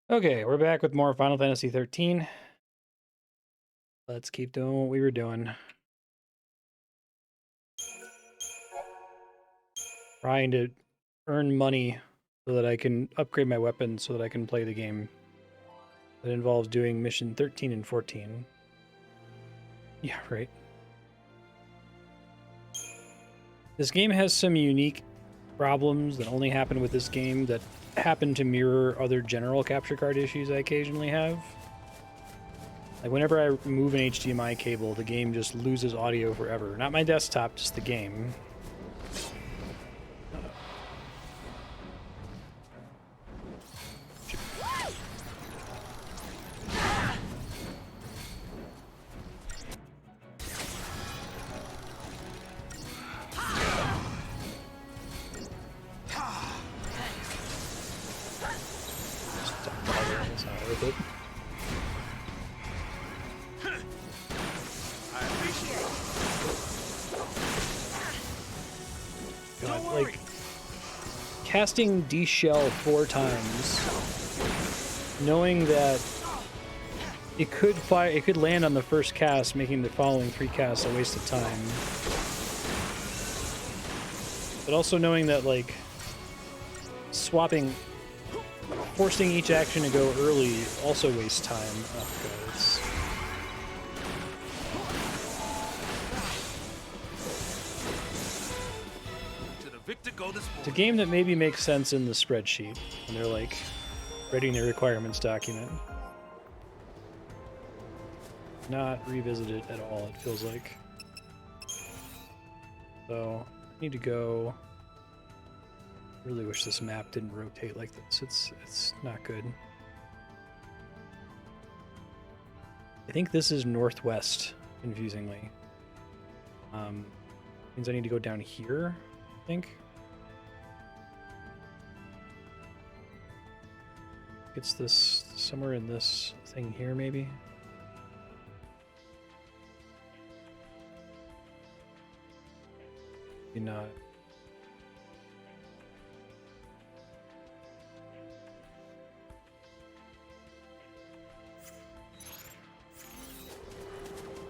Okay, we're back with more Final Fantasy 13. Let's keep doing what we were doing. Trying to earn money so that I can upgrade my weapon so that I can play the game. That involves doing mission 13 and 14. Yeah, right. This game has some unique problems that only happen with this game that happen to mirror other general capture card issues I occasionally have. Like whenever I remove an HDMI cable, the game just loses audio forever. Not my desktop, just the game. It's not worth it. God, like casting D shell 4 times, knowing that it could fire, it could land on the first cast, making the following 3 casts a waste of time. But also knowing that like swapping, forcing each action to go early also wastes time. Oh god, it's It's a game that maybe makes sense in the spreadsheet when they're like writing their requirements document. Not revisited at all, it feels like. So I need to go. Really wish this map didn't rotate like this. It's not good. I think this is northwest, confusingly. Means I need to go down here, I think. It's this somewhere in this thing here, maybe. Maybe not.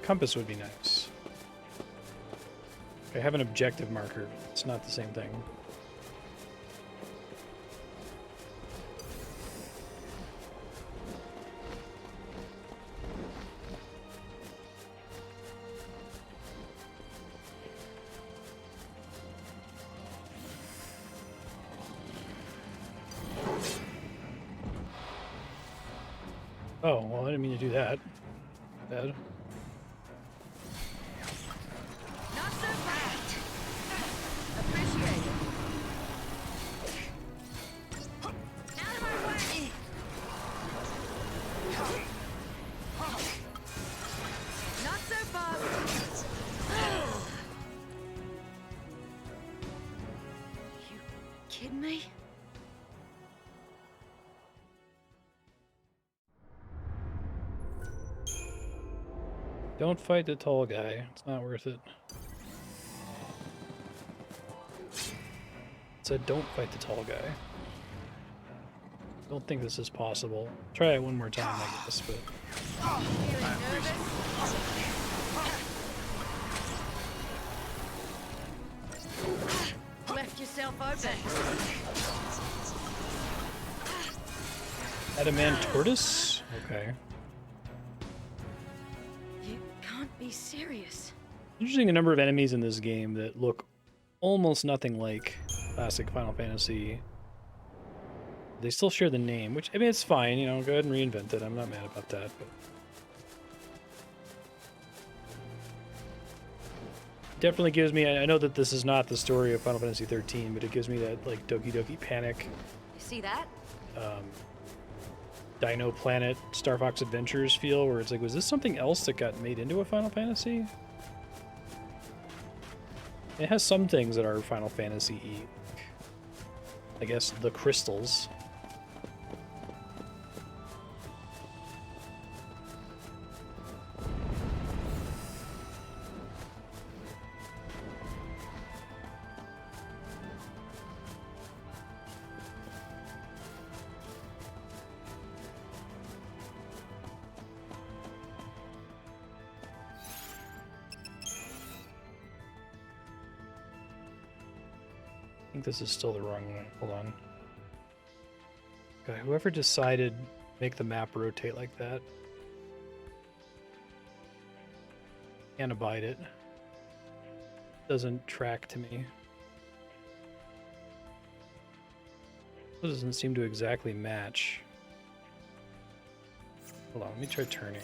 Compass would be nice. I have an objective marker. It's not the same thing. Oh, well, I didn't mean to do that. Bad. Not so fast. Appreciate it. Out of my way. Not so fast. You kidding me? Don't fight the tall guy. It's not worth it. It said don't fight the tall guy. Don't think this is possible. Try it one more time, I guess, but... Feeling nervous? Left yourself open. Adamant tortoise? Okay. You can't be serious. Interesting the number of enemies in this game that look almost nothing like classic Final Fantasy. They still share the name, which, I mean, it's fine, you know, go ahead and reinvent it. I'm not mad about that, but... Definitely gives me, I know that this is not the story of Final Fantasy 13, but it gives me that, like, Doki Doki Panic, You see that? Dino Planet, Star Fox Adventures feel, where it's like, was this something else that got made into a Final Fantasy? It has some things that are Final Fantasy-y. I guess the crystals. think this is still the wrong one. Hold on. Okay, whoever decided make the map rotate like that. Can't abide it. Doesn't track to me. It doesn't seem to exactly match. Hold on, let me try turning.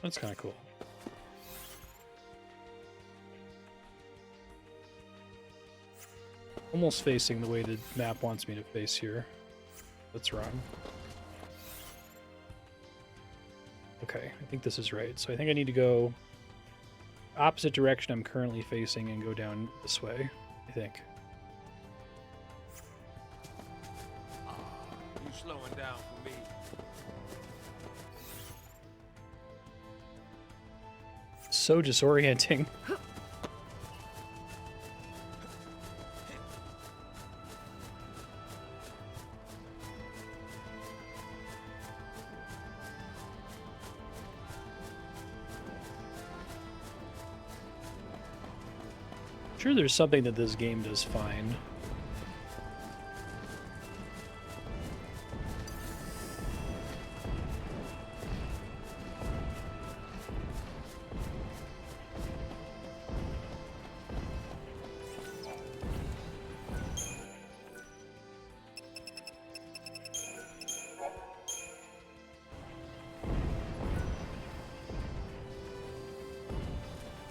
That's kind of cool. Almost facing the way the map wants me to face here. That's wrong. Okay, I think this is right. So I think I need to go opposite direction I'm currently facing and go down this way, I think. You slowing down for me. So disorienting. Sure, there's something that this game does fine.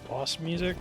Boss music.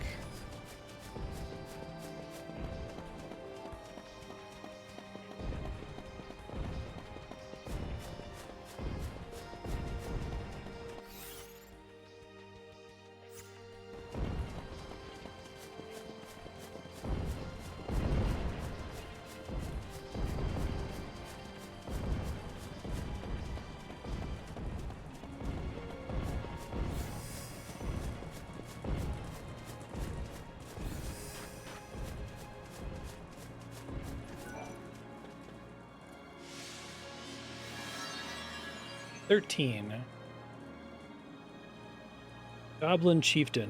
Goblin Chieftain.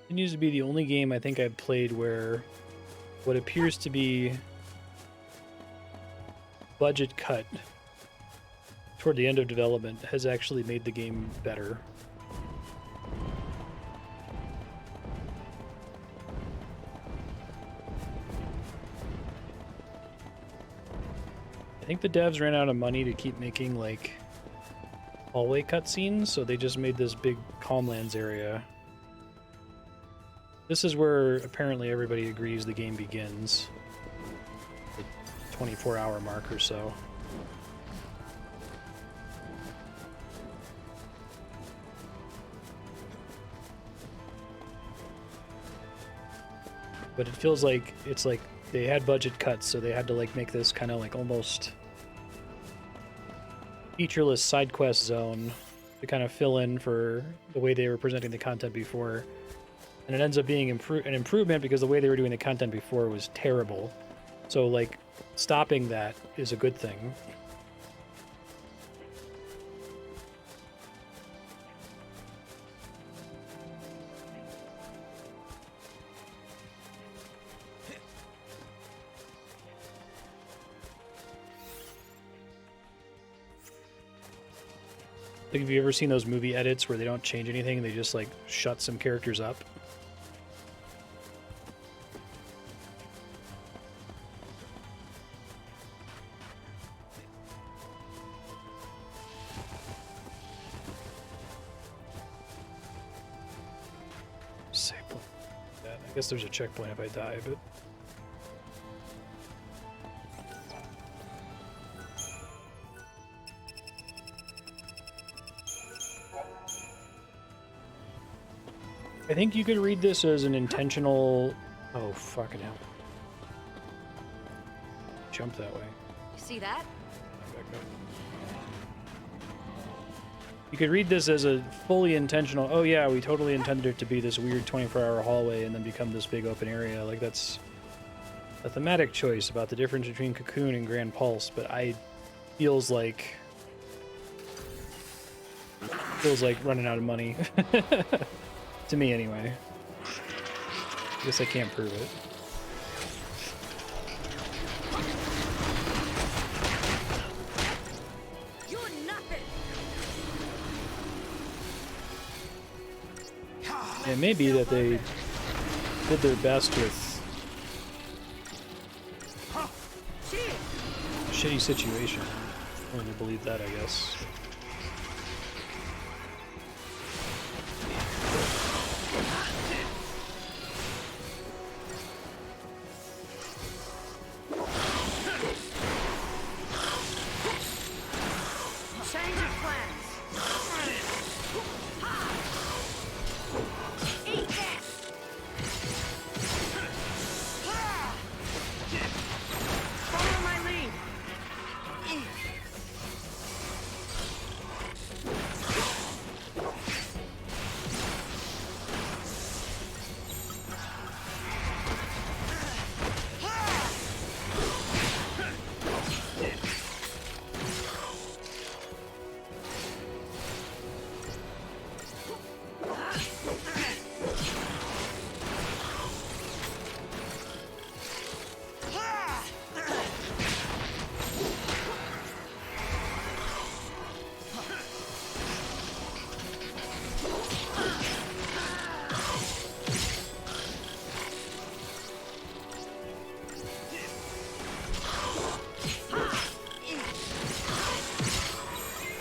Continues to be the only game I think I've played where what appears to be budget cut toward the end of development has actually made the game better. I think the devs ran out of money to keep making like hallway cutscenes, so they just made this big Calmlands area. This is where apparently everybody agrees the game begins. The 24-hour mark or so. But it feels like it's like they had budget cuts, so they had to like make this kind of like almost featureless side quest zone to kind of fill in for the way they were presenting the content before. And it ends up being an improvement because the way they were doing the content before was terrible. So like stopping that is a good thing. Like, have you ever seen those movie edits where they don't change anything and they just like shut some characters up? Save point. I guess there's a checkpoint if I die, but I think you could read this as an intentional... Oh, fucking hell. Jump that way. You see that? You could read this as a fully intentional, oh yeah, we totally intended it to be this weird 24-hour hallway and then become this big open area. Like, that's a thematic choice about the difference between Cocoon and Grand Pulse, but I feels like running out of money. To me, anyway. I guess I can't prove it. You're nothing. It may be that they did their best with a shitty situation. I'm willing to believe that, I guess. Change of plans. Eat that. Follow my lead.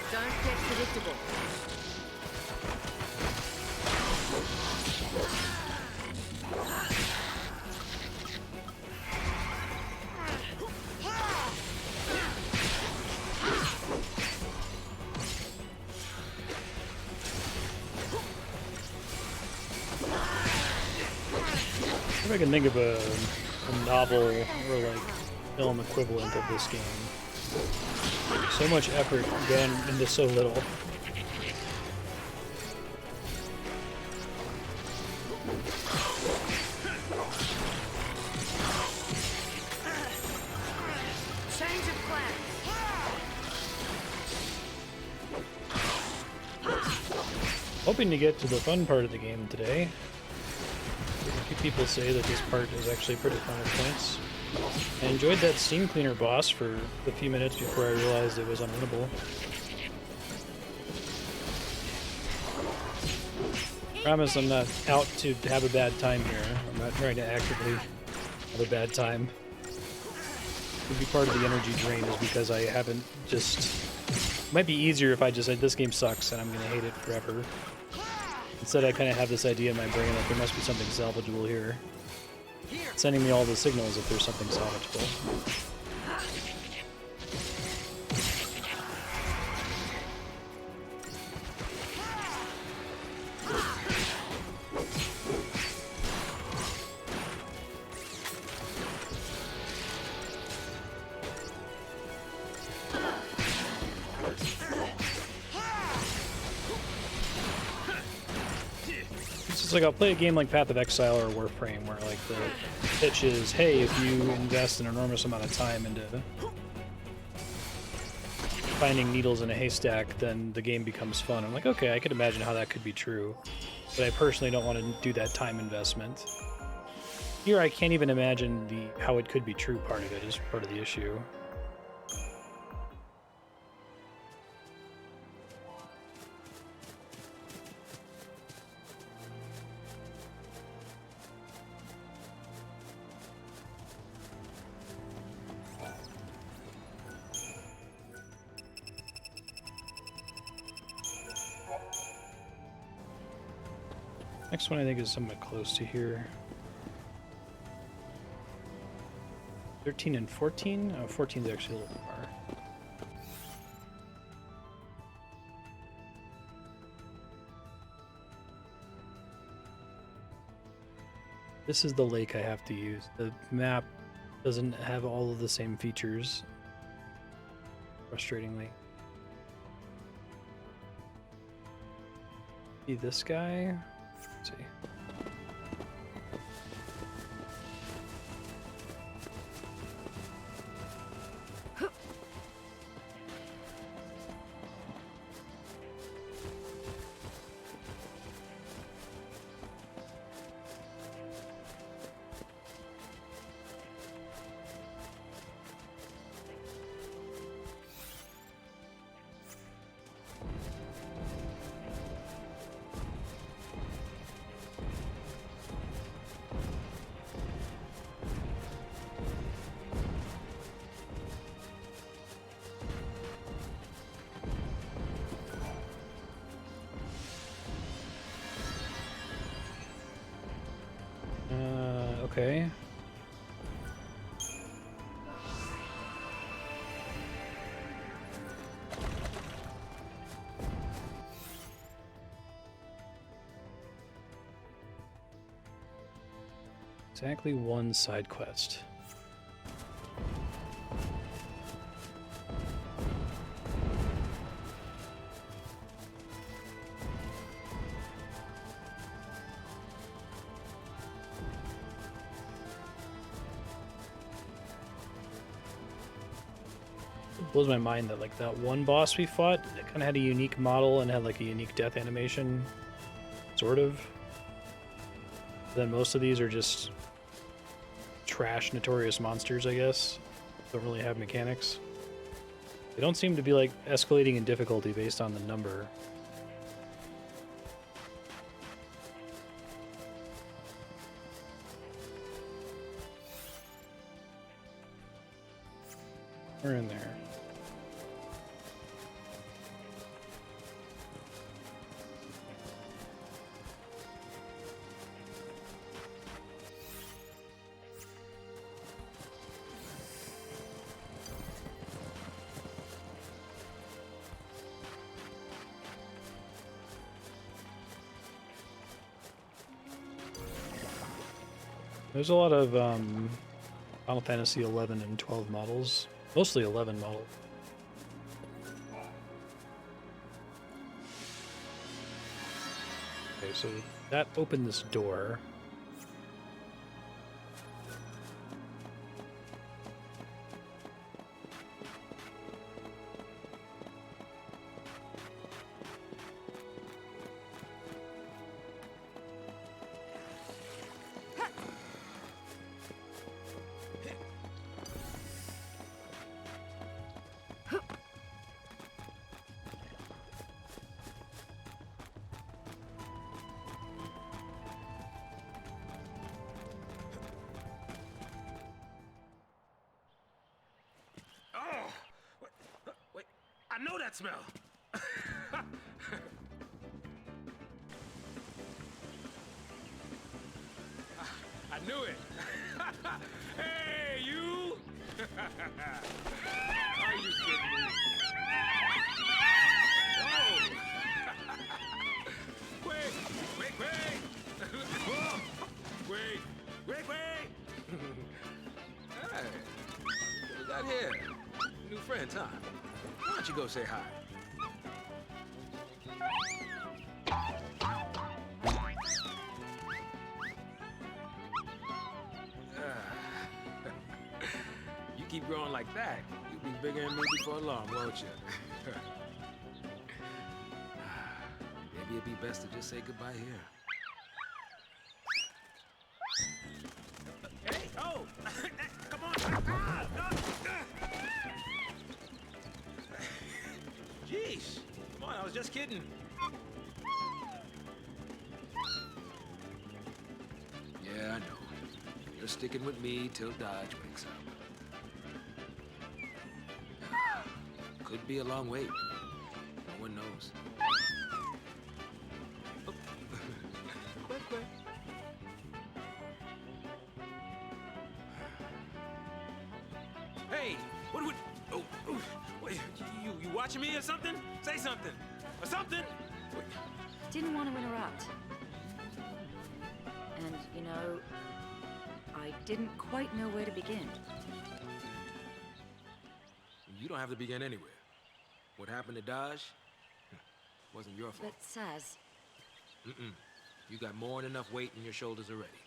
Don't get predictable. If I can think of a novel or like film equivalent of this game. So much effort gone into so little. Change of plans. Hoping to get to the fun part of the game today. A few people say that this part is actually pretty fun at points. I enjoyed that steam cleaner boss for a few minutes before I realized it was unwinnable. Promise I'm not out to have a bad time here. I'm not trying to actively have a bad time. Could be part of the energy drain is because I haven't just... It might be easier if I just said this game sucks and I'm gonna hate it forever. Instead I kind of have this idea in my brain that there must be something salvageable here. Sending me all the signals if there's something salvageable. It's like I'll play a game like Path of Exile or Warframe where like the pitch is, hey, if you invest an enormous amount of time into finding needles in a haystack, then the game becomes fun. I'm like, okay, I could imagine how that could be true, but I personally don't want to do that time investment. Here I can't even imagine how it could be true part of it is part of the issue. Next one I think is somewhat close to here. 13 and 14? Oh, 14 is actually a little far. This is the lake I have to use. The map doesn't have all of the same features, frustratingly. See this guy? Let's see. Okay. Exactly one side quest. It blows my mind that like that one boss we fought, it kind of had a unique model and had like a unique death animation, sort of. Then most of these are just trash, notorious monsters, I guess. Don't really have mechanics. They don't seem to be like escalating in difficulty based on the number. We're in there. There's a lot of Final Fantasy 11 and 12 models, mostly 11 models. Okay, so that opened this door. I know that smell. I knew it. Hey, you! Are you kidding me? Oh! Wait! Whoa. Wait! Hey, what we got here? New friends, huh? Why don't you go say hi? You keep growing like that, you'll be bigger than me before long, won't you? Maybe it'd be best to just say goodbye here. Hey, oh! Come on! Jeez! Come on, I was just kidding. Yeah, I know. You're sticking with me till Dodge wakes up. Could be a long wait. No one knows. Oh. Quick. Hey, what would... Oh, wait, you watching me or something? Say something. Or something. Wait. Didn't want to interrupt. And, you know, I didn't quite know where to begin. You don't have to begin anywhere. What happened to Dodge? Wasn't your fault. But Saz... You got more than enough weight in your shoulders already.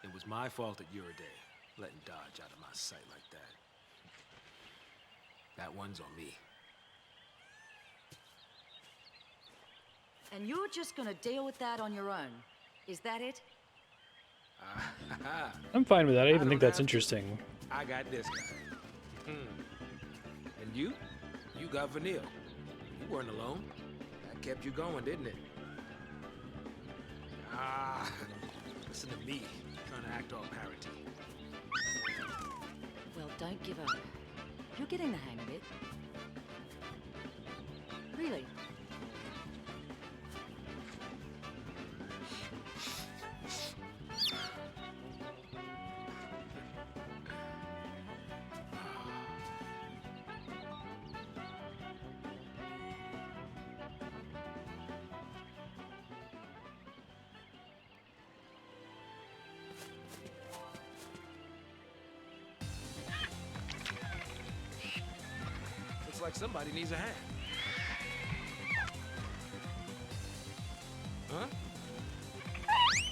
It was my fault at Day, letting Dodge out of my sight like that. That one's on me. And you're just gonna deal with that on your own. Is that it? I'm fine with that. I even don't think that's have to. interesting. I got this guy. And you? You got Vanille. You weren't alone. That kept you going, didn't it? Listen to me, trying to act all parenty. Well, don't give up. You're getting the hang of it. Really. like somebody needs a hand. Huh?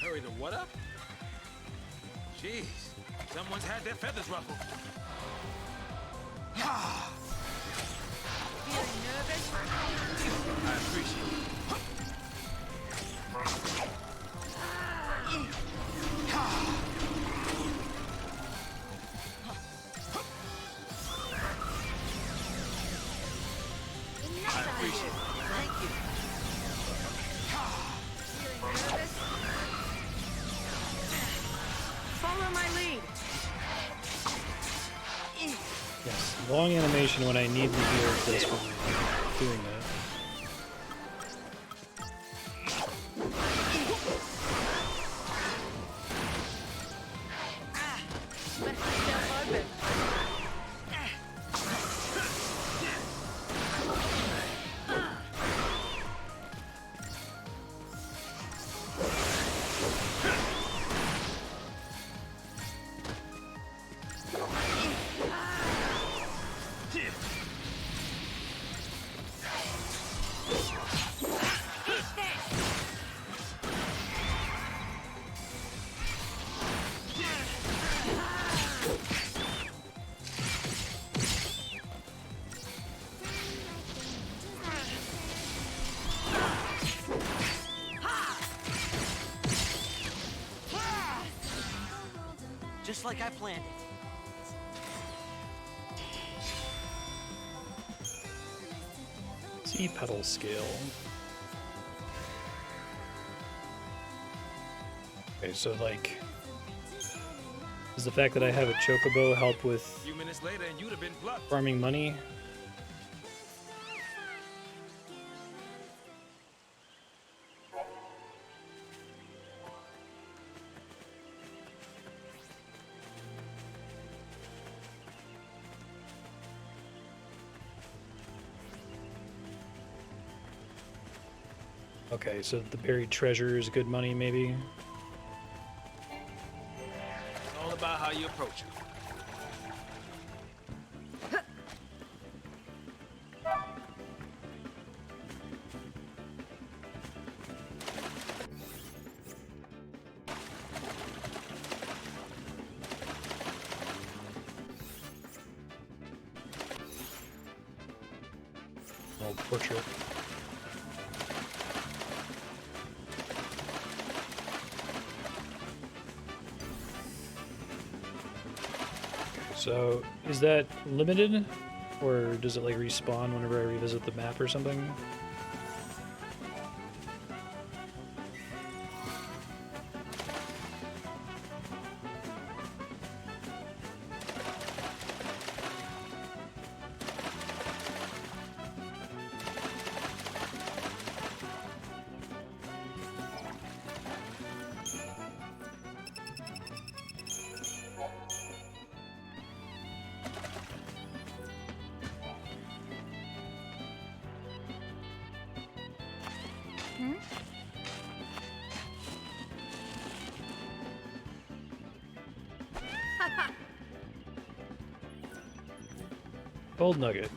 Hurry the what up? Jeez, someone's had their feathers ruffled. Feeling nervous? I appreciate it. I appreciate it. Thank you. Feeling nervous? Follow my lead. Yes, long animation when I need to hear this when I'm doing that. Left myself open. Just like I planned it. Sea pedal scale. Okay, so like, does the fact that I have a chocobo help with A few minutes later and you'd have been plucked. farming money? Okay, so the buried treasure is good money, maybe? It's all about how you approach it. Old portrait. So, is that limited? Or does it like respawn whenever I revisit the map or something? Gold nugget.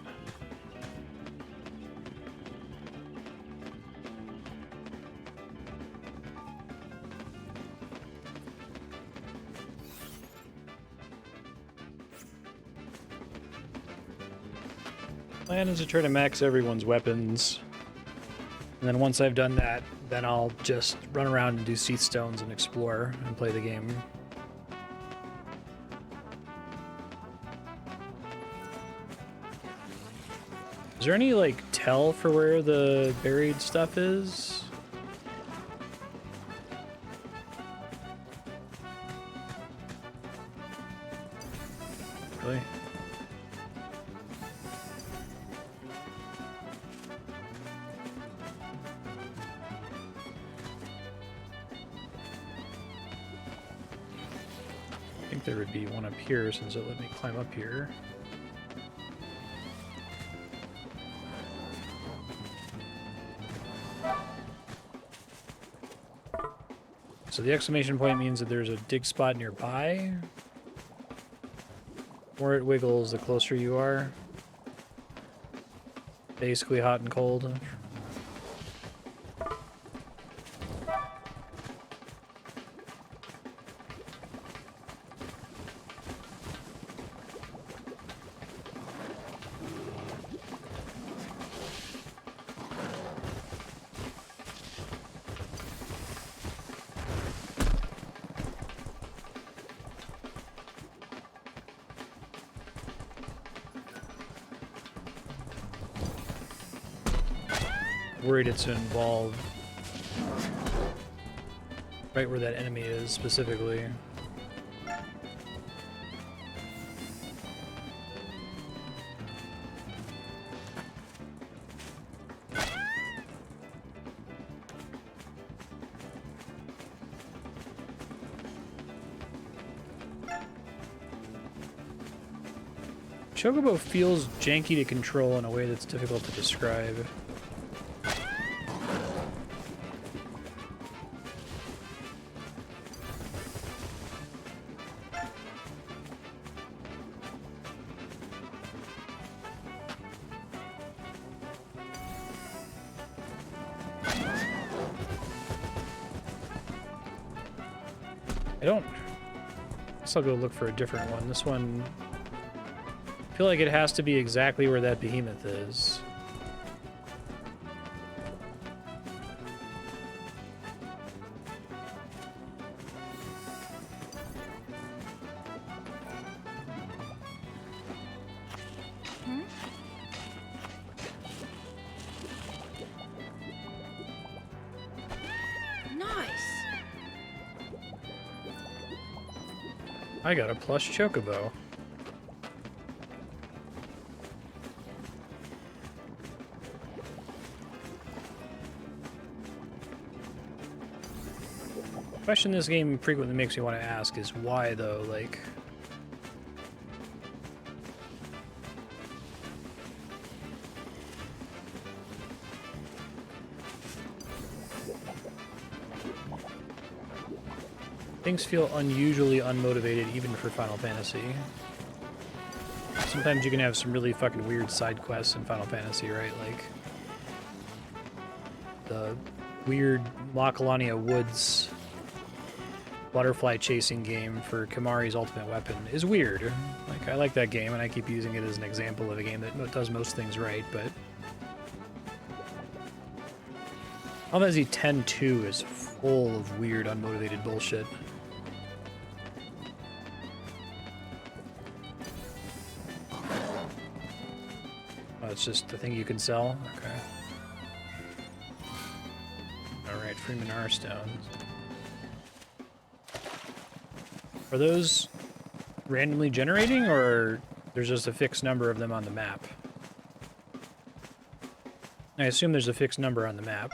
Plan is to try to max everyone's weapons. And then once I've done that, then I'll just run around and do seath stones and explore and play the game. Is there any, like, tell for where the buried stuff is? Really? I think there would be one up here since it let me climb up here. So the exclamation point means that there's a dig spot nearby. The more it wiggles, the closer you are. Basically hot and cold. Worried it's to involve right where that enemy is specifically. Chocobo feels janky to control in a way that's difficult to describe. I'll go look for a different one. This one, I feel like it has to be exactly where that behemoth is. I got a plush chocobo. The question this game frequently makes me want to ask is why, though, like... Things feel unusually unmotivated even for Final Fantasy. Sometimes you can have some really fucking weird side quests in Final Fantasy, right? Like the weird Localania Woods butterfly chasing game for Kamari's ultimate weapon is weird. Like, I like that game and I keep using it as an example of a game that does most things right, but Final Fantasy X-2 is full of weird, unmotivated bullshit. It's just the thing you can sell? Okay. Alright, Freeman R stones. Are those randomly generating, or there's just a fixed number of them on the map? I assume there's a fixed number on the map.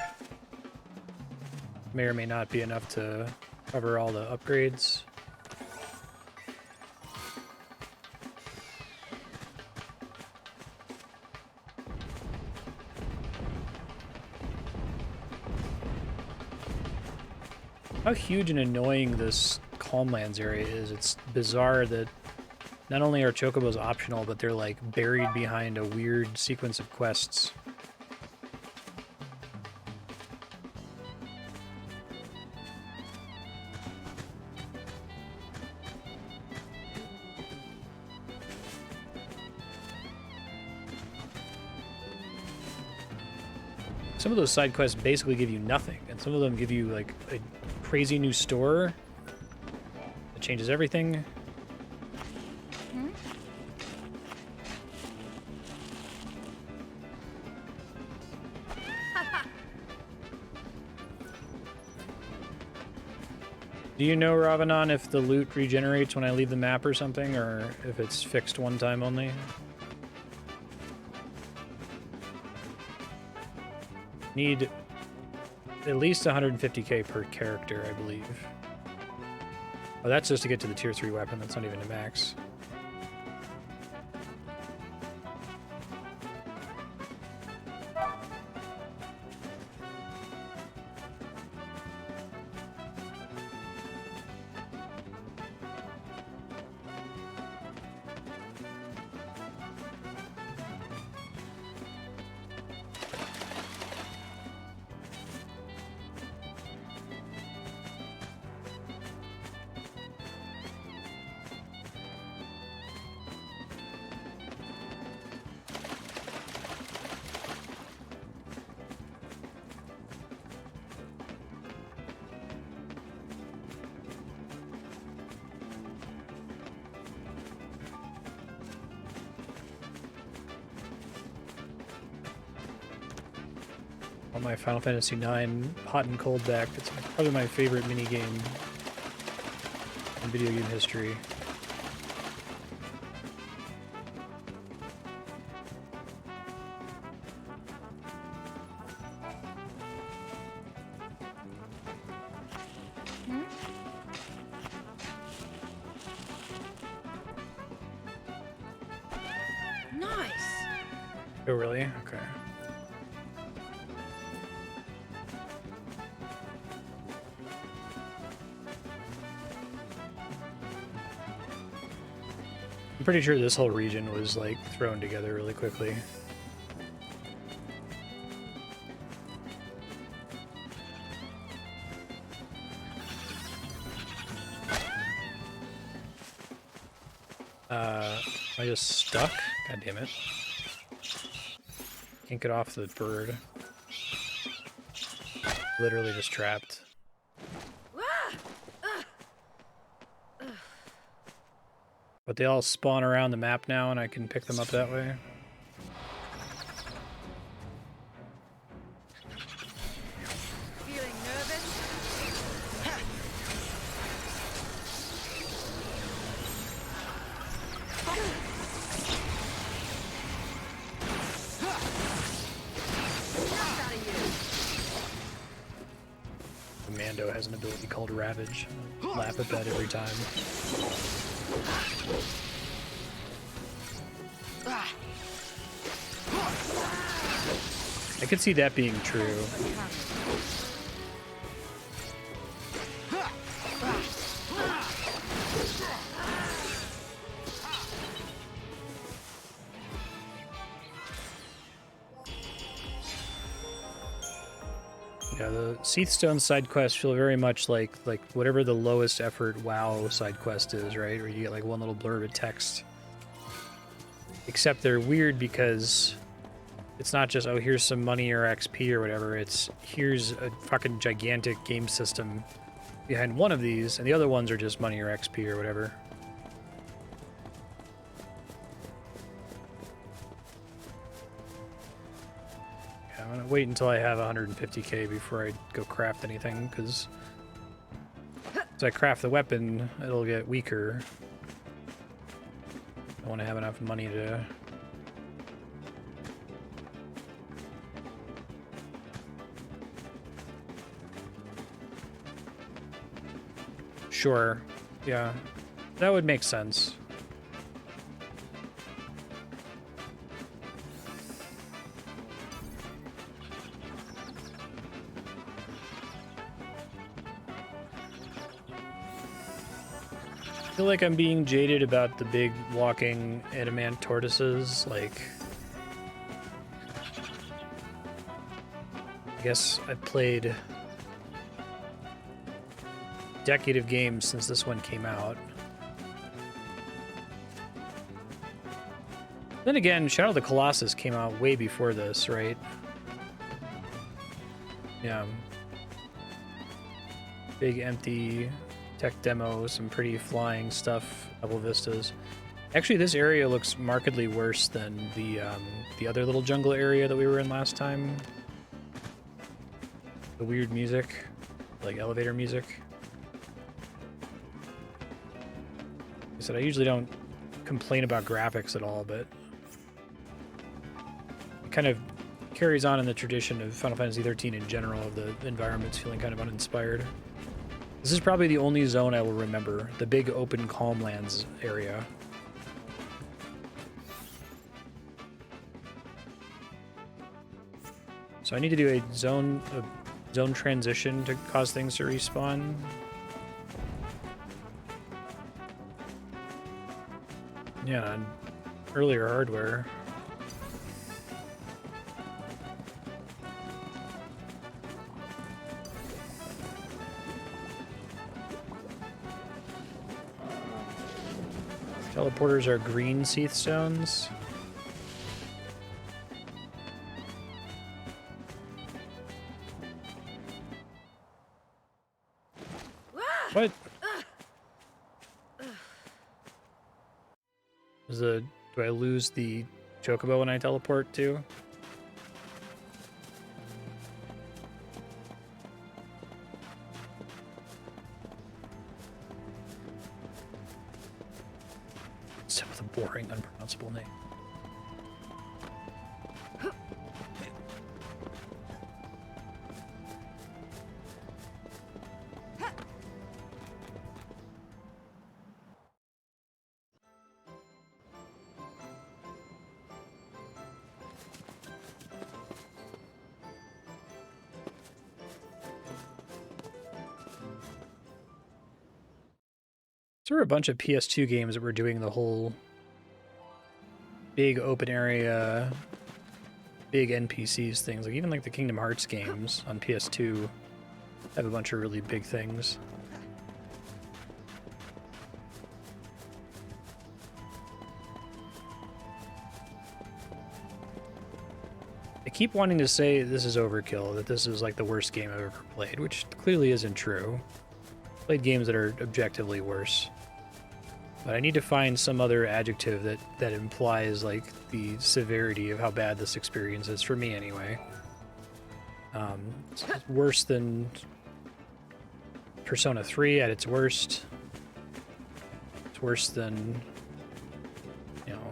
May or may not be enough to cover all the upgrades. How huge and annoying this Calmlands area is. It's bizarre that not only are chocobos optional, but they're like buried behind a weird sequence of quests. Some of those side quests basically give you nothing, and some of them give you like a crazy new store that changes everything. Do you know, Ravanon, if the loot regenerates when I leave the map or something, or if it's fixed one time only? Need at least 150k per character, I believe. Oh, that's just to get to the tier 3 weapon. That's not even a max. On my Final Fantasy IX hot and cold deck. It's probably my favorite mini game in video game history. Nice. Oh, really? Okay. I'm pretty sure this whole region was like thrown together really quickly. Am I just stuck? God damn it. Can't get off the bird. Literally just trapped. But they all spawn around the map now and I can pick them up that way. Feeling nervous? Enough out of you. Commando has an ability called Ravage. Laugh at that every time. I could see that being true. Yeah, the Seathstone side quests feel very much like whatever the lowest effort WoW side quest is, right? Where you get like one little blurb of text. Except they're weird because it's not just, oh, here's some money or XP or whatever. It's, here's a fucking gigantic game system behind one of these, and the other ones are just money or XP or whatever. Yeah, I'm gonna wait until I have 150k before I go craft anything, because as I craft the weapon, it'll get weaker. I want to have enough money to... Sure. Yeah. That would make sense. I feel like I'm being jaded about the big walking adamant tortoises. Like, I guess I've played decade of games since this one came out. Then again, Shadow of the Colossus came out way before this, right? Yeah. Big empty tech demo, some pretty flying stuff, double vistas. Actually, this area looks markedly worse than the other little jungle area that we were in last time. The weird music, like elevator music. I said I usually don't complain about graphics at all, but it kind of carries on in the tradition of Final Fantasy XIII in general, of the environments feeling kind of uninspired. This is probably the only zone I will remember, the big open Calmlands area. So I need to do a zone transition to cause things to respawn. Yeah, on earlier hardware. Teleporters are green Seath Stones. What? Do I lose the chocobo when I teleport too? So with a boring, unpronounceable name. There were a bunch of PS2 games that were doing the whole big open area, big NPCs things. Like even like the Kingdom Hearts games on PS2 have a bunch of really big things. I keep wanting to say this is overkill, that this is like the worst game I've ever played, which clearly isn't true. Played games that are objectively worse. But I need to find some other adjective that implies, like, the severity of how bad this experience is, for me anyway. It's worse than Persona 3 at its worst. It's worse than, you know,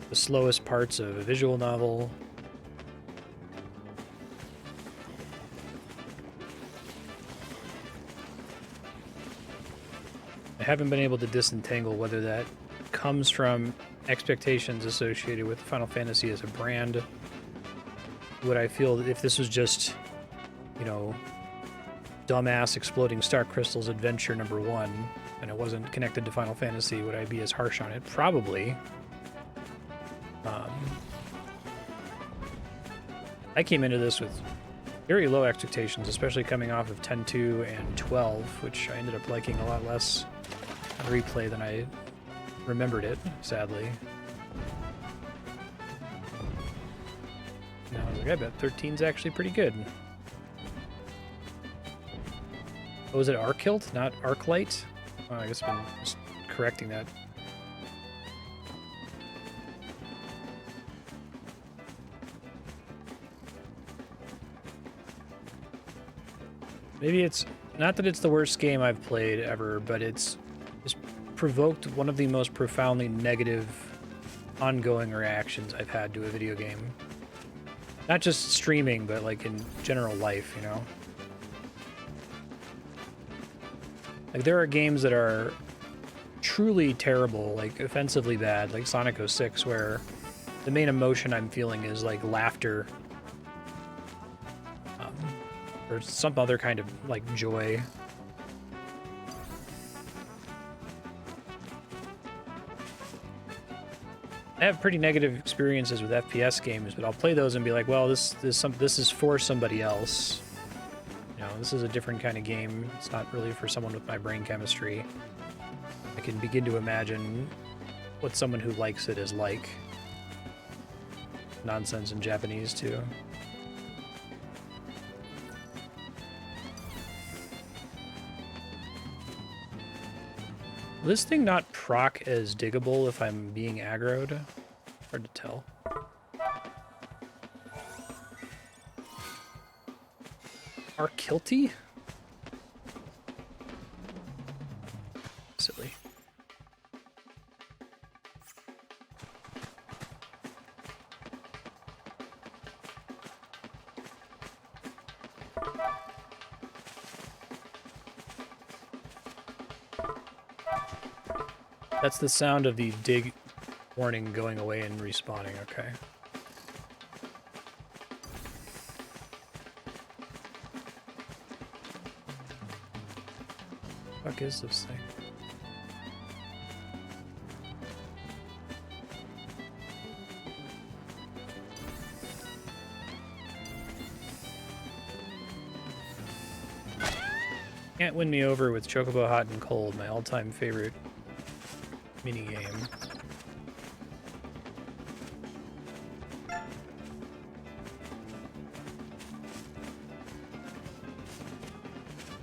the slowest parts of a visual novel. I haven't been able to disentangle whether that comes from expectations associated with Final Fantasy as a brand. Would I feel that if this was just, you know, dumbass exploding star crystals adventure number 1 and it wasn't connected to Final Fantasy, would I be as harsh on it? Probably. I came into this with very low expectations, especially coming off of 10.2 and 12, which I ended up liking a lot less on replay than I remembered it, sadly. And I was like, I bet 13's actually pretty good. Oh, was it Archilt, not Arclight? Oh, I guess I've been just correcting that. Maybe it's not that it's the worst game I've played ever, but it's provoked one of the most profoundly negative ongoing reactions I've had to a video game. Not just streaming, but like in general life, you know? Like there are games that are truly terrible, like offensively bad, like Sonic 06, where the main emotion I'm feeling is like laughter. Or some other kind of like joy. I have pretty negative experiences with FPS games, but I'll play those and be like, well, this is for somebody else. You know, this is a different kind of game. It's not really for someone with my brain chemistry. I can begin to imagine what someone who likes it is like. Nonsense in Japanese, too. Will this thing not proc as diggable if I'm being aggroed? Hard to tell. Arcilty? Silly. That's the sound of the dig warning going away and respawning, okay. What is this thing? Can't win me over with Chocobo Hot and Cold, my all-time favorite minigame.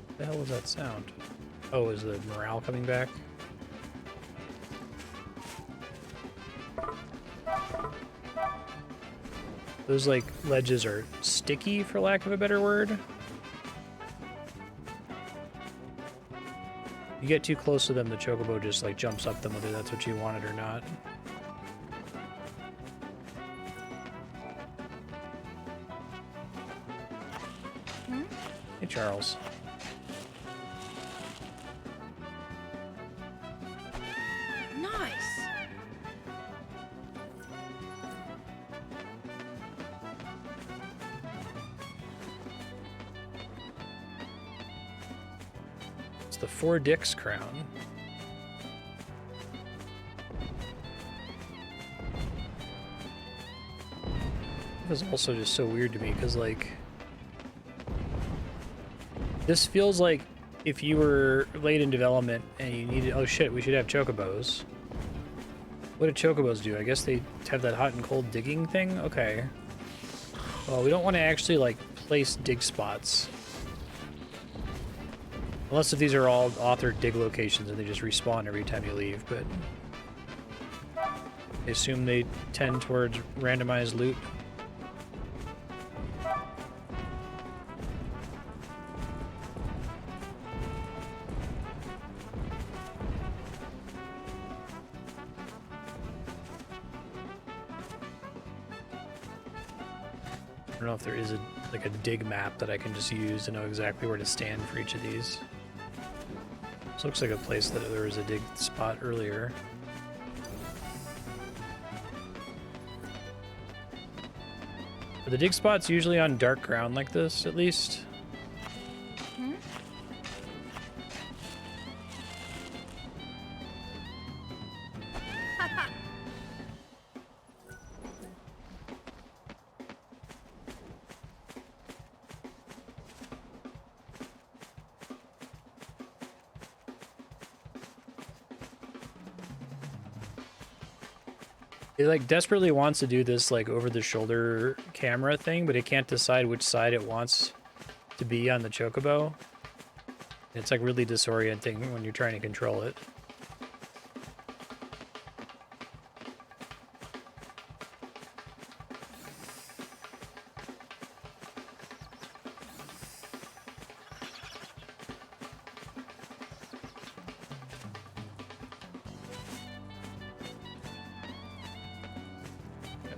What the hell was that sound? Oh, is the morale coming back? Those, like, ledges are sticky, for lack of a better word. You get too close to them, the chocobo just like jumps up them, whether that's what you wanted or not. Hey, Charles. Nice. It's the Four Dicks crown. This is also just so weird to me because, like, this feels like if you were late in development and you needed, oh shit, we should have chocobos. What do chocobos do? I guess they have that hot and cold digging thing? Okay. Well, we don't want to actually, like, place dig spots. Unless if these are all authored dig locations and they just respawn every time you leave, but I assume they tend towards randomized loot. I don't know if there is a dig map that I can just use to know exactly where to stand for each of these. This looks like a place that there was a dig spot earlier. Are the dig spots usually on dark ground like this, at least? It like desperately wants to do this like over the shoulder camera thing, but it can't decide which side it wants to be on the chocobo. It's like really disorienting when you're trying to control it.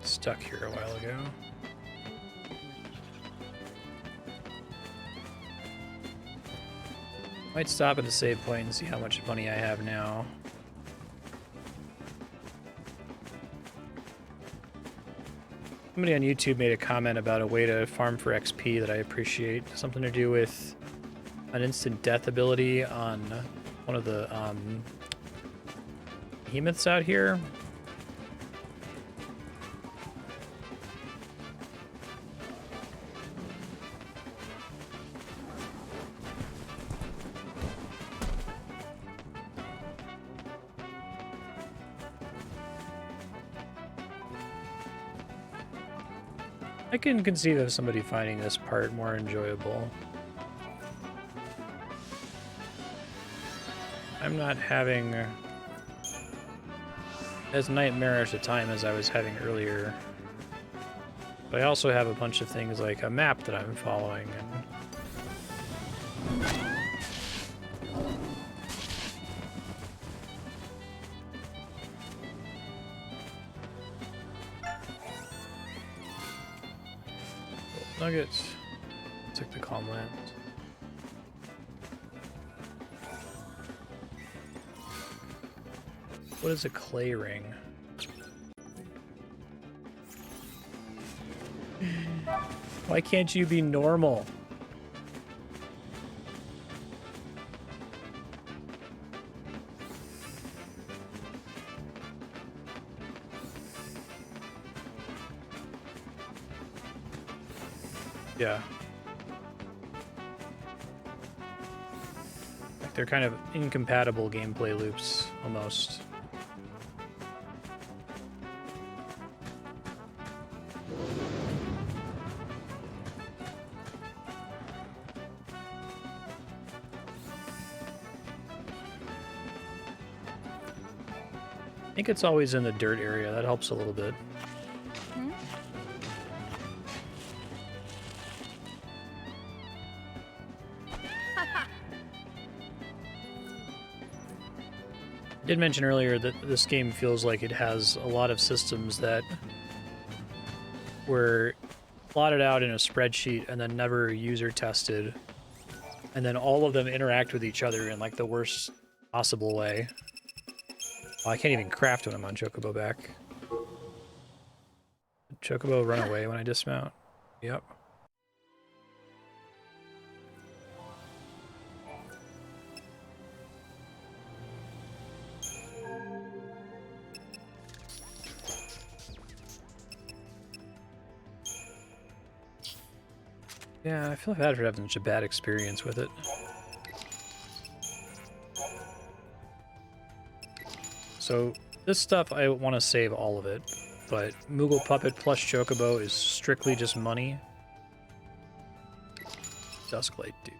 Stuck here a while ago. Might stop at a save point and see how much money I have now. Somebody on YouTube made a comment about a way to farm for XP that I appreciate. Something to do with an instant death ability on one of the behemoths out here. I can conceive of somebody finding this part more enjoyable. I'm not having as nightmarish a time as I was having earlier. But I also have a bunch of things like a map that I'm following and nuggets. Took the calm land. What is a clay ring? Why can't you be normal? Yeah. Like they're kind of incompatible gameplay loops, almost. I think it's always in the dirt area. That helps a little bit. I did mention earlier that this game feels like it has a lot of systems that were plotted out in a spreadsheet and then never user tested, and then all of them interact with each other in like the worst possible way. Oh, I can't even craft when I'm on Chocobo back. Chocobo run away when I dismount. Yep. Yeah, I feel like I've having such a bad experience with it. So this stuff, I want to save all of it, but Moogle Puppet plus Chocobo is strictly just money. Dusklight, dude.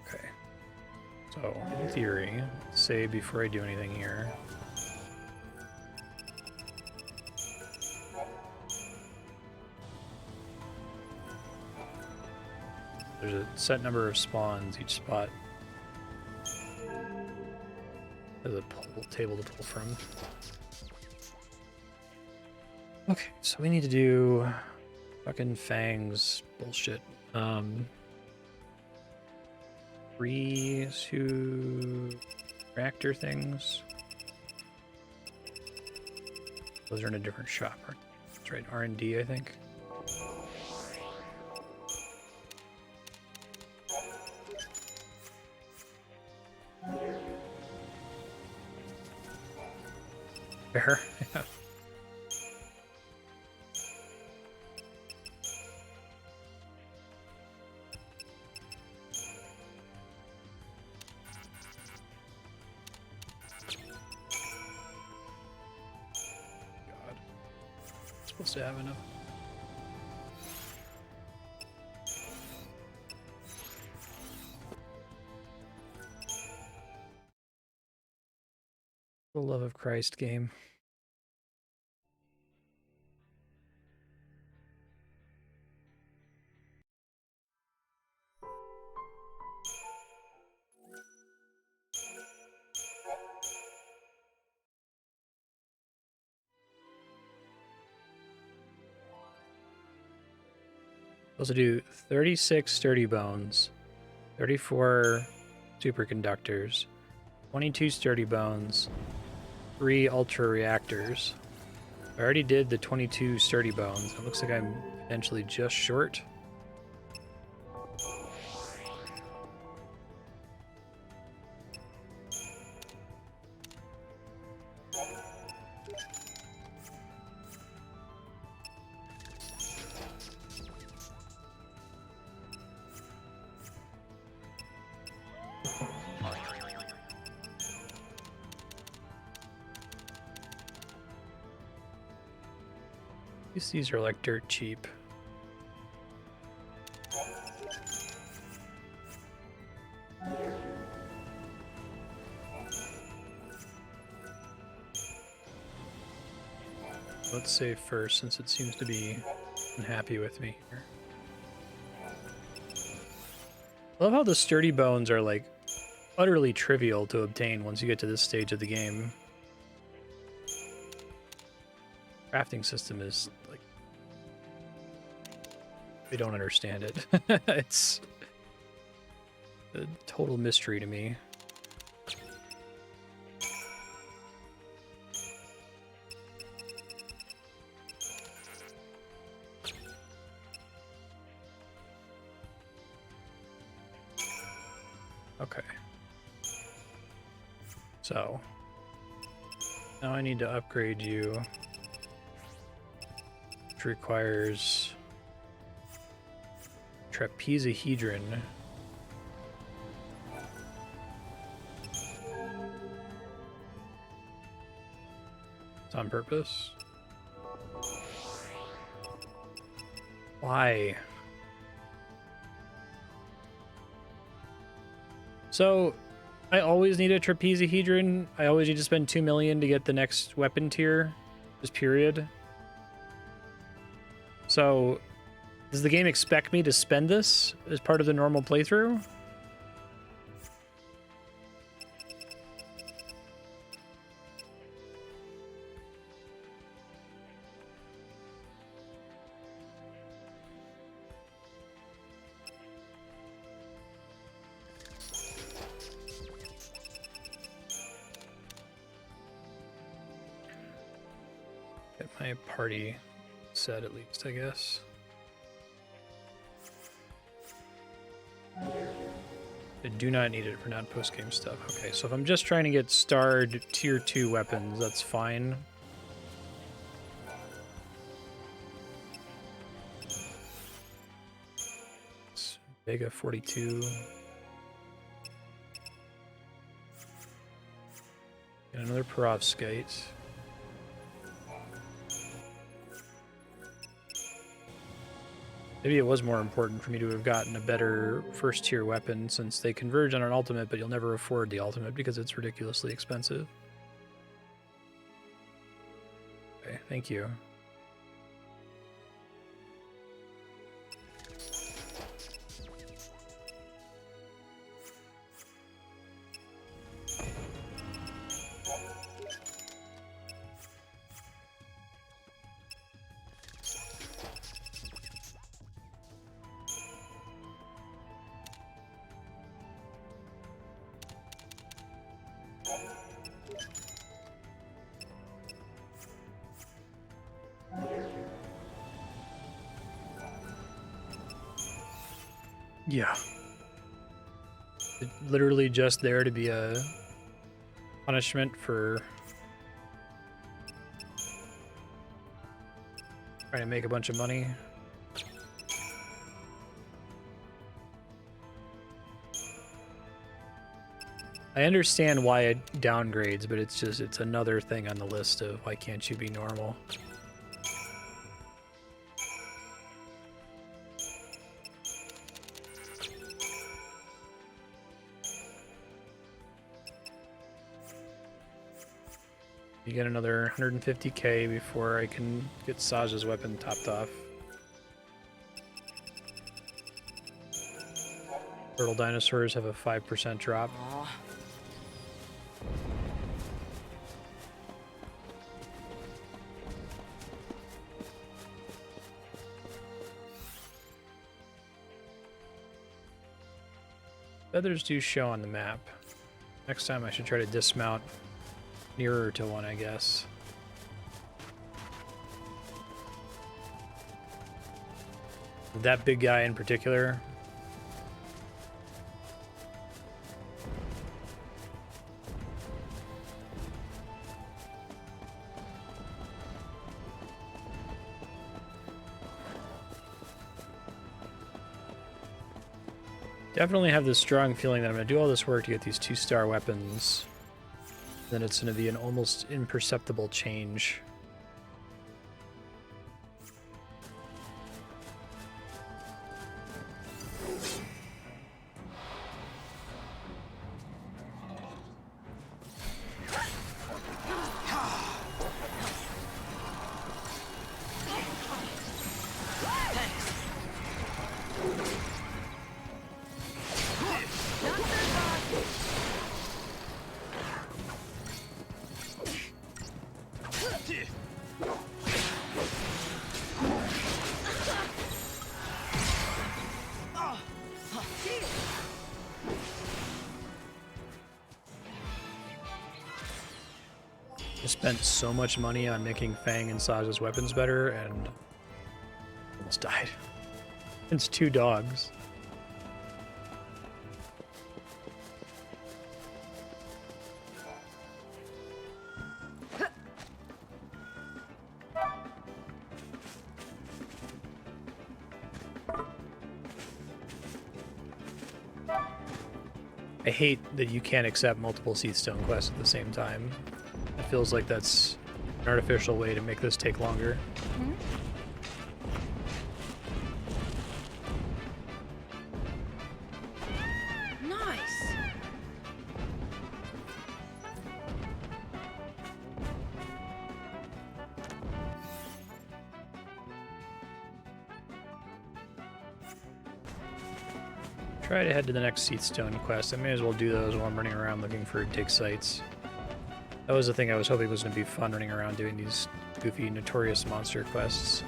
Okay. So, in theory, save before I do anything here. There's a set number of spawns each spot. There's a table to pull from. Okay, so we need to do fucking Fangs bullshit. 3 2 reactor things. Those are in a different shop, aren't they? That's right, R&D, I think. Fair. Yeah. God. Supposed to have enough. The love of Christ game. Supposed to do 36 sturdy bones, 34 superconductors, 22 sturdy bones, 3 ultra reactors. I already did the 22 sturdy bones. It looks like I'm potentially just short. These are like dirt cheap. Let's save first, since it seems to be unhappy with me here. I love how the sturdy bones are like utterly trivial to obtain once you get to this stage of the game. Crafting system is like, we don't understand it. It's a total mystery to me. Okay. So now I need to upgrade you, which requires trapezohedron. It's on purpose. Why? So, I always need a trapezohedron. I always need to spend 2 million to get the next weapon tier. Just period. So, does the game expect me to spend this as part of the normal playthrough? Get my party set at least, I guess. I do not need it for not post-game stuff. Okay, so if I'm just trying to get starred tier 2 weapons, that's fine. It's Vega 42. And another Perovskite. Maybe it was more important for me to have gotten a better first tier weapon since they converge on an ultimate, but you'll never afford the ultimate because it's ridiculously expensive. Okay, thank you. Yeah. It's literally just there to be a punishment for trying to make a bunch of money. I understand why it downgrades, but it's another thing on the list of why can't you be normal. You get another 150k before I can get Saj's weapon topped off. Turtle dinosaurs have a 5% drop. Aw. Feathers do show on the map. Next time I should try to dismount nearer to one, I guess. That big guy in particular. Definitely have this strong feeling that I'm going to do all this work to get these 2-star weapons. Then it's going to be an almost imperceptible change. I spent so much money on making Fang and Saj's weapons better and almost died. It's 2 dogs. I hate that you can't accept multiple Seathstone quests at the same time. It feels like that's an artificial way to make this take longer. Nice. Try to head to the next Seathstone quest. I may as well do those while I'm running around looking for dig sites. That was the thing I was hoping was going to be fun, running around doing these goofy, notorious monster quests.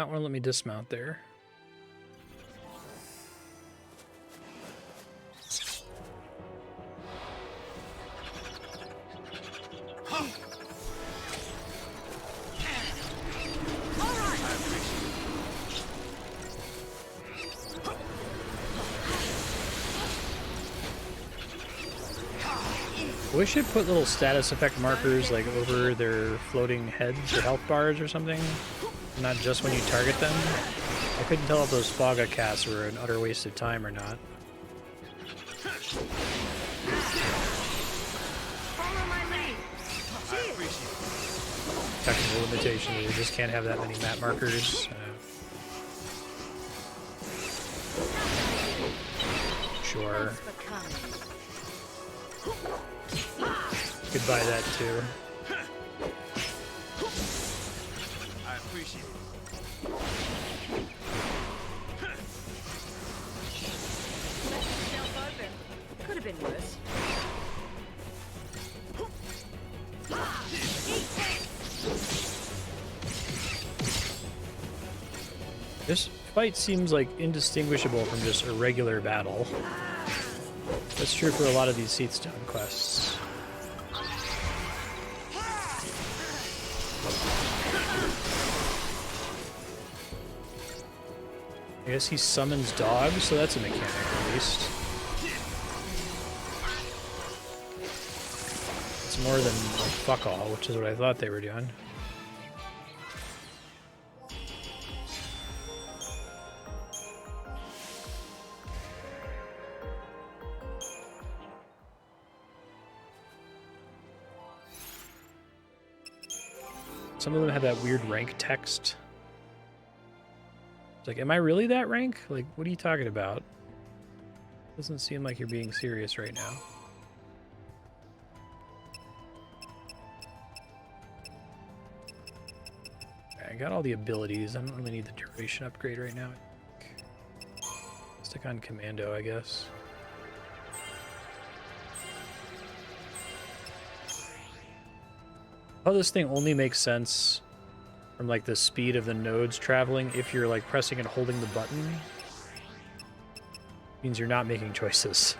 not want to let me dismount there. I wish it put little status effect markers like over their floating heads or health bars or something, not just when you target them. I couldn't tell if those Fogga casts were an utter waste of time or not. Follow my lead. Technical limitation, you just can't have that many map markers. Sure. Could buy that too. I appreciate it. Could have been worse. This fight seems like indistinguishable from just a regular battle. That's true for a lot of these Seatstone quests. I guess he summons dogs, so that's a mechanic at least. It's more than like, fuck all, which is what I thought they were doing. Some of them have that weird rank text. It's like, am I really that rank? Like, what are you talking about? Doesn't seem like you're being serious right now. Okay, I got all the abilities. I don't really need the duration upgrade right now. Stick on commando, I guess. Oh, this thing only makes sense from like the speed of the nodes traveling if you're like pressing and holding the button. Means you're not making choices.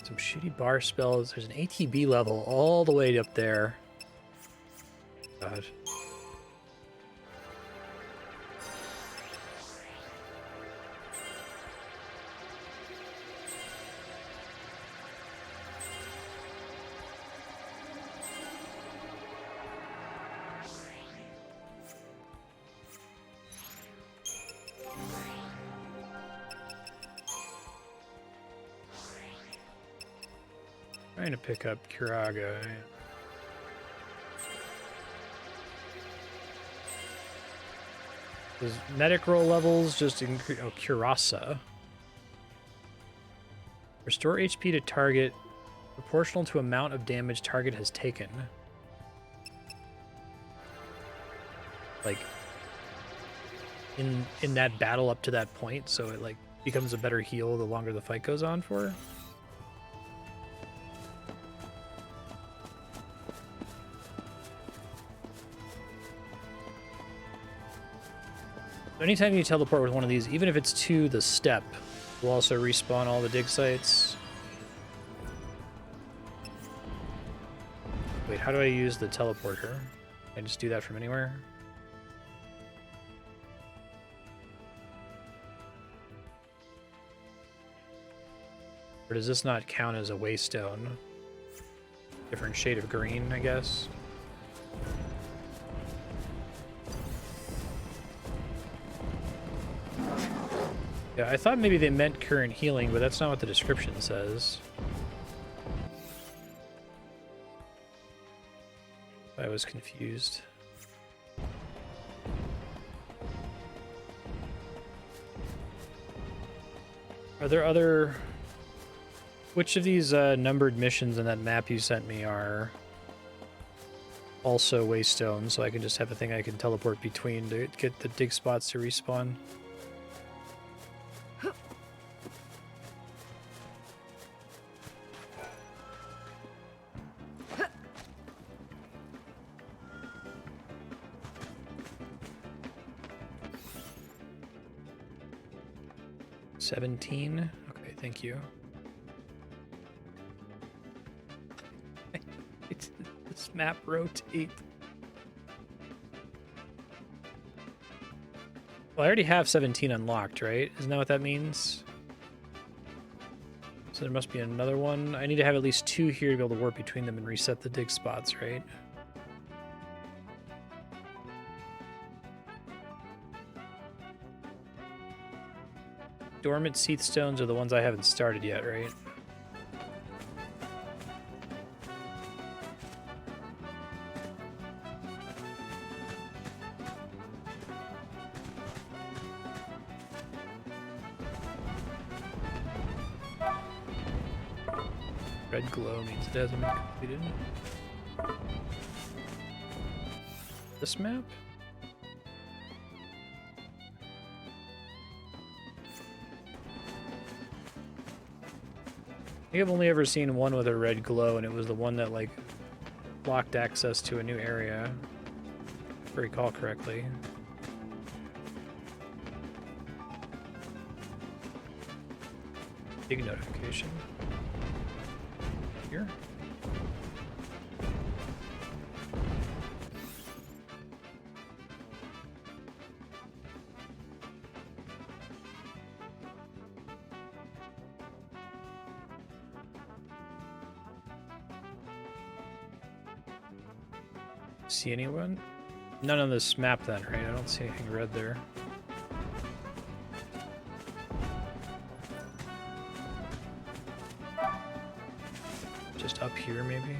Some shitty bar spells. There's an ATB level all the way up there. God. Trying to pick up Kiraga. Does medic roll levels just increase? Oh, Curasa. Restore HP to target proportional to amount of damage target has taken. Like in that battle up to that point, so it like becomes a better heal the longer the fight goes on for. Anytime you teleport with one of these, even if it's to the step, we'll also respawn all the dig sites. Wait, how do I use the teleporter? Can I just do that from anywhere? Or does this not count as a waystone? Different shade of green, I guess. Yeah, I thought maybe they meant current healing, but that's not what the description says. I was confused. Are there other... Which of these numbered missions in that map you sent me are also waystones, so I can just have a thing I can teleport between to get the dig spots to respawn? 17. Okay, thank you. It's this map rotate. Well, I already have 17 unlocked, right? Isn't that what that means? So there must be another one. I need to have at least 2 here to be able to warp between them and reset the dig spots, right? Dormant Seath Stones are the ones I haven't started yet, right? Red glow means it hasn't been completed. This map? I think I've only ever seen one with a red glow, and it was the one that, like, blocked access to a new area, if I recall correctly. Big notification. Here. See anyone? None on this map then, right? I don't see anything red there. Just up here, maybe?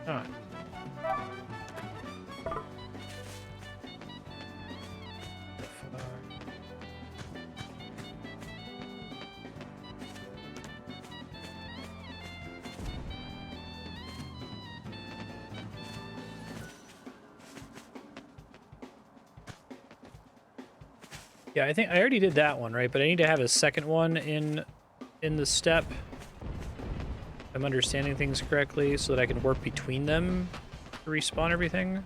Ah. Yeah, I think I already did that one, right? But I need to have a second one in the step. If I'm understanding things correctly, so that I can work between them to respawn everything.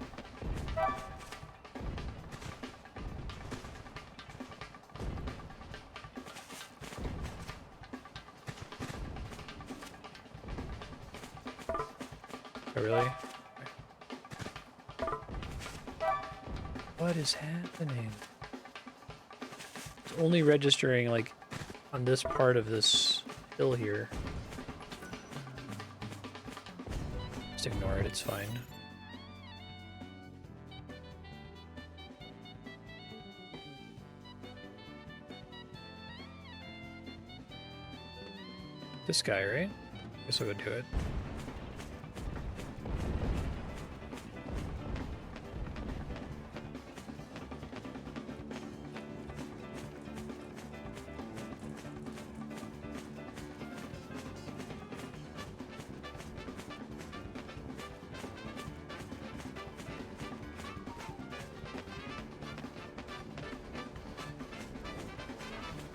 Oh, really? What is happening? It's only registering, like, on this part of this hill here. Just ignore it, it's fine. This guy, right? Guess I'll go do it.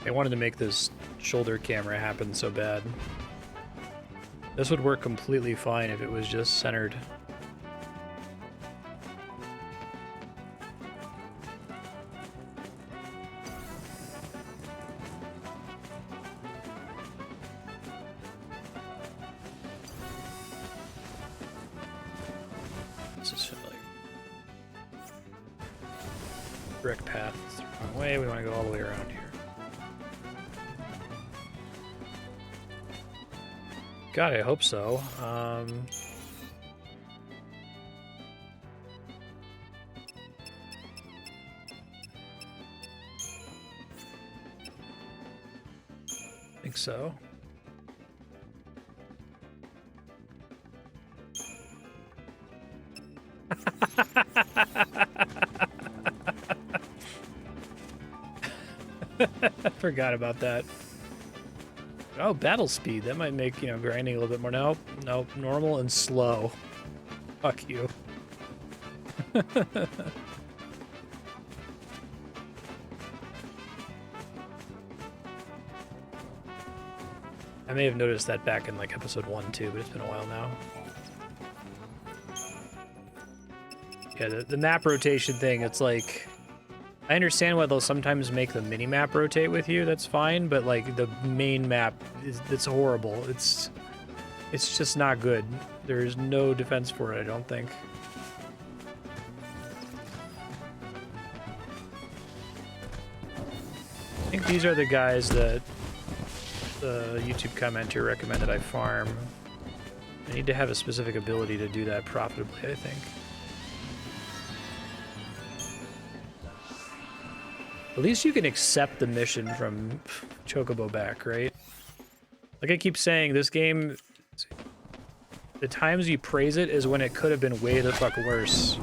I wanted to make this shoulder camera happen so bad. This would work completely fine if it was just centered. This is familiar. Brick path is the wrong way. We want to go all the way around here. God, I hope so. Think so. Forgot about that. Oh, battle speed. That might make, you know, grinding a little bit more. Nope. Nope. Normal and slow. Fuck you. I may have noticed that back in, like, episode 1, too, but it's been a while now. Yeah, the map rotation thing, it's like... I understand why they'll sometimes make the mini-map rotate with you, that's fine, but like the main map, it's horrible. It's just not good. There's no defense for it, I don't think. I think these are the guys that the YouTube commenter recommended I farm. I need to have a specific ability to do that profitably, I think. At least you can accept the mission from Chocobo back, right? Like I keep saying, this game, the times you praise it is when it could have been way the fuck worse.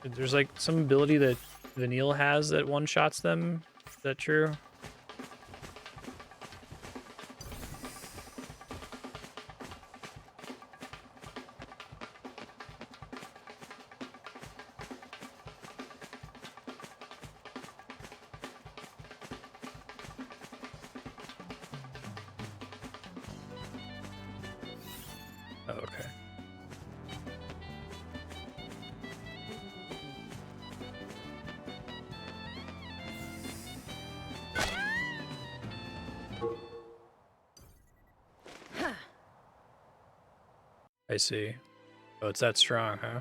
There's like some ability that Vanille has that one-shots them. Is that true? Oh, okay. I see. Oh, it's that strong, huh?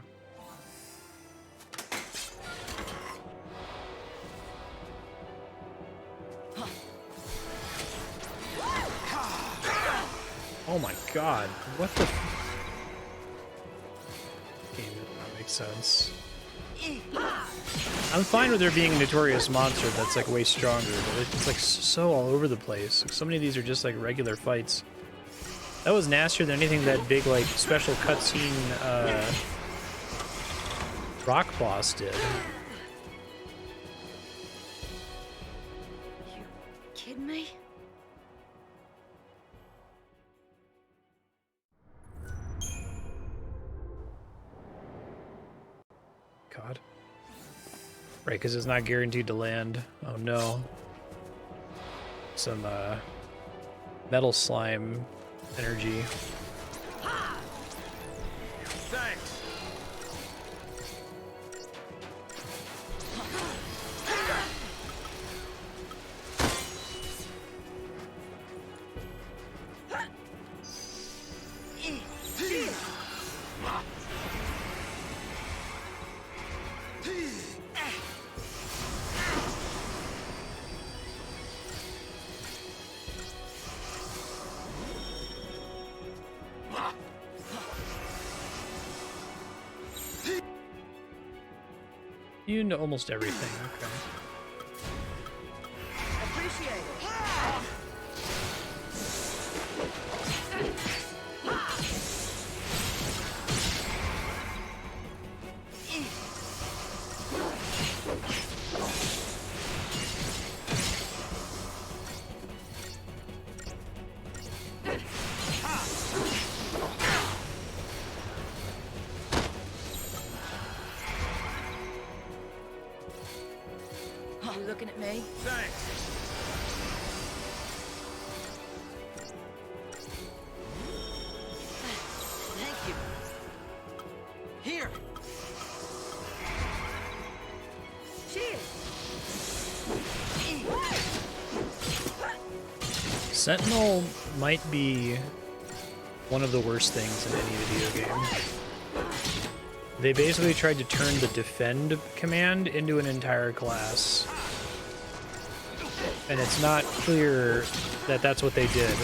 Oh my god, what the game does not make sense. I'm fine with there being a notorious monster that's like way stronger, but it's like so all over the place. Like, so many of these are just like regular fights. That was nastier than anything that big like special cutscene rock boss did. You kidding me? God. Right, because it's not guaranteed to land. Oh no. Some metal slime energy. Thanks. You know almost everything, okay. Appreciate it. You looking at me? Thanks. Thank you. Here. Cheers. Sentinel might be one of the worst things in any video game. They basically tried to turn the defend command into an entire class. And it's not clear that that's what they did.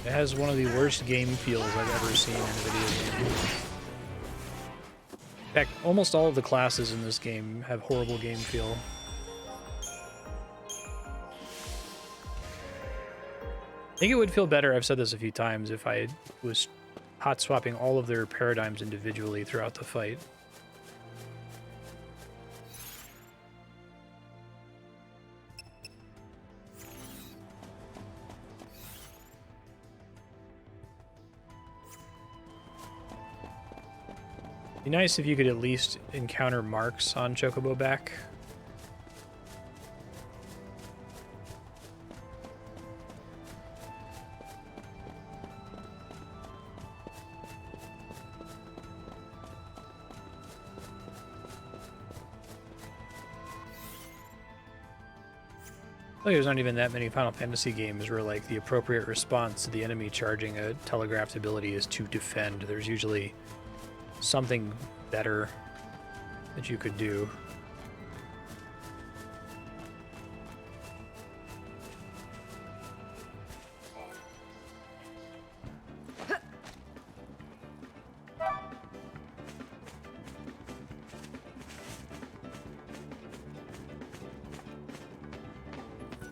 It has one of the worst game feels I've ever seen in a video game. In fact, almost all of the classes in this game have horrible game feel. I think it would feel better, I've said this a few times, if I was hot swapping all of their paradigms individually throughout the fight. Be nice if you could at least encounter marks on Chocobo back. Like there's not even that many Final Fantasy games where like the appropriate response to the enemy charging a telegraphed ability is to defend. There's usually something better that you could do.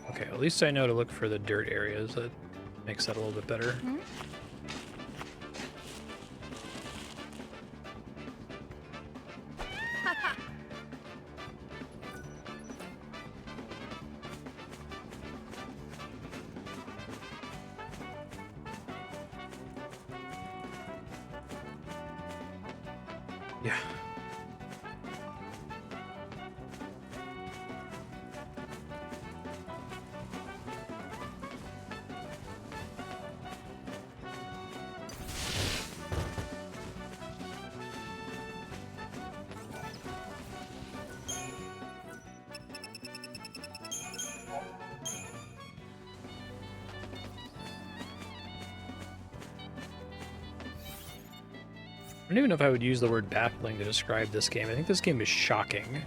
Okay, at least I know to look for the dirt areas. That makes that a little bit better. Hmm? Yeah. I don't even know if I would use the word baffling to describe this game. I think this game is shocking.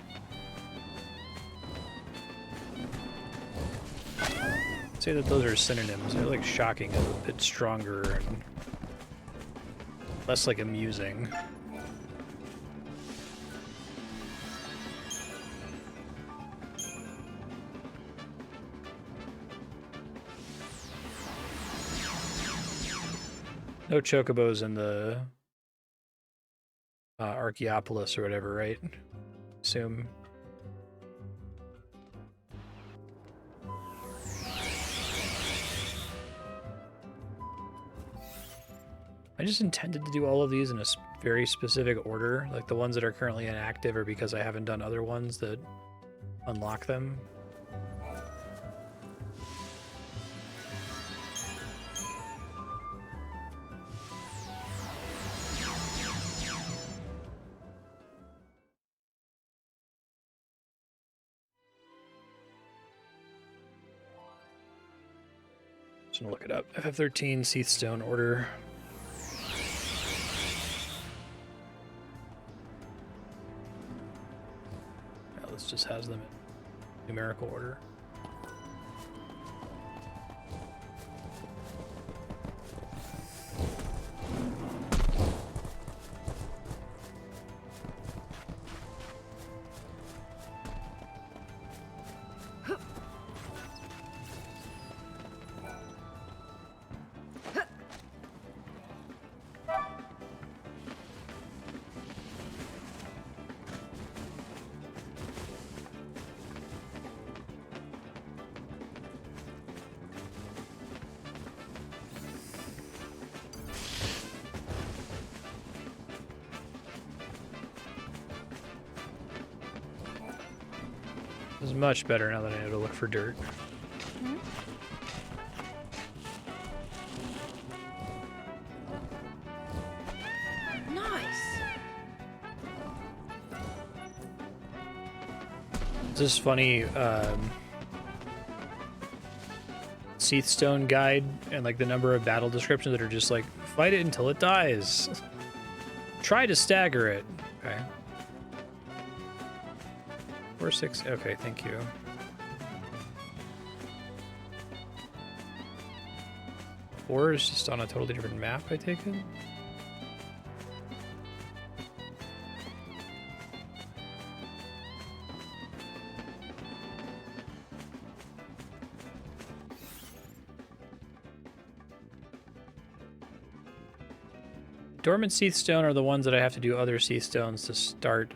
I'd say that those are synonyms. I feel like shocking is a bit stronger and less like amusing. No chocobos in the Archaeopolis or whatever, right? Assume. I just intended to do all of these in a very specific order. Like the ones that are currently inactive are because I haven't done other ones that unlock them. Just gonna look it up. FF13 Seathstone order. Yeah, this just has them in numerical order. This is much better now that I know to look for dirt. Nice. This is funny. Seathstone guide and like the number of battle descriptions that are just like fight it until it dies. Try to stagger it. Okay. 4, 6. Okay, thank you. Four is just on a totally different map, I take it. Dormant Seathstone are the ones that I have to do other Seathstones to start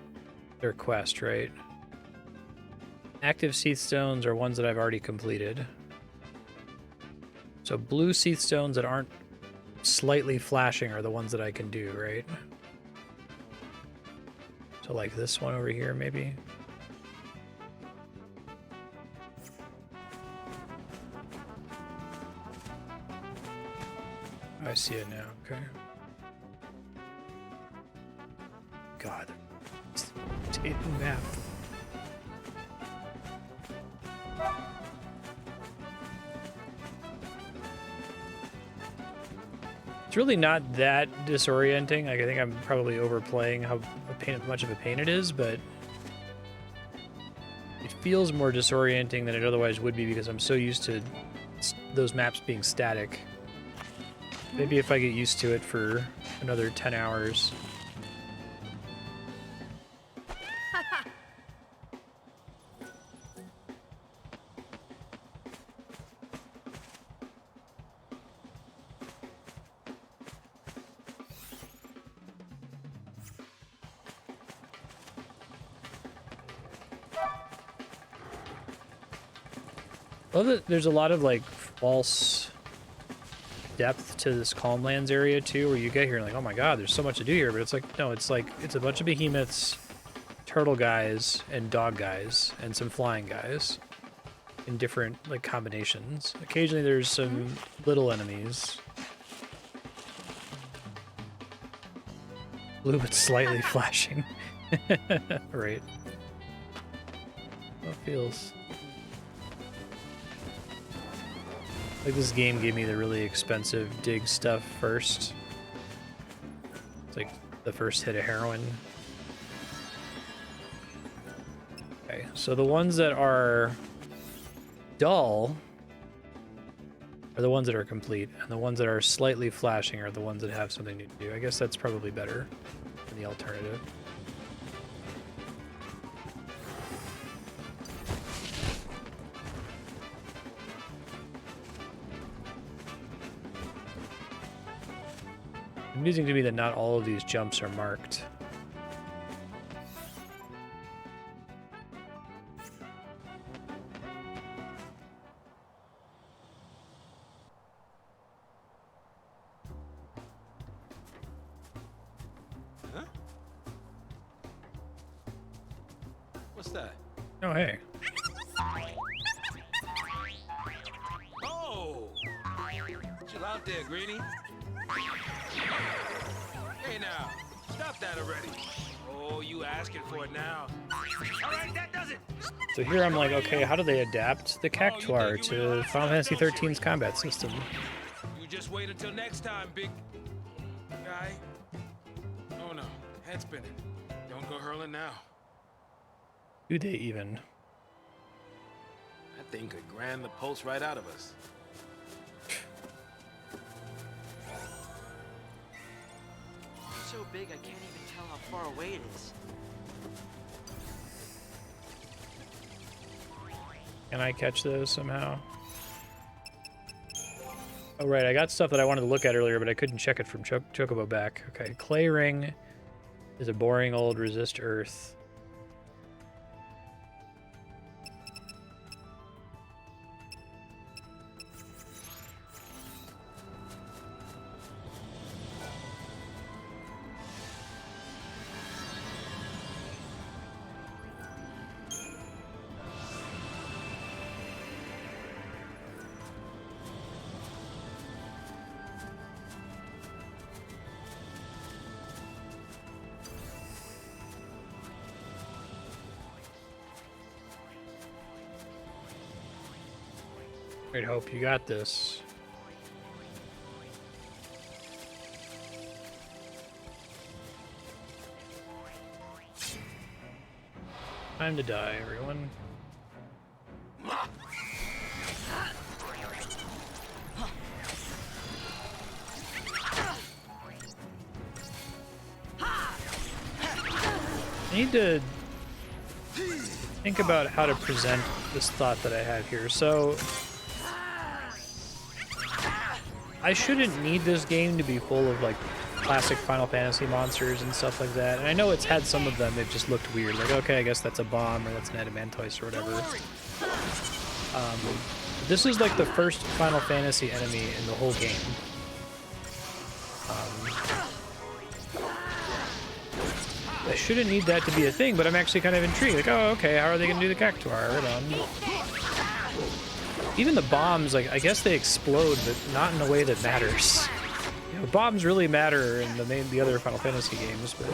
their quest, right? Active Seathstones are ones that I've already completed. So blue Seathstones that aren't slightly flashing are the ones that I can do, right? So like this one over here, maybe? I see it now, okay. God. It's a map. It's really not that disorienting. Like, I think I'm probably overplaying how much of a pain it is, but it feels more disorienting than it otherwise would be because I'm so used to those maps being static. Maybe if I get used to it for another 10 hours. I love that there's a lot of like false depth to this Calmlands area too, where you get here and like, oh my god, there's so much to do here, but it's like, no, it's like, it's a bunch of behemoths, turtle guys, and dog guys, and some flying guys in different like combinations. Occasionally there's some little enemies. Blue but slightly flashing. Right. That feels like this game gave me the really expensive dig stuff first. It's like the first hit of heroin. Okay, so the ones that are dull are the ones that are complete, and the ones that are slightly flashing are the ones that have something new to do. I guess that's probably better than the alternative. Amusing to me that not all of these jumps are marked. Huh? What's that? Oh, hey. Oh! Chill out there, Greenie. Hey now, stop that already. Oh, you asking for it now. All right, that does it. So here I'm like, okay, how do they adapt the Cactuar to Final Fantasy XIII's combat system? You just wait until next time, big guy. Oh no, head spinning. Don't go hurling now. Do they even? That thing could grand the pulse right out of us. It's so big I can't even tell how far away it is. Can I catch those somehow? Oh, right, I got stuff that I wanted to look at earlier, but I couldn't check it from Chocobo back. Okay, Clay Ring is a boring old resist earth. Great hope, you got this. Time to die, everyone. I need to think about how to present this thought that I have here. So I shouldn't need this game to be full of like classic Final Fantasy monsters and stuff like that. And I know it's had some of them that just looked weird. Like, okay, I guess that's a bomb or that's an adamantoise or whatever. This is like the first Final Fantasy enemy in the whole game. I shouldn't need that to be a thing, but I'm actually kind of intrigued. Like, oh, okay, how are they going to do the cactuar? Right on. Even the bombs, like, I guess they explode, but not in a way that matters. You know, bombs really matter in the other Final Fantasy games, but...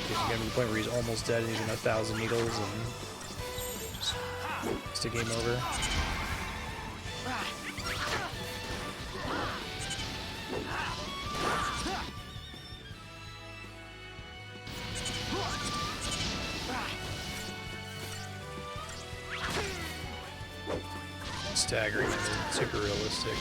He's getting to the point where he's almost dead and he's in 1,000 needles and... Just a game over. Staggering and super realistic.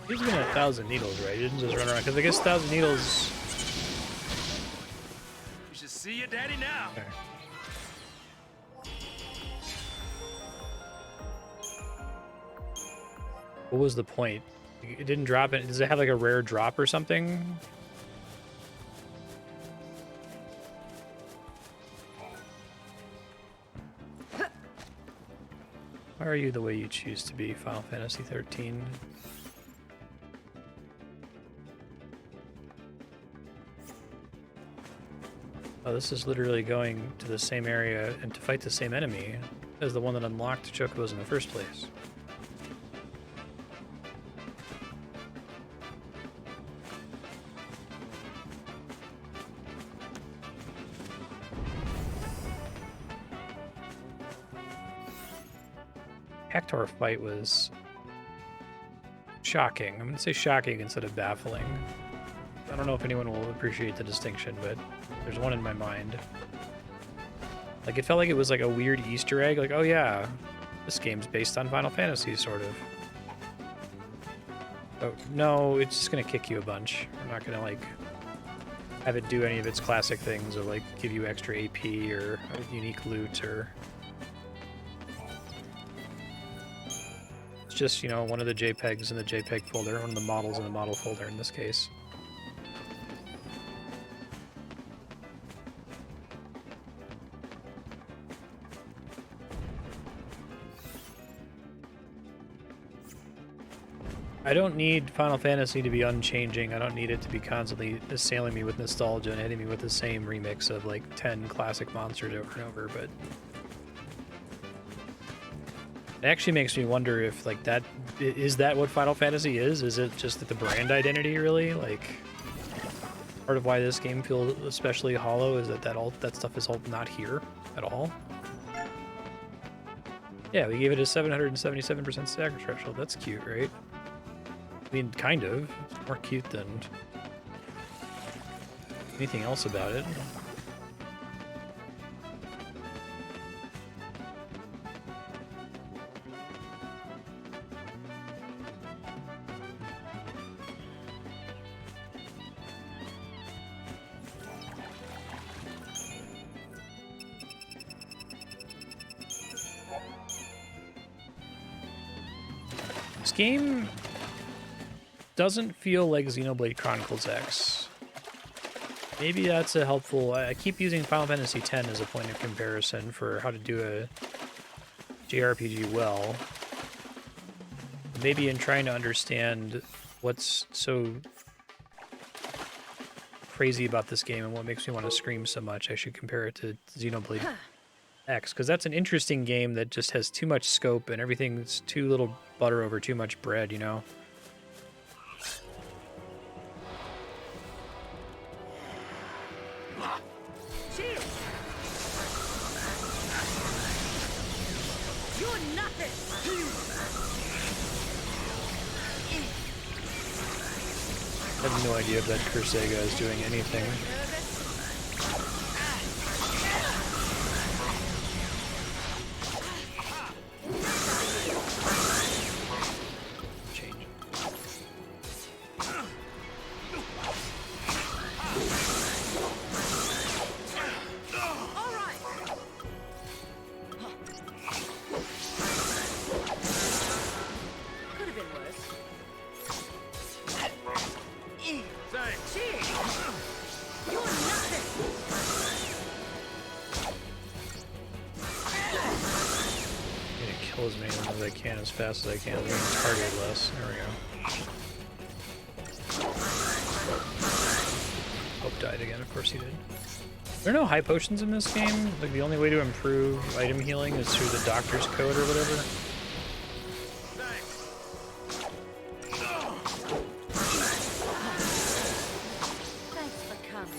He's been 1,000 needles, right? He didn't just run around, because I guess 1,000 needles... You should see your daddy now. Okay. What was the point? It didn't drop it. Does it have like a rare drop or something? Why are you the way you choose to be, Final Fantasy 13? Oh, this is literally going to the same area and to fight the same enemy as the one that unlocked Chocobos in the first place. Cactuar fight was shocking. I'm going to say shocking instead of baffling. I don't know if anyone will appreciate the distinction, but there's one in my mind. Like, it felt like it was like a weird Easter egg. Like, oh yeah, this game's based on Final Fantasy, sort of. Oh, no, it's just going to kick you a bunch. I'm not going to, like, have it do any of its classic things of, like, give you extra AP or unique loot or... It's just, you know, one of the JPEGs in the JPEG folder, one of the models in the model folder in this case. I don't need Final Fantasy to be unchanging. I don't need it to be constantly assailing me with nostalgia and hitting me with the same remix of like 10 classic monsters over and over, but it actually makes me wonder if like that is that what Final Fantasy is? Is it just the brand identity really? Like part of why this game feels especially hollow is that that stuff is all not here at all. Yeah, we gave it a 777% stagger threshold. That's cute, right? I mean, kind of. It's more cute than anything else about it. This game doesn't feel like Xenoblade Chronicles X. Maybe that's a helpful... I keep using Final Fantasy X as a point of comparison for how to do a JRPG well. Maybe in trying to understand what's so crazy about this game and what makes me want to scream so much, I should compare it to Xenoblade X, because that's an interesting game that just has too much scope and everything's too little butter over too much bread, you know? I have no idea if that Kursega is doing anything. kill as many of them as I can as fast as I can. Target less. There we go. Hope died again. Of course he did. There are no high potions in this game. Like the only way to improve item healing is through the doctor's code or whatever. Thanks for coming.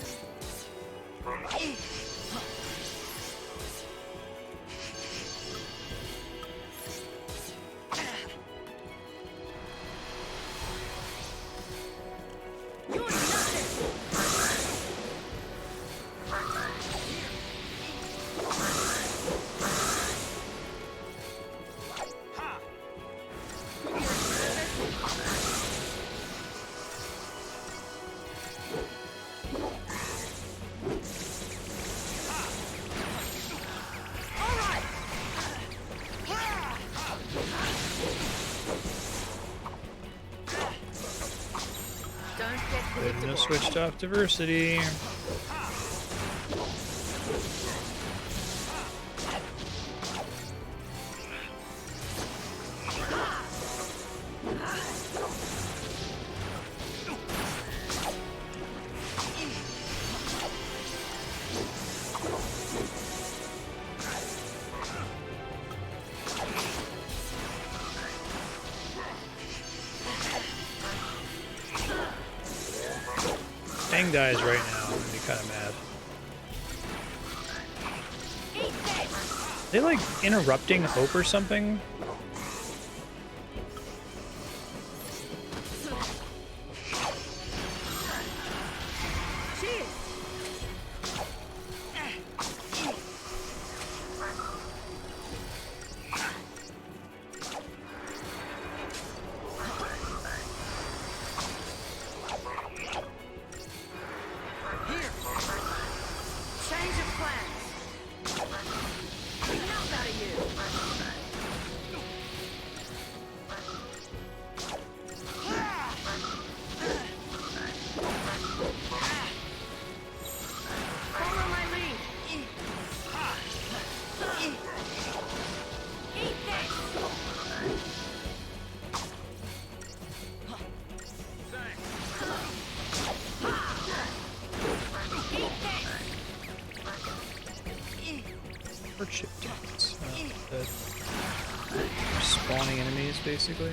Couldn't have switched off diversity. Bang dies right now. I'm gonna be kind of mad. They like interrupting hope or something? Hardship tickets. Spawning enemies, basically.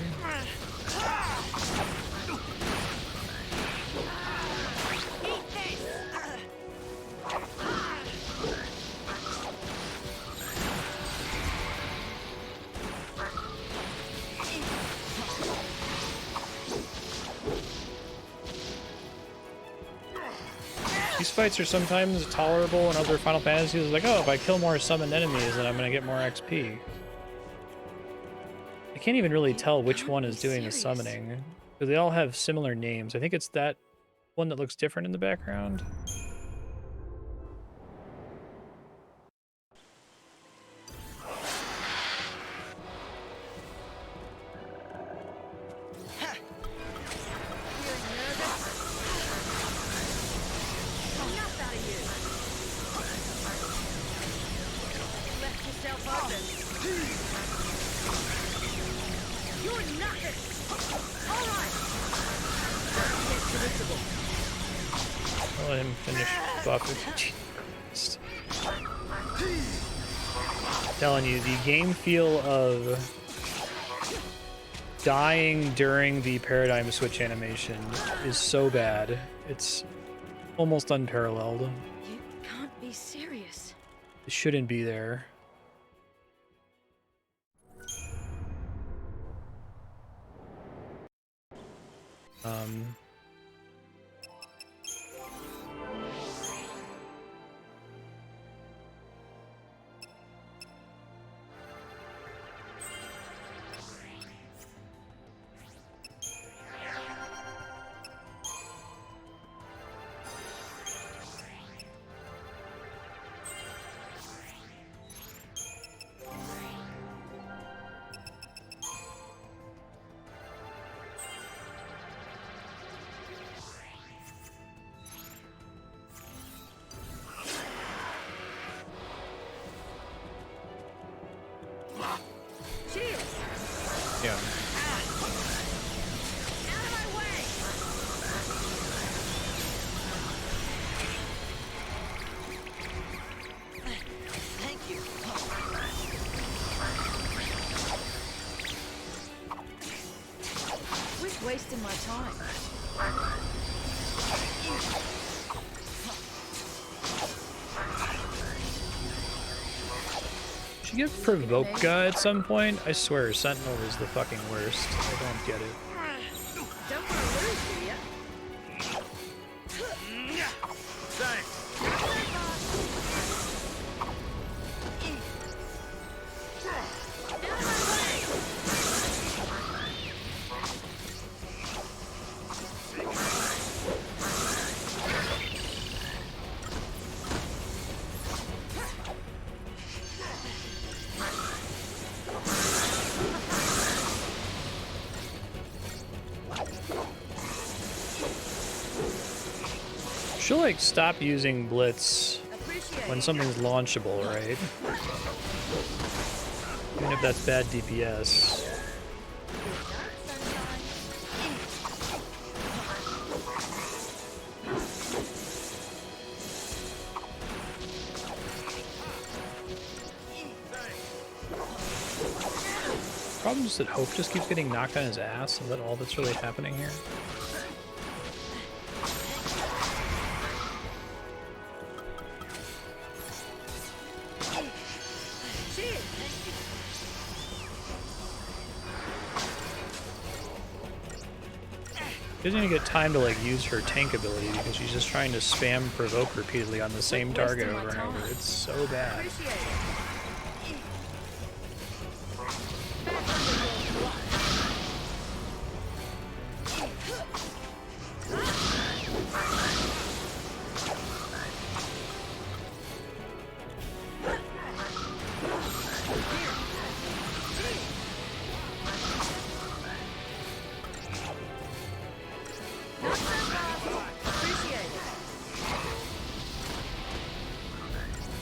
These fights are sometimes tolerable in other Final Fantasies. Like, oh, if I kill more summoned enemies, then I'm gonna get more XP. I can't even really tell which one is doing the summoning, because they all have similar names. I think it's that one that looks different in the background. I'll let him finish buffing. Telling you, the game feel of dying during the paradigm switch animation is so bad. It's almost unparalleled. You can't be serious. It shouldn't be there. wasting my time. Should you get Provoke at some point? I swear, Sentinel is the fucking worst. I don't get it. Don't want to lose, do ya? She'll like stop using Blitz Appreciate when it. something's launchable, right? Even if that's bad DPS. Problem is that Hope just keeps getting knocked on his ass. Is that all that's really happening here? Cheers. She doesn't even get time to like use her tank ability because she's just trying to spam Provoke repeatedly on the same target over and over. It's so bad. Appreciate it. Appreciate it.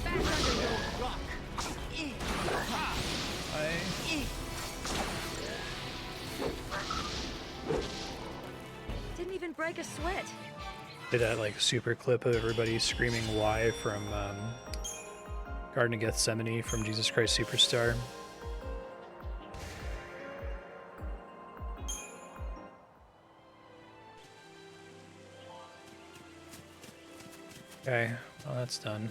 Back under your rock. Didn't even break a sweat. Did that like super clip of everybody screaming "Why" from Garden of Gethsemane from Jesus Christ Superstar. Okay, well that's done.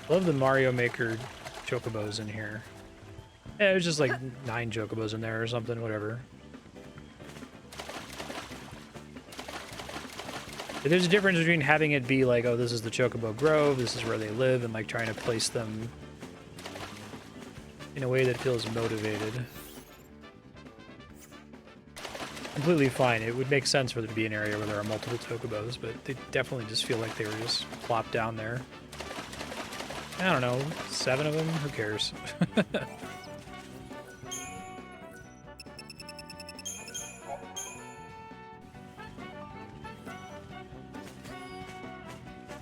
Love the Mario Maker chocobos in here. Yeah, it was just like 9 chocobos in there or something, whatever. But there's a difference between having it be like, oh, this is the Chocobo Grove, this is where they live, and like trying to place them in a way that feels motivated. Completely fine. It would make sense for there to be an area where there are multiple Chocobos, but they definitely just feel like they were just plopped down there. I don't know, 7 of them? Who cares?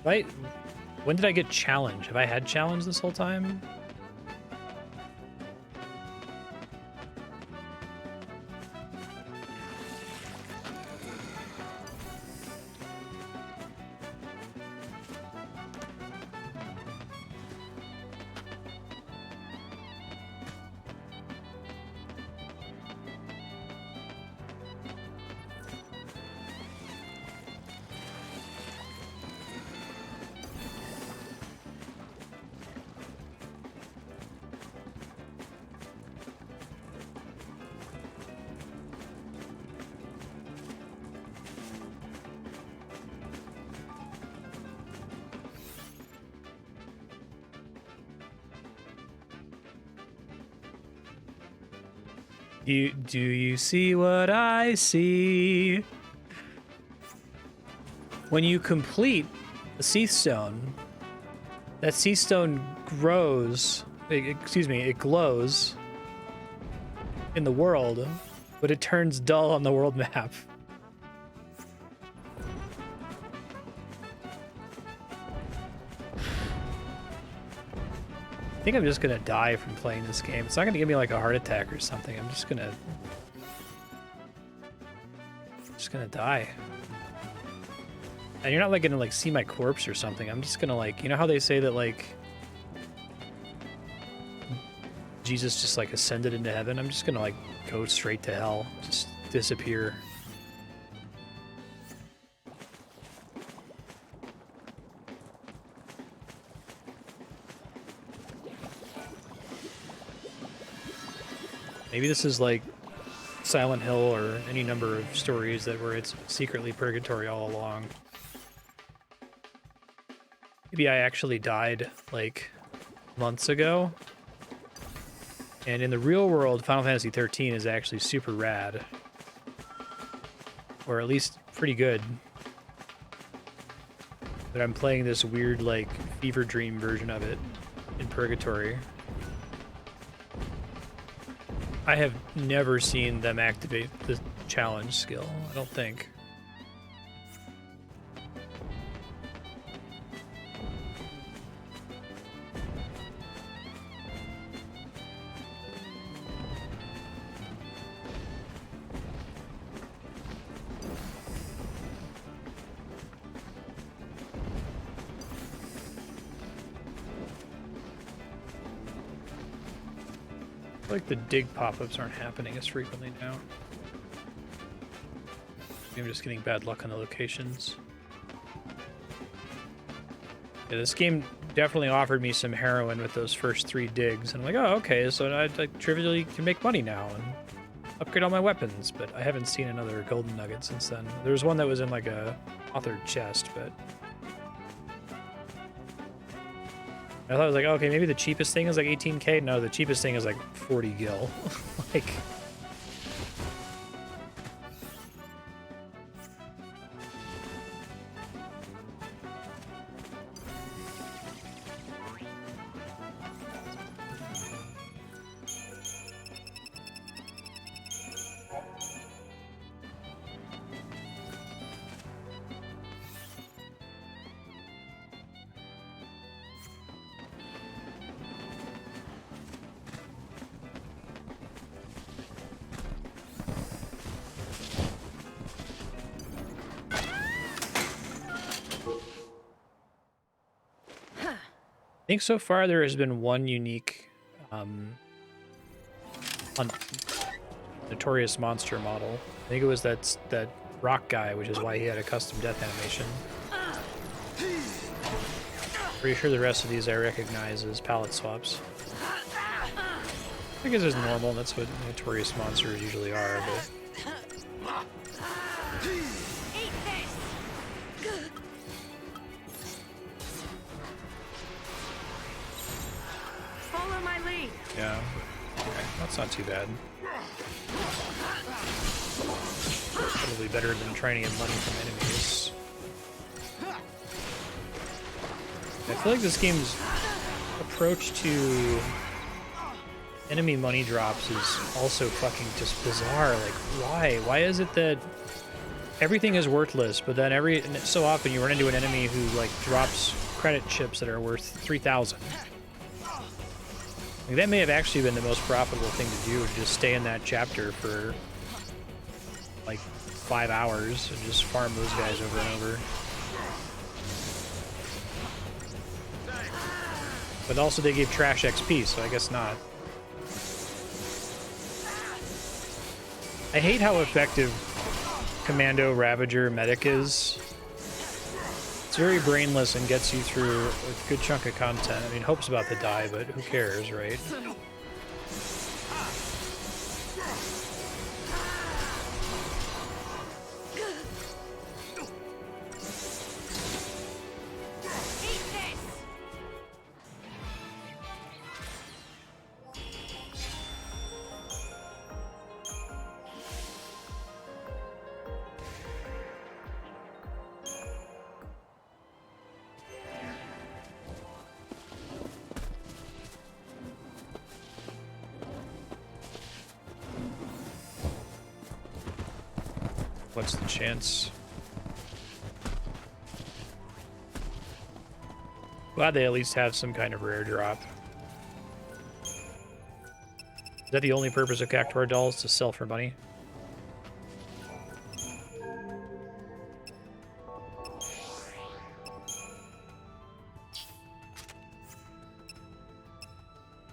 Right? When did I get challenge? Have I had challenge this whole time? Do you see what I see? When you complete the Seath Stone, that Seath Stone grows, it glows in the world, but it turns dull on the world map. I think I'm just gonna die from playing this game. It's not gonna give me like a heart attack or something. I'm just gonna die. And you're not like gonna like see my corpse or something. I'm just gonna like, you know how they say that like Jesus just like ascended into heaven, I'm just gonna like go straight to hell, just disappear. Maybe this is like Silent Hill or any number of stories that where it's secretly purgatory all along. Maybe I actually died like months ago. And in the real world, Final Fantasy 13 is actually super rad. Or at least pretty good. But I'm playing this weird like fever dream version of it in purgatory. I have never seen them activate the challenge skill, I don't think. I feel like the dig pop-ups aren't happening as frequently now. Maybe I'm just getting bad luck on the locations. Yeah, this game definitely offered me some heroin with those first 3 digs. And I'm like, oh, okay, so I like, trivially can make money now and upgrade all my weapons. But I haven't seen another golden nugget since then. There was one that was in like a authored chest, but I thought it was like, okay, maybe the cheapest thing is like 18k. No, the cheapest thing is like 40 gil. Like, I think so far there has been one unique notorious monster model. I think it was that rock guy, which is why he had a custom death animation. Pretty sure the rest of these I recognize as palette swaps. I guess it's normal, that's what notorious monsters usually are, but Follow my lead. yeah. Okay, that's not too bad. Probably better than trying to get money from enemies. I feel like this game's approach to enemy money drops is also fucking just bizarre. Like, why? Why is it that everything is worthless, but then every so often you run into an enemy who like drops credit chips that are worth 3,000? Like, that may have actually been the most profitable thing to do, to just stay in that chapter for like 5 hours and just farm those guys over and over. But also they gave trash XP, so I guess not. I hate how effective Commando Ravager Medic is. It's very brainless and gets you through a good chunk of content. I mean, Hope's about to die, but who cares, right? What's the chance? Glad they at least have some kind of rare drop. Is that the only purpose of Cactuar dolls, to sell for money?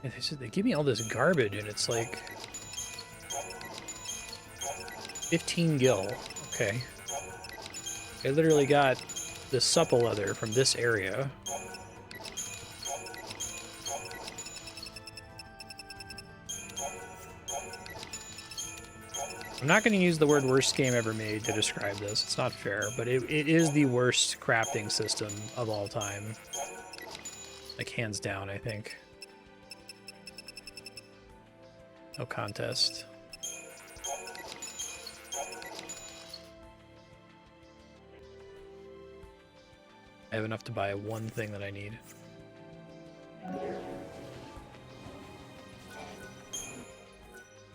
And they give me all this garbage, and it's like 15 gil. Okay. I literally got the supple leather from this area. I'm not going to use the word worst game ever made to describe this. It's not fair, but it is the worst crafting system of all time. Like, hands down, I think. No contest. I have enough to buy one thing that I need. I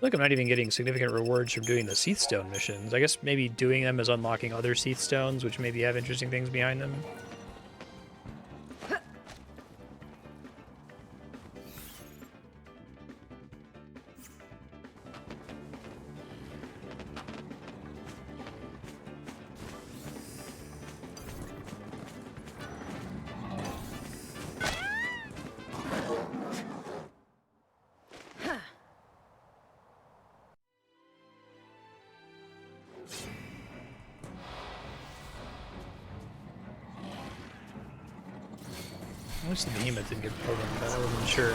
feel like I'm not even getting significant rewards from doing the Seath Stone missions. I guess maybe doing them is unlocking other Seath Stones, which maybe have interesting things behind them. I wish the behemoth didn't get pulled in, but I wasn't sure.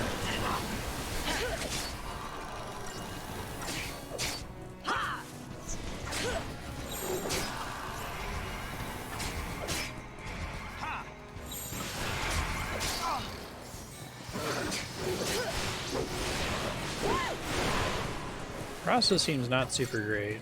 Process seems not super great.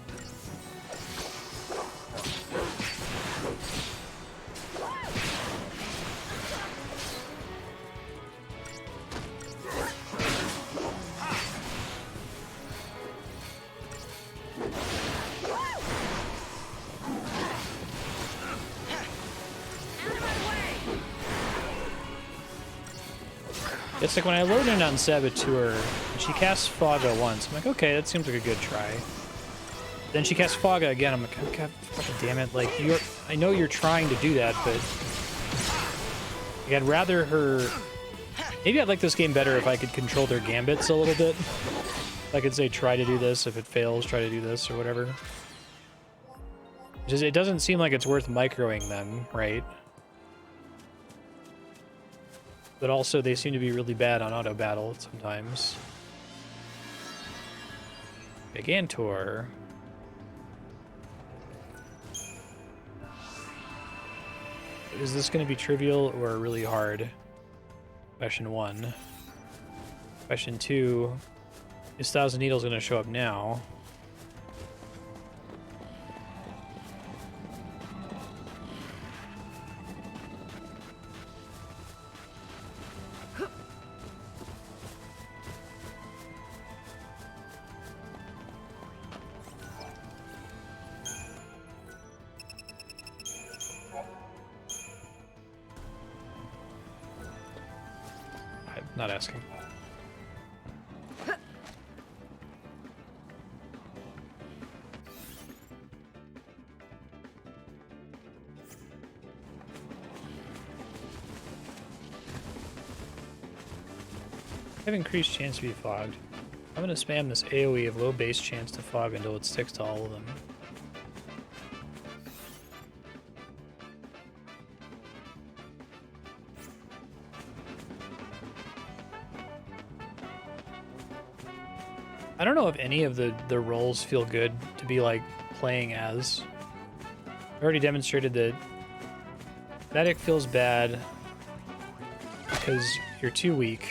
It's like when I load in on Saboteur, and she casts Fogga once, I'm like, okay, that seems like a good try. Then she casts Fogga again, I'm like, oh, God fucking damn it, like, I know you're trying to do that, but like, I'd rather her... Maybe I'd like this game better if I could control their gambits a little bit. If I could say, try to do this, if it fails, try to do this, or whatever. Just, it doesn't seem like it's worth microing them, right? But also, they seem to be really bad on auto battle sometimes. Gigantor. Is this going to be trivial or really hard? Question 1. Question 2. Is Thousand Needles going to show up now? Not asking. Have increased chance to be fogged. I'm going to spam this AoE of low base chance to fog until it sticks to all of them. I don't know if any of the roles feel good to be like playing as. I already demonstrated that Medic feels bad because you're too weak.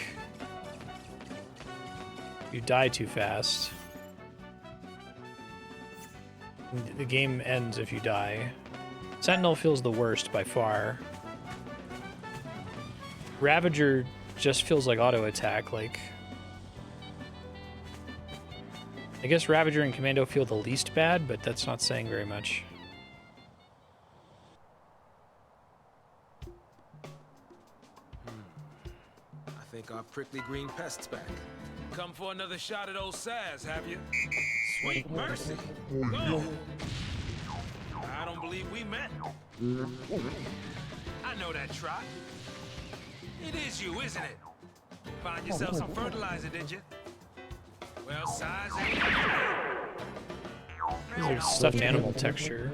You die too fast. The game ends if you die. Sentinel feels the worst by far. Ravager just feels like auto attack, like. I guess Ravager and Commando feel the least bad, but that's not saying very much. I think our prickly green pest's back. Come for another shot at old Saz, have you? Sweet mercy. No. I don't believe we met. I know that trot. It is you, isn't it? Find yourself some fertilizer, did you? Well, size ain't These are stuffed animal texture.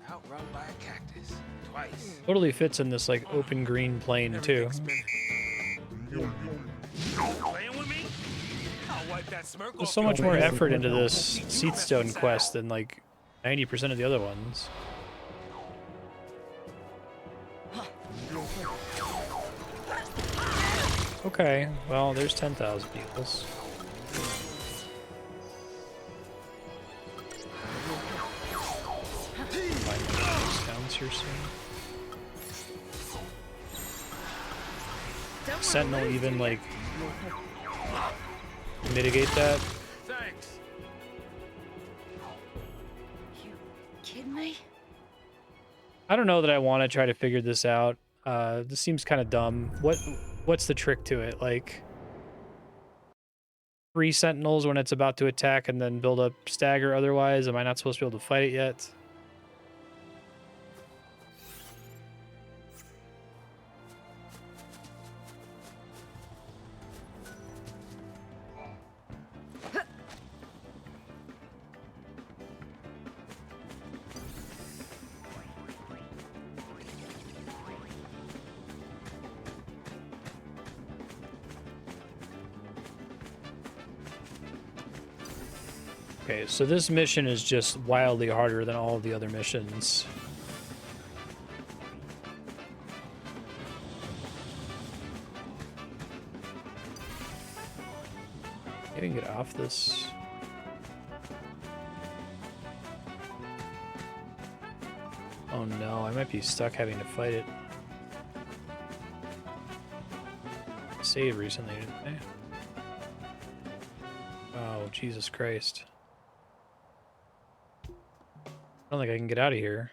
outrun by a cactus twice. Totally fits in this like open green plane too. Playing with me? I'll wipe that smirk There's off so your much more face. effort into this Seathstone quest than like 90% of the other ones. Okay, well, there's 10,000 eagles. Find discounts here soon. Sentinel even like mitigate that? Thanks. You kidding me? I don't know that I want to try to figure this out. This seems kind of dumb. What's the trick to it? Like 3 sentinels when it's about to attack and then build up stagger otherwise? Am I not supposed to be able to fight it yet? Okay, so this mission is just wildly harder than all of the other missions. I can get off this. Oh no, I might be stuck having to fight it. Saved recently, didn't I? Oh, Jesus Christ. I don't think I can get out of here.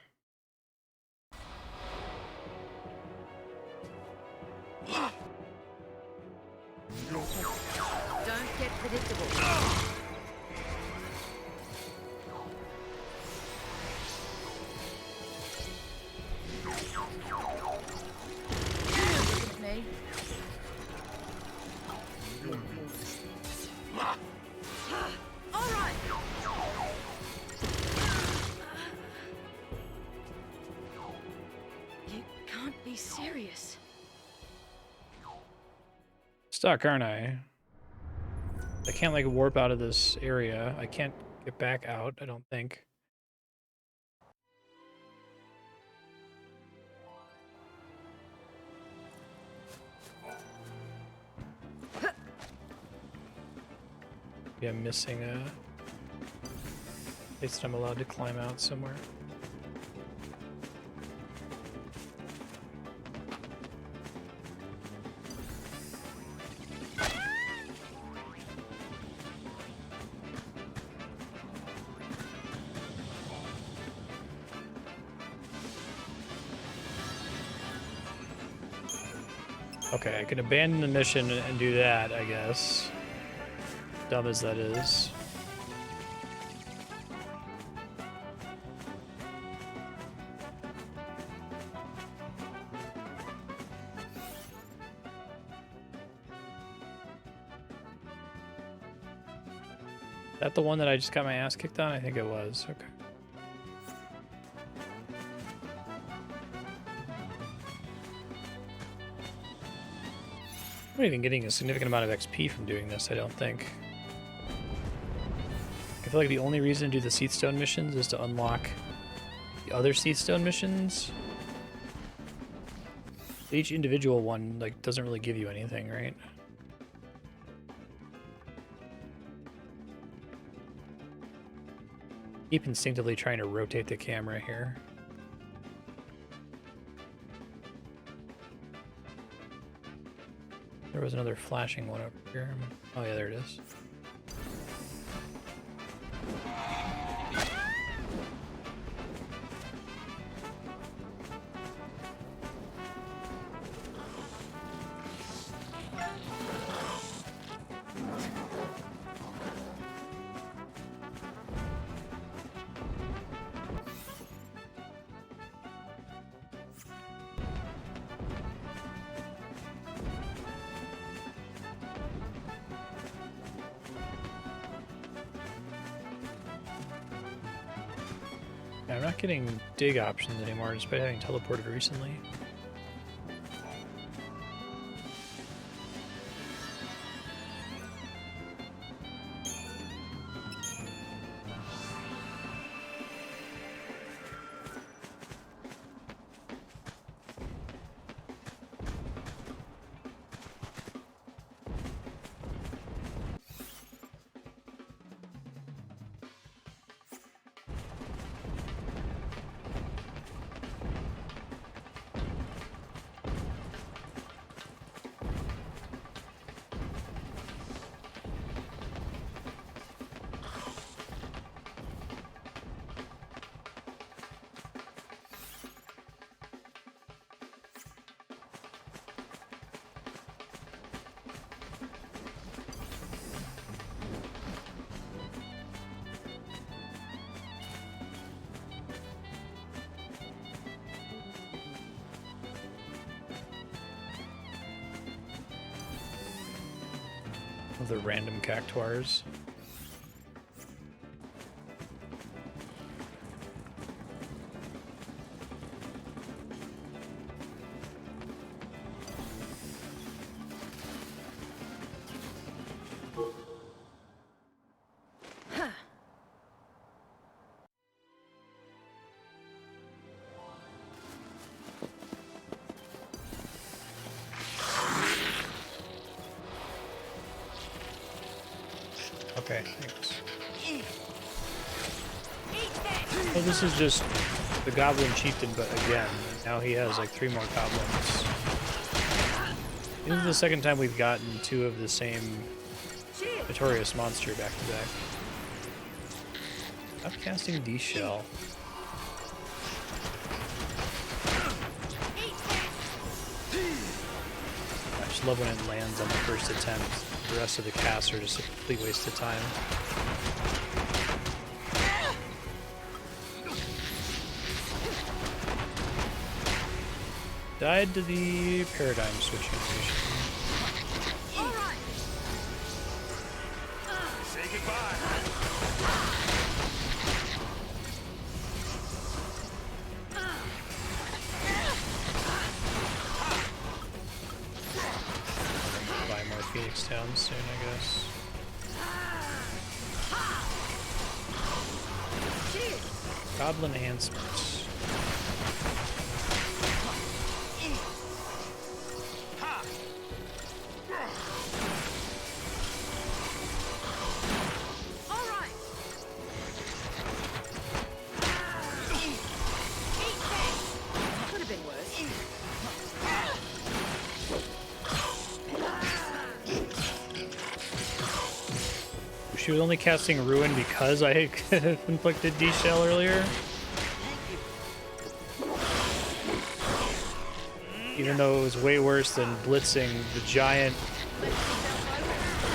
Don't get predictable. Look at me. All right. You can't be serious. Stuck, aren't I? I can't like warp out of this area. I can't get back out, I don't think. Yeah, I'm missing a place that I'm allowed to climb out somewhere. Okay, I can abandon the mission and do that, I guess. Dumb as that is. Is that the one that I just got my ass kicked on? I think it was. Okay. I'm not even getting a significant amount of XP from doing this, I don't think. I feel like the only reason to do the Seathstone missions is to unlock the other Seathstone missions. Each individual one like doesn't really give you anything, right? Keep instinctively trying to rotate the camera here. There was another flashing one over here. Oh yeah, there it is. I'm not getting dig options anymore, despite having teleported recently. Of the random cactuars. Okay, thanks. Oh, this is just the Goblin Chieftain, but again, now he has like 3 more goblins. This is the second time we've gotten 2 of the same notorious monster back to back. Stop casting D-Shell. I just love when it lands on the first attempt. The rest of the casts are just a complete waste of time. Died to the paradigm switching station. Alright. Say goodbye. Buy more Phoenix Towns soon, I guess. Goblin enhancements. She was only casting Ruin because I inflicted D-Shell earlier. Even though it was way worse than blitzing the giant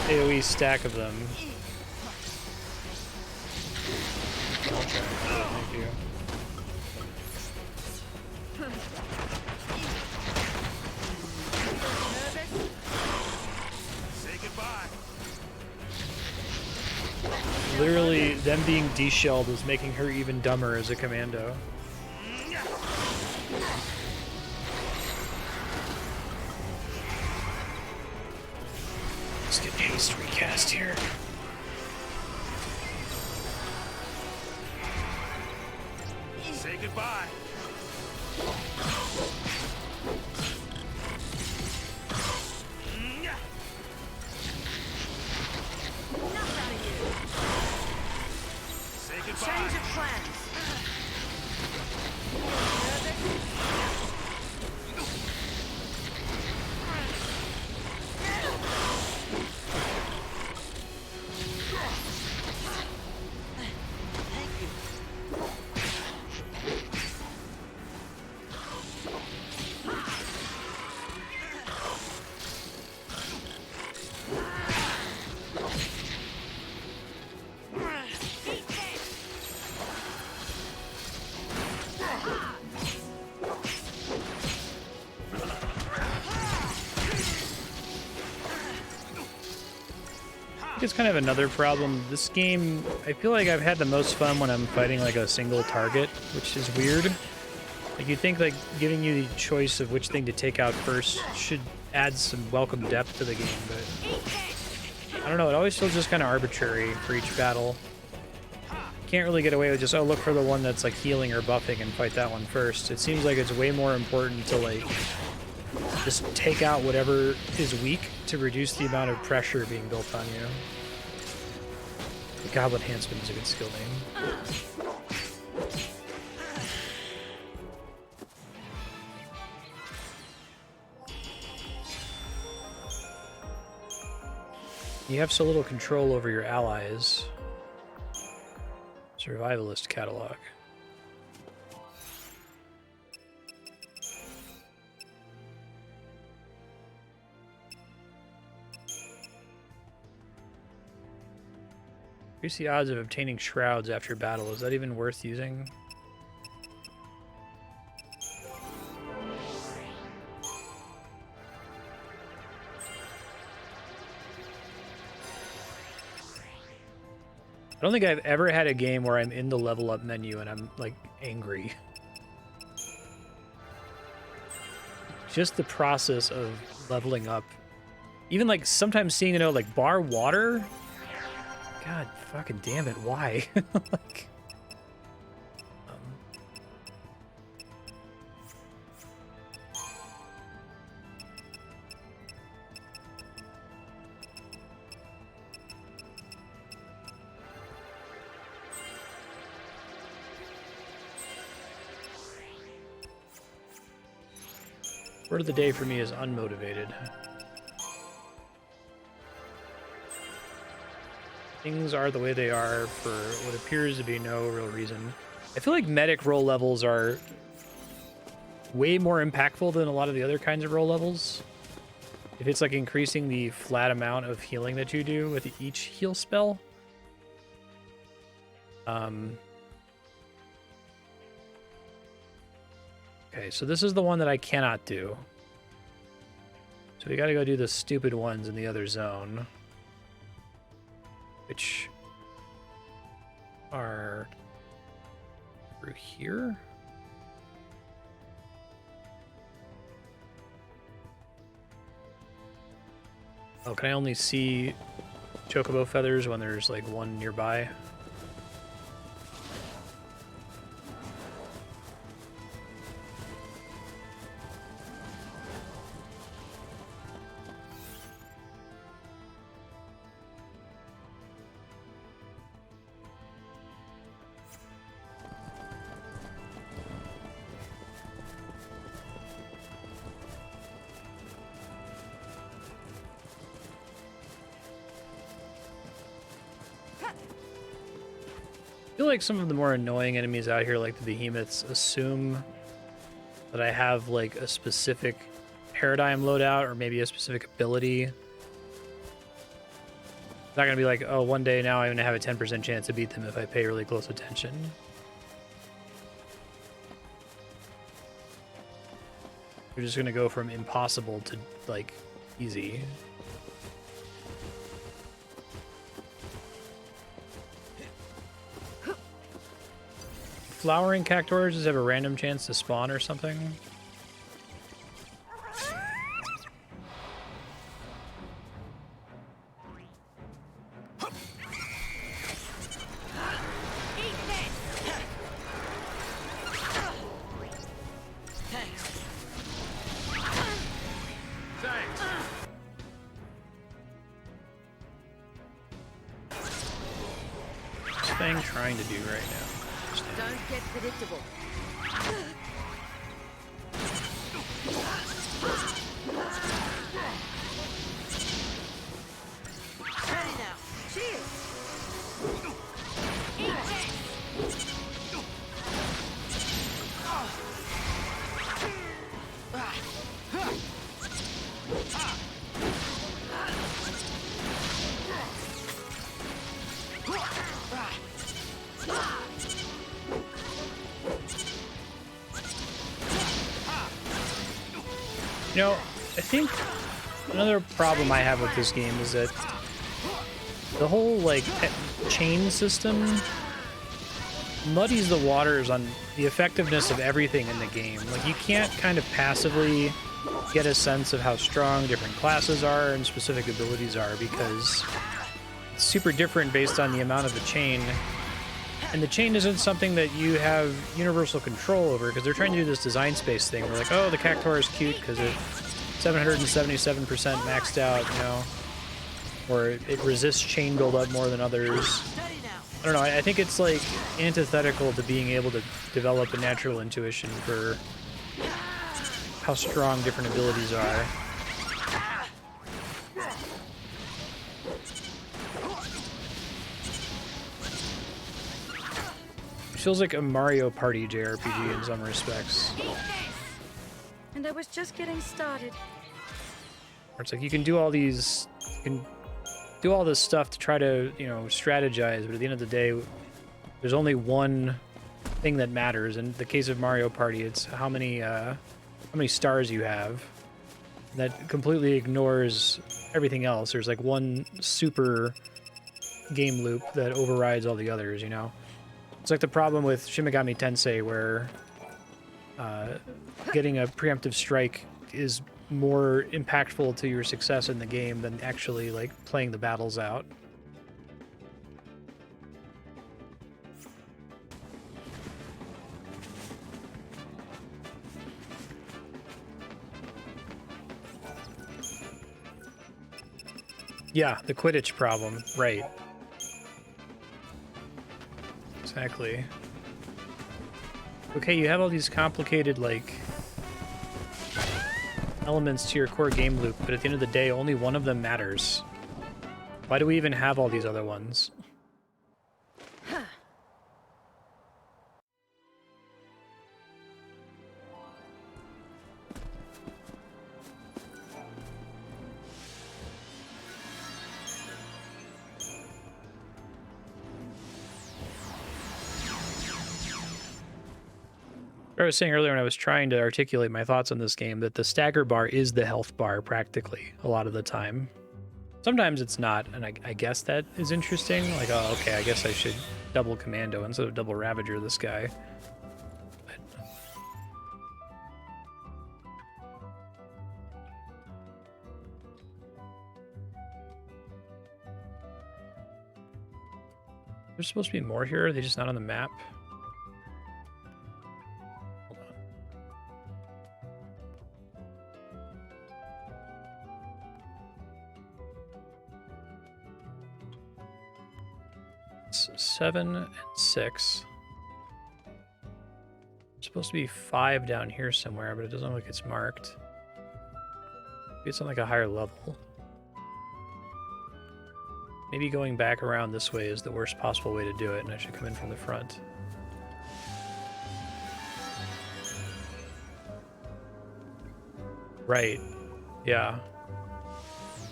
AoE stack of them. Okay, thank you. Literally, them being de-shelled was making her even dumber as a commando. Let's get haste recast here. Say goodbye. Change of plans. It's kind of another problem. This game, I feel like I've had the most fun when I'm fighting like a single target, which is weird. Like you'd think like giving you the choice of which thing to take out first should add some welcome depth to the game, but I don't know, it always feels just kind of arbitrary for each battle. Can't really get away with just, oh, look for the one that's like healing or buffing and fight that one first. It seems like it's way more important to like just take out whatever is weak to reduce the amount of pressure being built on you. The Goblin Handsman is a good skill name. You have so little control over your allies. Survivalist catalog. Increase the odds of obtaining shrouds after battle. Is that even worth using? I don't think I've ever had a game where I'm in the level up menu and I'm like angry. Just the process of leveling up. Even like sometimes seeing, you know, like bar water. God fucking damn it, why? Like, word of the day for me is unmotivated. Things are the way they are for what appears to be no real reason. I feel like medic roll levels are way more impactful than a lot of the other kinds of roll levels. If it's like increasing the flat amount of healing that you do with each heal spell. Okay, so this is the one that I cannot do. So we gotta go do the stupid ones in the other zone. Which are through here? Oh, can I only see chocobo feathers when there's like one nearby? I feel like some of the more annoying enemies out here, like the behemoths, assume that I have like a specific paradigm loadout or maybe a specific ability. It's not gonna be like, oh, one day now I'm gonna have a 10% chance to beat them if I pay really close attention. We're just gonna go from impossible to like easy. Flowering cactuars just have a random chance to spawn or something. What's Fang trying to do right now? Don't get predictable. Ready now. Cheers! You know, I think another problem I have with this game is that the whole like chain system muddies the waters on the effectiveness of everything in the game. Like, you can't kind of passively get a sense of how strong different classes are and specific abilities are, because it's super different based on the amount of the chain. And the chain isn't something that you have universal control over, because they're trying to do this design space thing. We're like, oh, the Cactuar is cute because it's 777% maxed out, you know, or it resists chain buildup more than others. I don't know, I think it's like antithetical to being able to develop a natural intuition for how strong different abilities are. It feels like a Mario Party JRPG in some respects. And I was just getting started. Where it's like you can do all these, you can do all this stuff to try to, you know, strategize, but at the end of the day, there's only one thing that matters. In the case of Mario Party, it's how many stars you have. That completely ignores everything else. There's like one super game loop that overrides all the others, you know? It's like the problem with Shin Megami Tensei, where getting a preemptive strike is more impactful to your success in the game than actually like playing the battles out. Yeah, the Quidditch problem, right. Exactly. Okay, you have all these complicated, like, elements to your core game loop, but at the end of the day, only one of them matters. Why do we even have all these other ones? I was saying earlier when I was trying to articulate my thoughts on this game that the stagger bar is the health bar practically a lot of the time. Sometimes it's not, and I guess that is interesting. Like, oh, okay, I guess I should double Commando instead of double Ravager this guy. But... there's supposed to be more here, are they just not on the map? 7 and 6. There's supposed to be 5 down here somewhere, but it doesn't look like it's marked. Maybe it's on like a higher level. Maybe going back around this way is the worst possible way to do it, and I should come in from the front. Right. Yeah.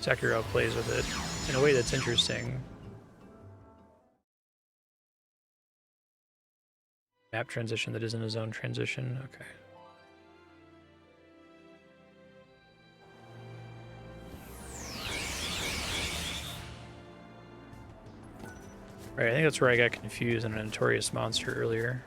Sekiro plays with it in a way that's interesting. Map transition that isn't a zone transition. Okay. Right, I think that's where I got confused on a notorious monster earlier.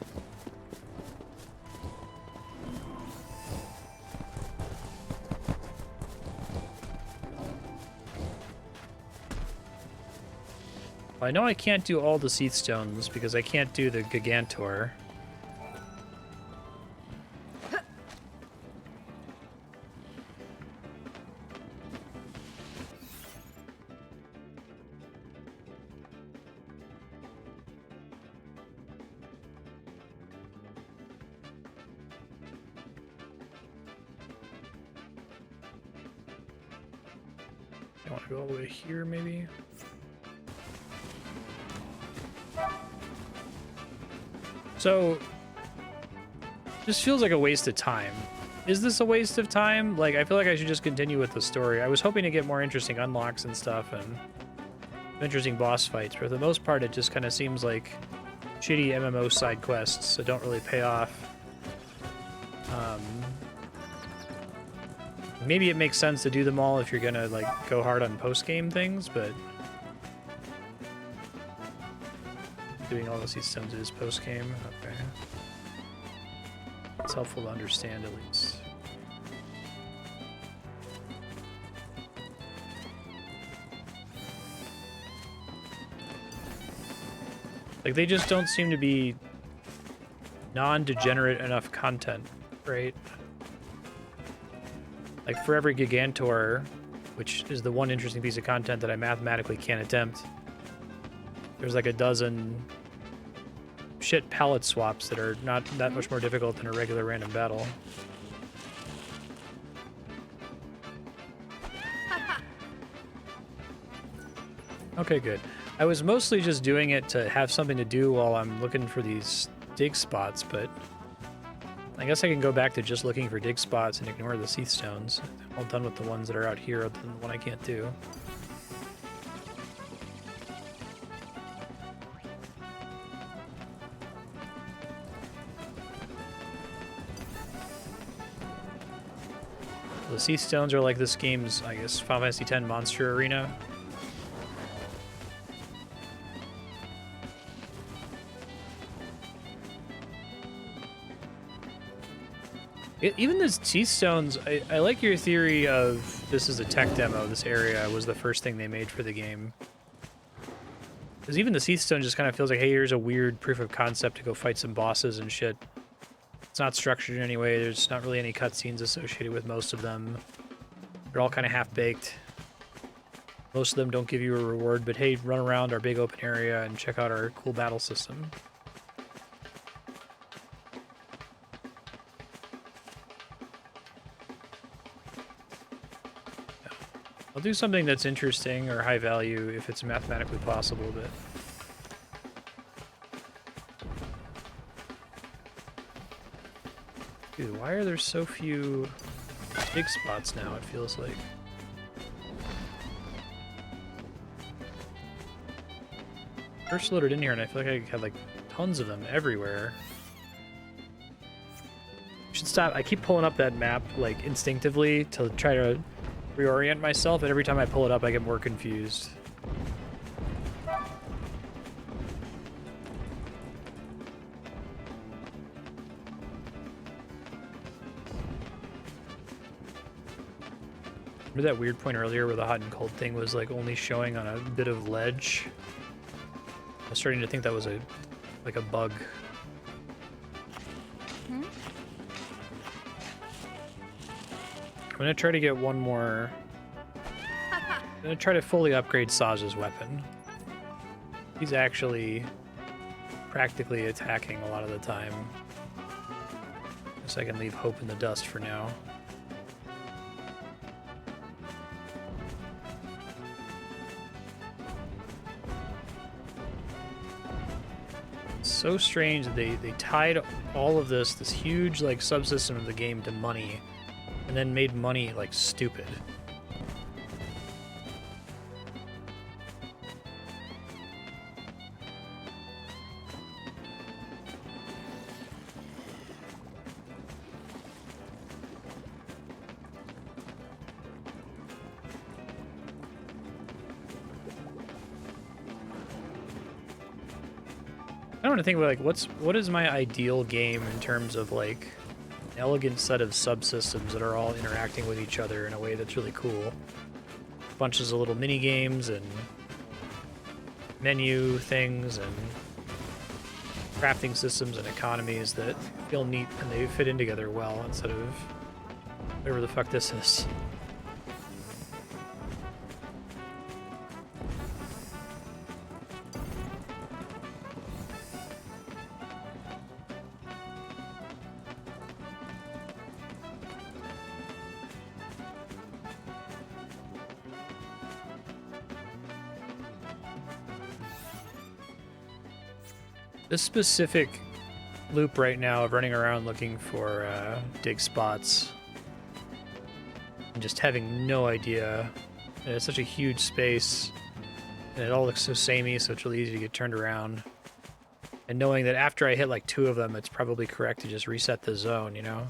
Well, I know I can't do all the Seath Stones because I can't do the Gigantor. I want to go all the way here, maybe? So, just feels like a waste of time. Is this a waste of time? Like, I feel like I should just continue with the story. I was hoping to get more interesting unlocks and stuff and interesting boss fights, but for the most part, it just kind of seems like shitty MMO side quests that don't really pay off. Maybe it makes sense to do them all if you're gonna, like, go hard on post-game things, but doing all the sea stones is post game. Okay. It's helpful to understand at least. Like, they just don't seem to be non-degenerate enough content, right? Like, for every Gigantor, which is the one interesting piece of content that I mathematically can't attempt, there's like a dozen shit palette swaps that are not that much more difficult than a regular random battle. Okay, good. I was mostly just doing it to have something to do while I'm looking for these dig spots, but I guess I can go back to just looking for dig spots and ignore the Seath Stones. I'm all done with the ones that are out here other than the one I can't do. The Seath Stones are like this game's, I guess, Final Fantasy X monster arena. Even the Seath Stones, I like your theory of this is a tech demo, this area was the first thing they made for the game. Because even the Seath Stone just kind of feels like, hey, here's a weird proof of concept to go fight some bosses and shit. It's not structured in any way, there's not really any cutscenes associated with most of them. They're all kind of half-baked. Most of them don't give you a reward, but hey, run around our big open area and check out our cool battle system. I'll do something that's interesting or high value if it's mathematically possible, but... Dude, why are there so few dig spots now, it feels like? First loaded in here and I feel like I had like tons of them everywhere. I should stop. I keep pulling up that map like instinctively to try to reorient myself, and every time I pull it up I get more confused. Remember that weird point earlier where the hot and cold thing was like only showing on a bit of ledge? I was starting to think that was like a bug. I'm gonna try to get one more. I'm gonna try to fully upgrade Saj's weapon. He's actually practically attacking a lot of the time. Guess I can leave hope in the dust for now. So strange that they tied all of this huge like subsystem of the game to money, and then made money like stupid. I don't want to think about like what is my ideal game in terms of like an elegant set of subsystems that are all interacting with each other in a way that's really cool. Bunches of little mini games and menu things and crafting systems and economies that feel neat and they fit in together well instead of whatever the fuck this is. This specific loop right now of running around looking for dig spots and just having no idea, and it's such a huge space and it all looks so samey, so it's really easy to get turned around, and knowing that after I hit like 2 of them it's probably correct to just reset the zone, you know?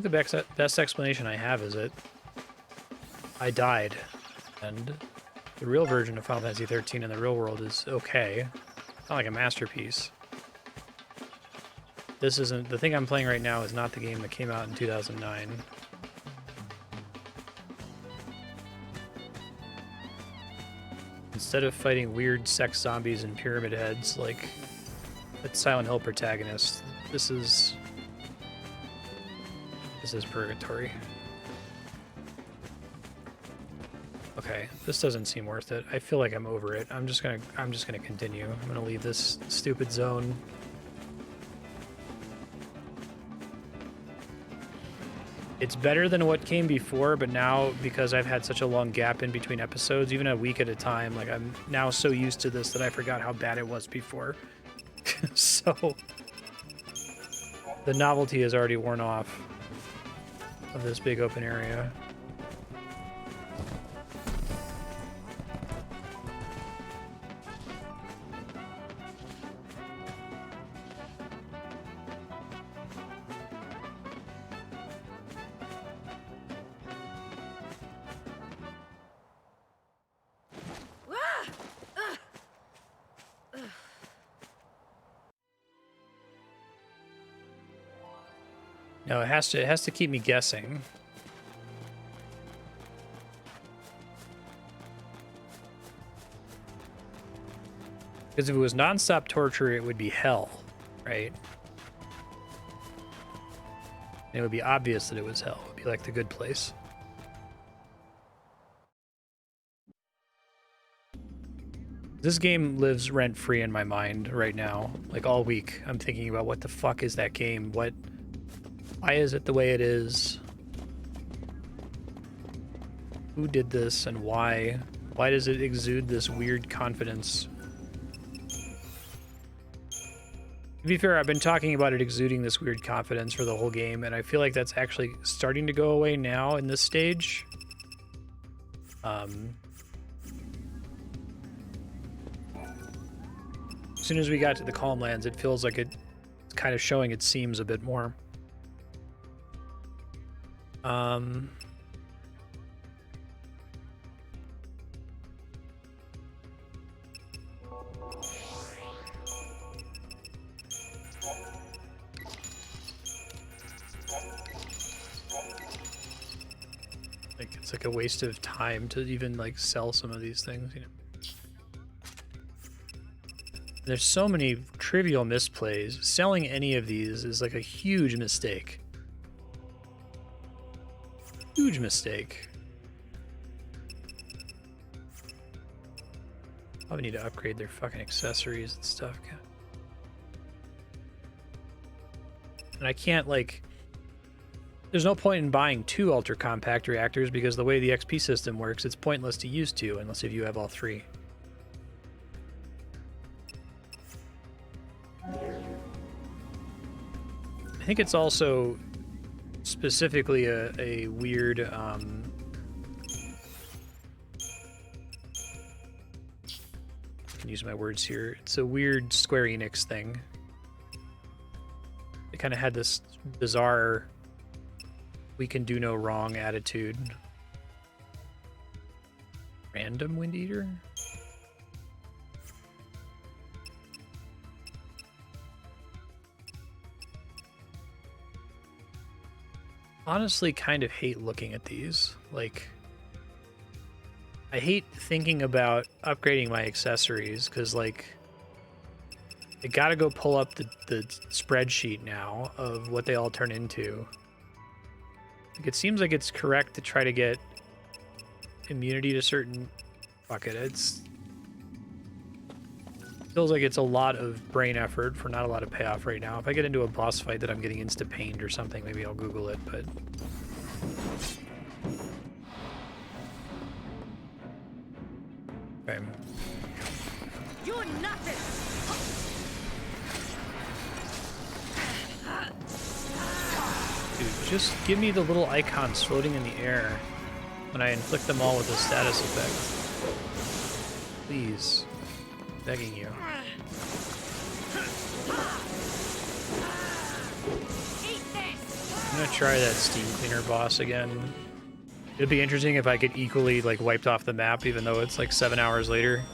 think the best explanation I have is that I died, and the real version of Final Fantasy 13 in the real world is okay. It's not like a masterpiece. This isn't... The thing I'm playing right now is not the game that came out in 2009. Instead of fighting weird sex zombies and pyramid heads like the Silent Hill protagonist, this is purgatory. Okay, this doesn't seem worth it. I feel like I'm over it. I'm just gonna continue. I'm gonna leave this stupid zone. It's better than what came before, but now, because I've had such a long gap in between episodes, even a week at a time, like, I'm now so used to this that I forgot how bad it was before. So, the novelty has already worn off of this big open area. No, it has to keep me guessing. Because if it was nonstop torture, it would be hell, right? And it would be obvious that it was hell. It would be like the Good Place. This game lives rent-free in my mind right now. Like, all week, I'm thinking about what the fuck is that game? Why is it the way it is? Who did this and why? Why does it exude this weird confidence? To be fair, I've been talking about it exuding this weird confidence for the whole game, and I feel like that's actually starting to go away now in this stage. As soon as we got to the Calm Lands, it feels like it's kind of showing its seams a bit more. Like, it's like a waste of time to even like sell some of these things, you know. There's so many trivial misplays. Selling any of these is like a huge mistake. Huge mistake. Probably need to upgrade their fucking accessories and stuff. And I can't, like... There's no point in buying 2 ultra compact reactors because the way the XP system works, it's pointless to use 2 unless if you have all 3. I think it's also specifically a weird I can use my words here. It's a weird Square Enix thing. They kind of had this bizarre we can do no wrong attitude. Random Wind Eater? Honestly, kind of hate looking at these. Like, I hate thinking about upgrading my accessories because, like, I gotta go pull up the spreadsheet now of what they all turn into. Like, it seems like it's correct to try to get immunity to certain... Fuck it, feels like it's a lot of brain effort for not a lot of payoff right now. If I get into a boss fight that I'm getting insta-pained or something, maybe I'll Google it, but... Okay. You're nothing. Dude, just give me the little icons floating in the air when I inflict them all with a status effect. Please. Begging you. Eat this. I'm gonna try that steam cleaner boss again. It'd be interesting if I could equally like wiped off the map, even though it's like 7 hours later.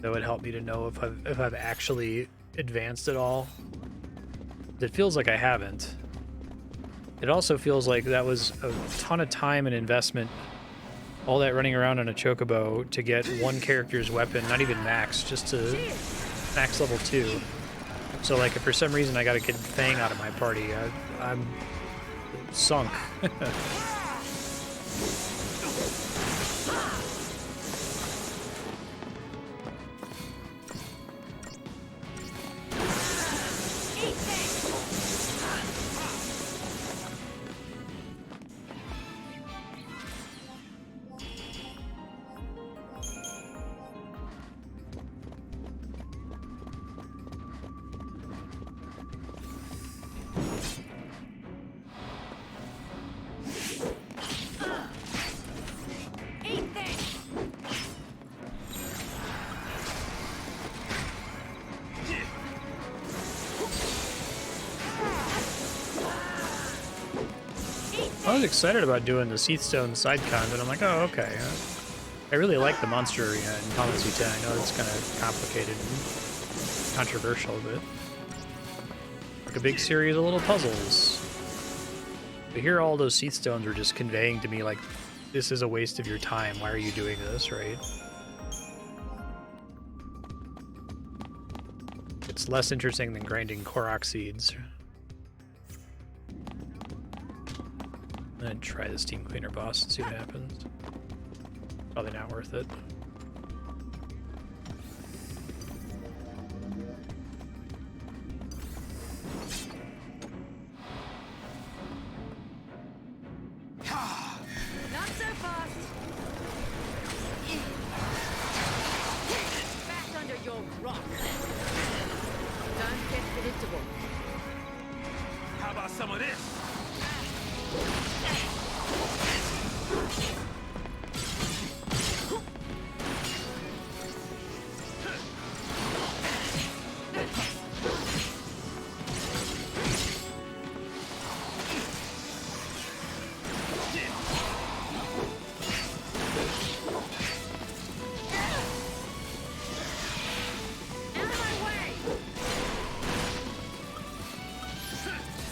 That would help me to know if I've actually advanced at all. It feels like I haven't. It also feels like that was a ton of time and investment. All that running around on a chocobo to get one character's weapon, not even max, just to max level 2. So like if for some reason I got a Kid Fang out of my party, I'm sunk. I was excited about doing the Seathstone side con, but I'm like, oh, okay. I really like the monster arena in Final Fantasy X. I know it's kind of complicated and controversial, but like a big series of little puzzles. But here, all those Seathstones are just conveying to me, like, this is a waste of your time. Why are you doing this, right? It's less interesting than grinding Korok seeds. I'm gonna try the steam cleaner boss and see what happens. Probably not worth it. Not so fast. Back under your rock. Don't get predictable. How about some of this?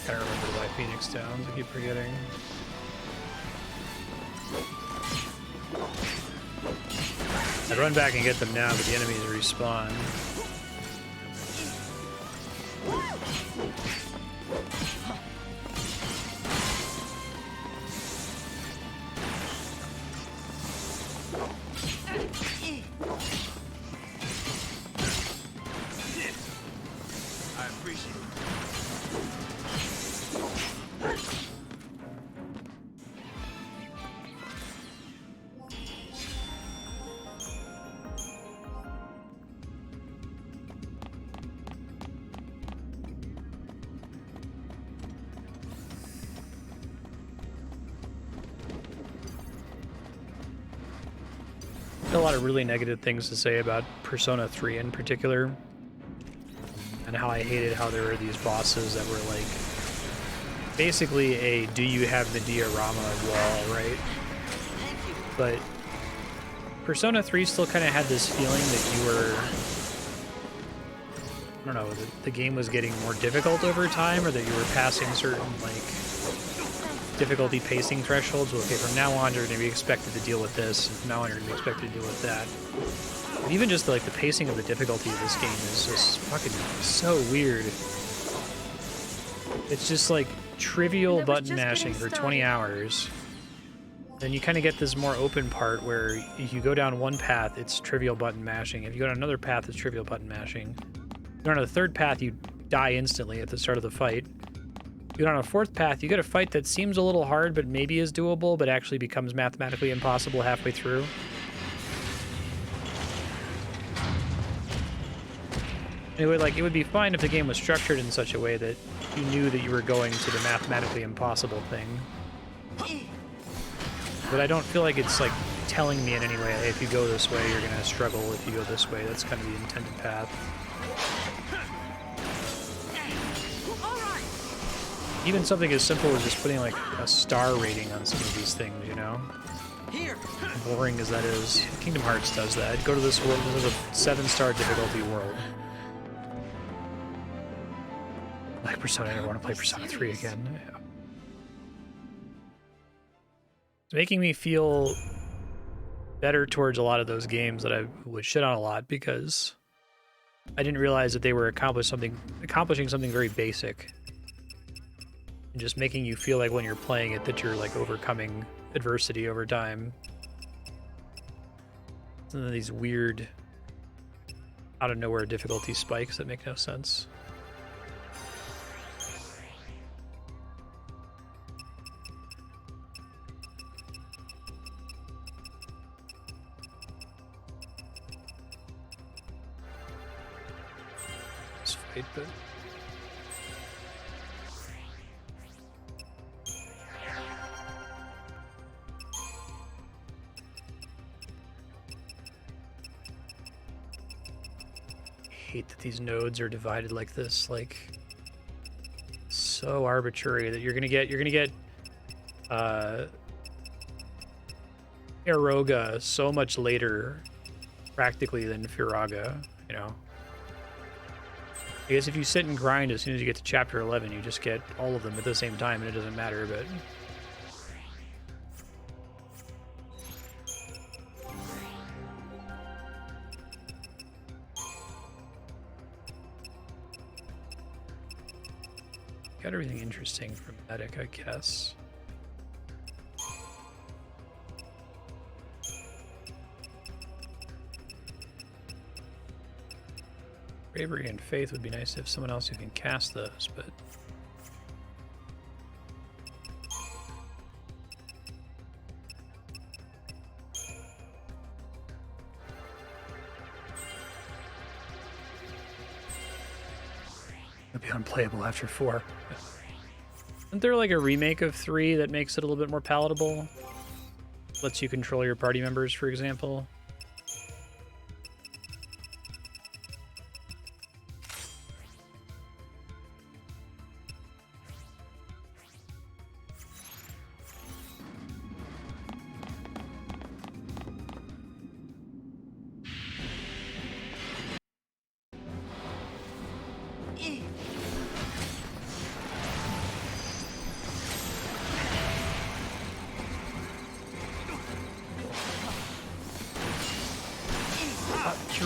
Gotta remember to buy Phoenix Downs, I keep forgetting. I'd run back and get them now, but the enemies respawn. I appreciate it. A lot of really negative things to say about Persona 3 in particular, and how I hated how there were these bosses that were like basically a do you have the diorama wall, right? But Persona 3 still kind of had this feeling that you were, I don't know, the game was getting more difficult over time, or that you were passing certain like difficulty pacing thresholds. Well, okay, from now on you're going to be expected to deal with this, and from now on you're going to be expected to deal with that. But even just like the pacing of the difficulty of this game is just fucking so weird. It's just like trivial button mashing for 20 hours. Then you kind of get this more open part where if you go down one path, it's trivial button mashing. If you go down another path, it's trivial button mashing. If you go on a third path, you die instantly at the start of the fight. You go on a fourth path, you get a fight that seems a little hard, but maybe is doable, but actually becomes mathematically impossible halfway through. Anyway, like, it would be fine if the game was structured in such a way that you knew that you were going to the mathematically impossible thing. But I don't feel like it's, like, telling me in any way, hey, if you go this way, you're gonna struggle. If you go this way, that's kind of the intended path. Even something as simple as just putting like a star rating on some of these things, you know? Here. Boring as that is. Kingdom Hearts does that. Go to this world, this is a 7-star difficulty world. Like Persona, I never want to play Persona 3 again. Yeah. It's making me feel better towards a lot of those games that I would shit on a lot because I didn't realize that they were accomplishing something very basic. And just making you feel like when you're playing it that you're like overcoming adversity over time. Some of these weird out of nowhere difficulty spikes that make no sense. This fight, but I hate that these nodes are divided like this, like so arbitrary that you're gonna get Eroga so much later practically than Firaga, you know. I guess if you sit and grind as soon as you get to chapter 11, you just get all of them at the same time and it doesn't matter, but got everything interesting from Medic, I guess. Bravery and Faith would be nice if someone else who can cast those, but it'll be unplayable after 4. Isn't there like a remake of 3 that makes it a little bit more palatable? Lets you control your party members, for example?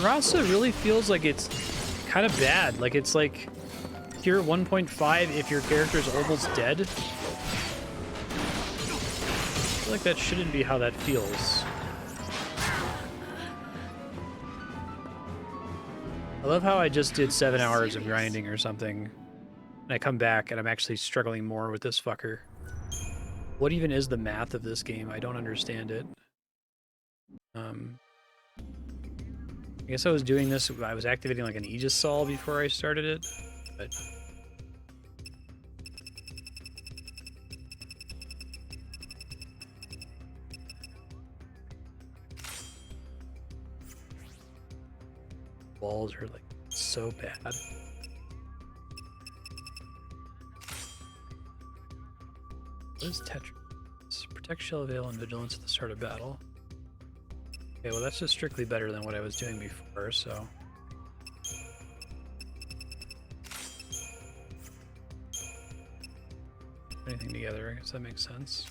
Rasa really feels like it's kind of bad. Like it's like tier 1.5 if your character's almost dead. I feel like that shouldn't be how that feels. I love how I just did 7 hours of grinding or something, and I come back and I'm actually struggling more with this fucker. What even is the math of this game? I don't understand it. I guess I was doing this, I was activating like an Aegis Sol before I started it, but walls are like so bad. What is Tetra? Protect Shell Veil and Vigilance at the start of battle. Okay, well that's just strictly better than what I was doing before, so. Anything together, I guess that makes sense.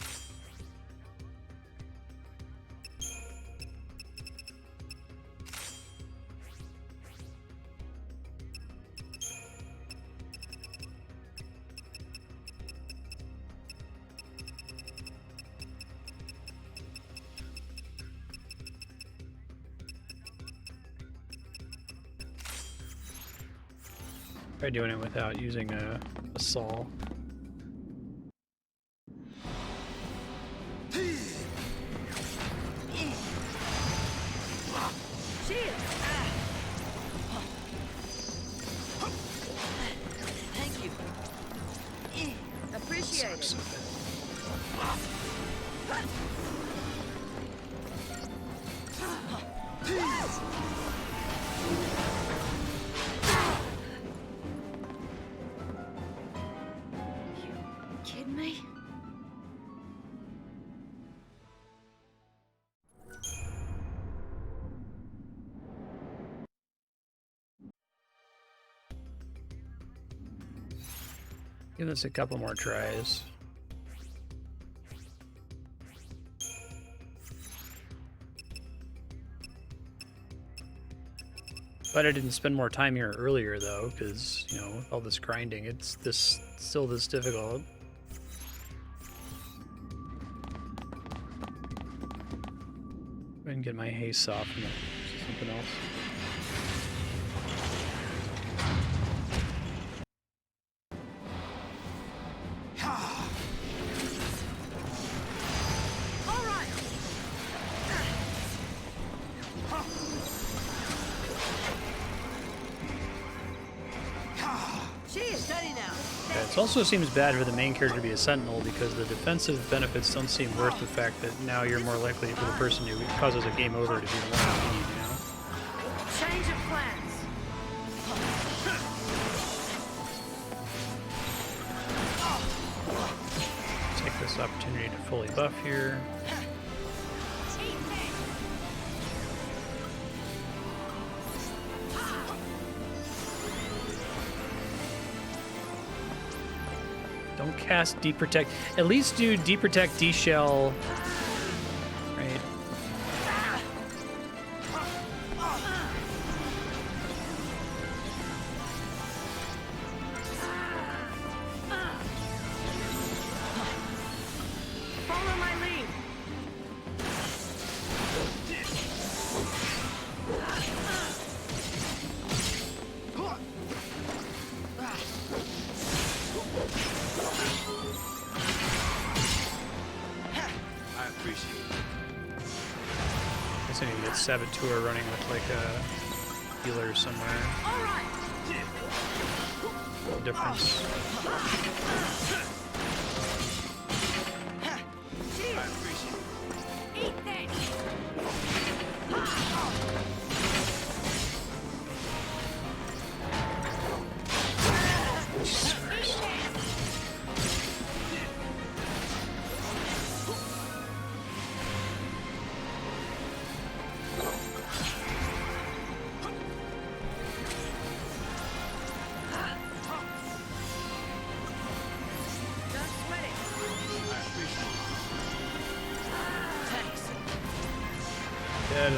Try doing it without using a saw. Thank you. Appreciate it. So Give this a couple more tries. But I didn't spend more time here earlier, though, because, you know, with all this grinding, it's still this difficult. Go ahead and get my haste off and something else. All right. Cheers. Steady now. Yeah, it also seems bad for the main character to be a sentinel because the defensive benefits don't seem worth the fact that now you're more likely for the person who causes a game over to be the one you need, you know? Change of plans. Take this opportunity to fully buff here. Don't cast Deep Protect. At least do Deep Protect, D-Shell. Right. Follow my lead. I appreciate it. I guess I need to get Saboteur running with like a healer somewhere. All right. No difference. I appreciate it. Eat this. Jesus Christ. Don't sweat it. I appreciate it. Thanks. Dead.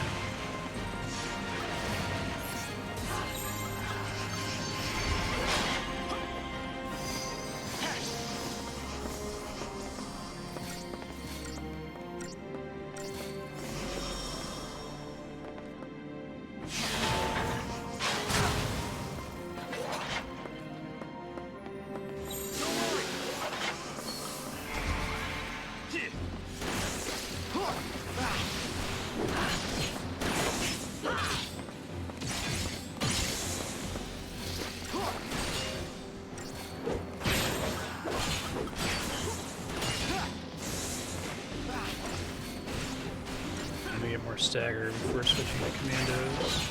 Let me get more stagger before switching to commandos.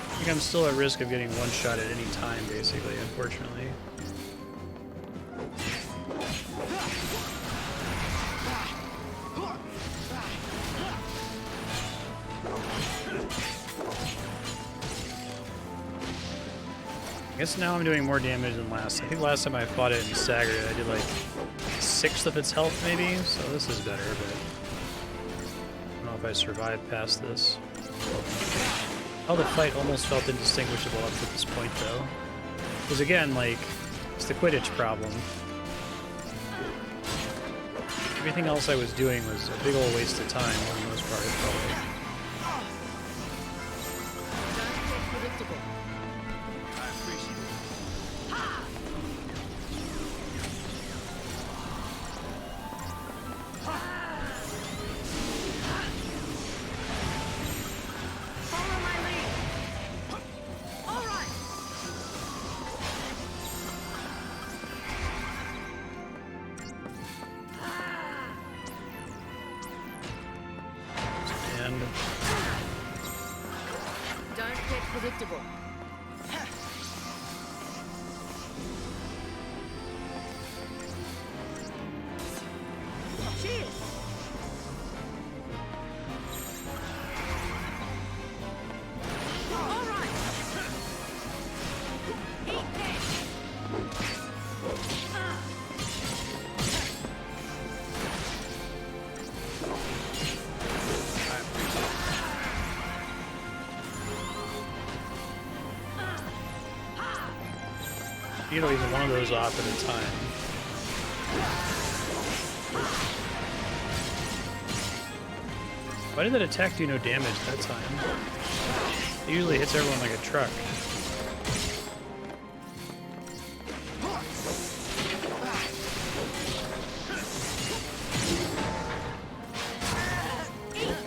I think I'm still at risk of getting one shot at any time, basically, unfortunately. I guess now I'm doing more damage than last. I think last time I fought it and staggered it, I did like a sixth of its health maybe, so this is better, but I don't know if I survived past this. Oh, the fight almost felt indistinguishable up to this point though. Because again, like, it's the Quidditch problem. Everything else I was doing was a big old waste of time for the most part, it felt like. Don't get predictable. I appreciate it. Follow my lead. All right. And Don't get predictable. Cheers. All right. Eat this. You know, even one of those off at a time. Why did that attack do no damage that time? It usually hits everyone like a truck.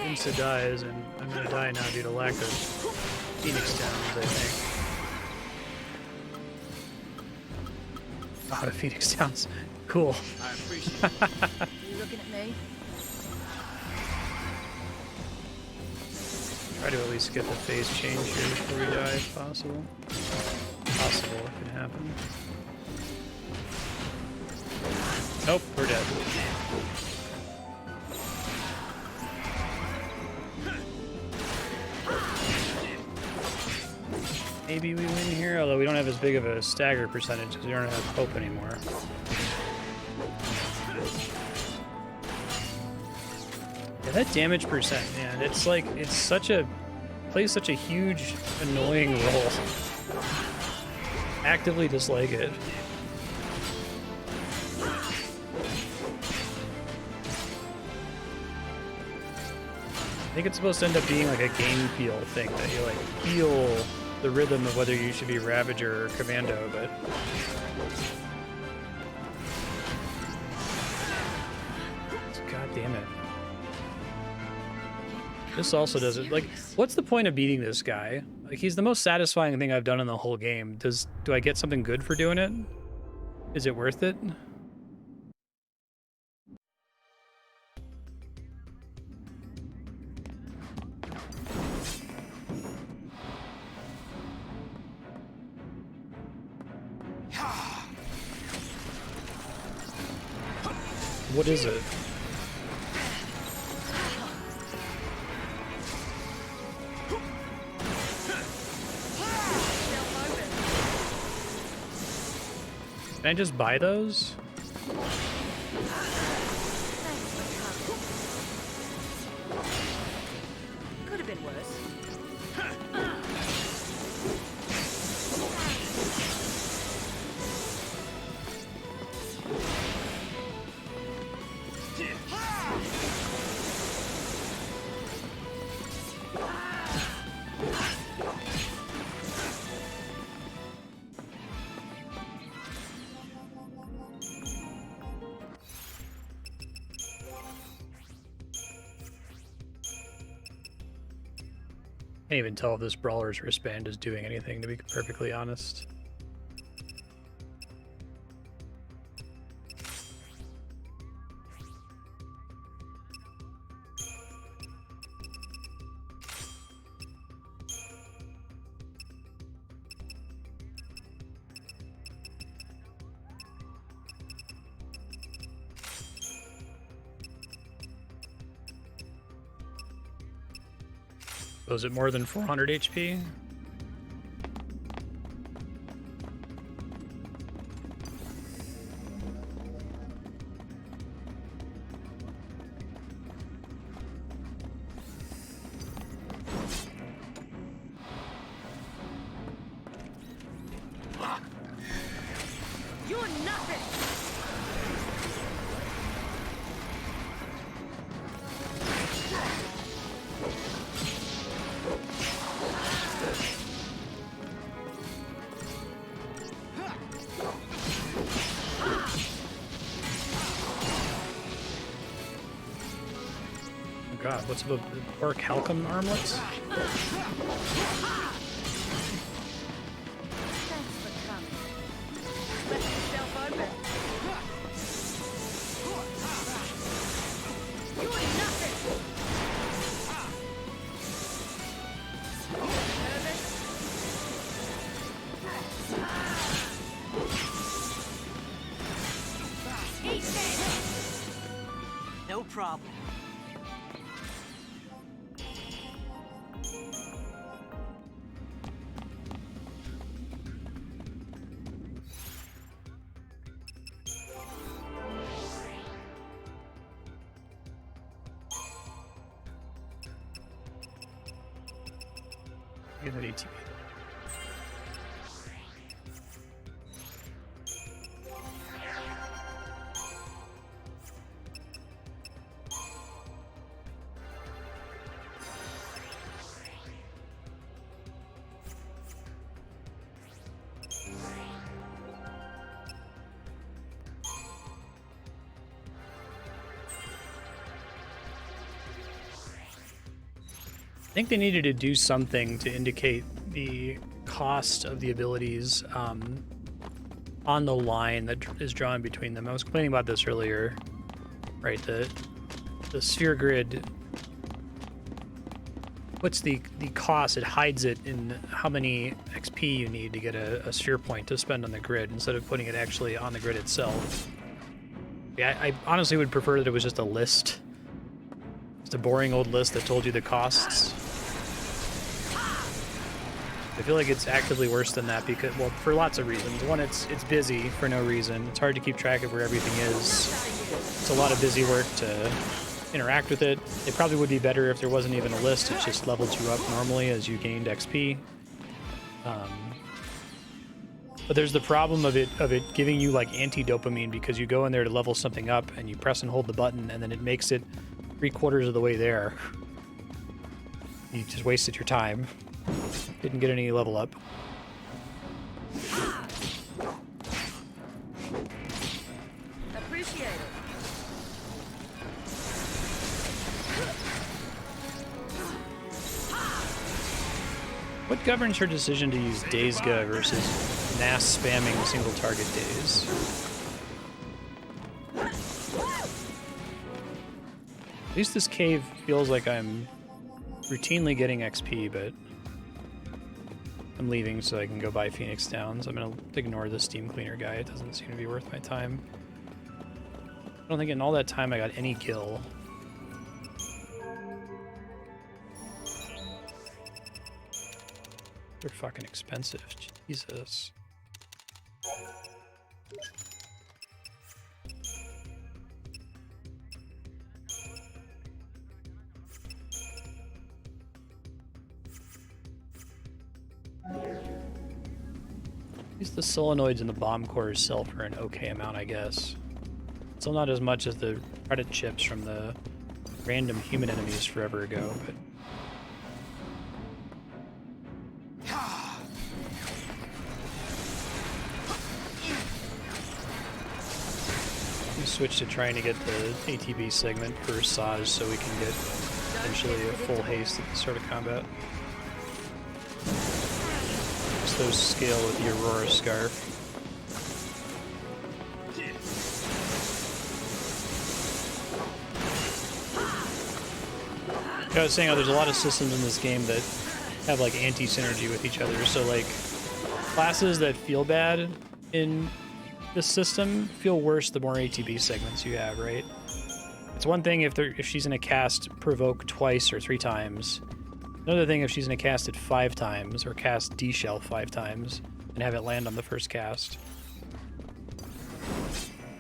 Insta dies, and I'm gonna die now due to lack of Phoenix Downs, I think. Oh, Phoenix Downs. Cool. I appreciate it. Are you looking at me? Try to at least get the phase change here before we die if possible. Possible, it can happen. Nope, we're dead. Maybe we win here, although we don't have as big of a stagger percentage because we don't have hope anymore. Yeah, that damage percent, man, it's like, it's such a, plays such a huge, annoying role. Actively dislike it. I think it's supposed to end up being like a game feel thing, that you like feel the rhythm of whether you should be Ravager or Commando, but god damn it. This also does it. Like, what's the point of beating this guy? Like, he's the most satisfying thing I've done in the whole game. Do I get something good for doing it? Is it worth it? What is it? Can I just buy those? Could have been worse. Can't even tell if this brawler's wristband is doing anything, to be perfectly honest. Was it more than 400 HP? You're nothing! God, what's the Orc Halcom armlets? Thanks for coming. Let yourself open. You're nothing! Nervous? Eat this! No problem. Get that ATP. I think they needed to do something to indicate the cost of the abilities on the line that is drawn between them. I was complaining about this earlier, right? The sphere grid puts the cost, it hides it in how many XP you need to get a sphere point to spend on the grid instead of putting it actually on the grid itself. Yeah, I honestly would prefer that it was just a list. Just a boring old list that told you the costs. I feel like it's actively worse than that because, well, for lots of reasons. One, it's busy for no reason. It's hard to keep track of where everything is. It's a lot of busy work to interact with it. It probably would be better if there wasn't even a list. It just leveled you up normally as you gained XP. But there's the problem of it giving you like anti-dopamine because you go in there to level something up and you press and hold the button and then it makes it 3/4 of the way there. You just wasted your time. Didn't get any level up. Appreciate it. What governs her decision to use Days-Ga versus mass spamming single target days? At least this cave feels like I'm routinely getting XP, but I'm leaving so I can go buy Phoenix Downs. I'm gonna ignore the steam cleaner guy. It doesn't seem to be worth my time. I don't think in all that time I got any gil. They're fucking expensive. Jesus. At least the solenoids and the bomb cores sell for an okay amount, I guess. Still not as much as the credit chips from the random human enemies forever ago, but... We switched to trying to get the ATB segment for Saj so we can get eventually a full haste at the start of combat. Just those scale with the Aurora Scarf. I was saying how there's a lot of systems in this game that have like anti-synergy with each other. So like classes that feel bad in this system feel worse the more ATB segments you have, right? It's one thing if she's gonna cast Provoke twice or 3 times. Another thing if she's gonna cast it 5 times or cast D-Shell 5 times and have it land on the first cast.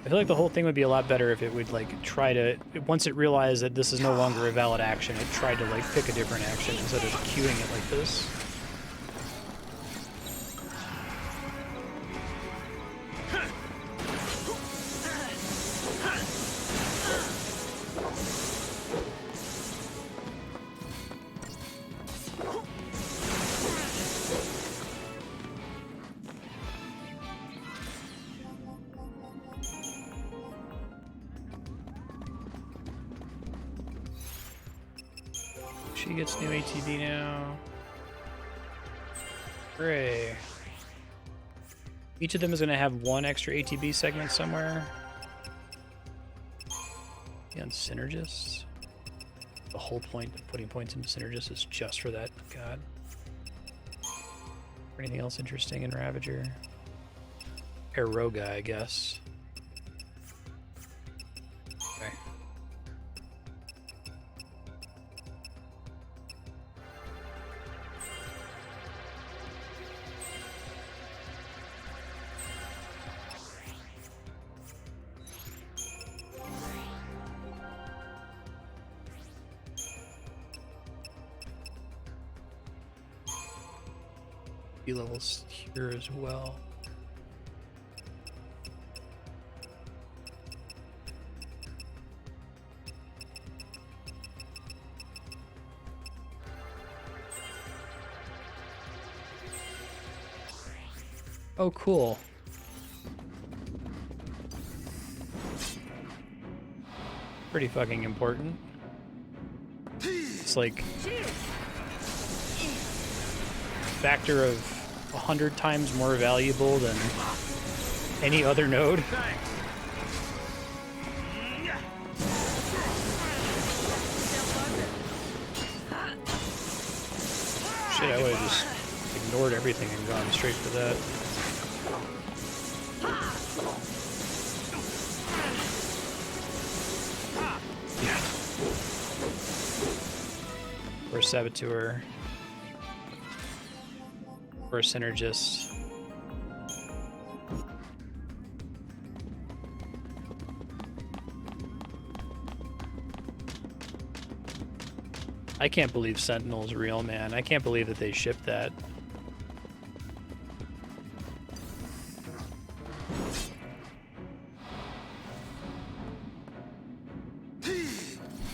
I feel like the whole thing would be a lot better if it would like try to, once it realized that this is no longer a valid action, it tried to like pick a different action instead of queuing it like this. She gets new ATB now. Hooray. Each of them is going to have 1 extra ATB segment somewhere. And Synergists. The whole point of putting points into Synergists is just for that. God. Anything else interesting in Ravager? Aeroga, I guess. Okay. Levels here as well. Oh, cool. Pretty fucking important. It's like factor of 100 times more valuable than any other node. Shit, I would have just ignored everything and gone straight for that. Yeah. Or a saboteur. Or a synergist. I can't believe Sentinel's real, man. I can't believe that they shipped that.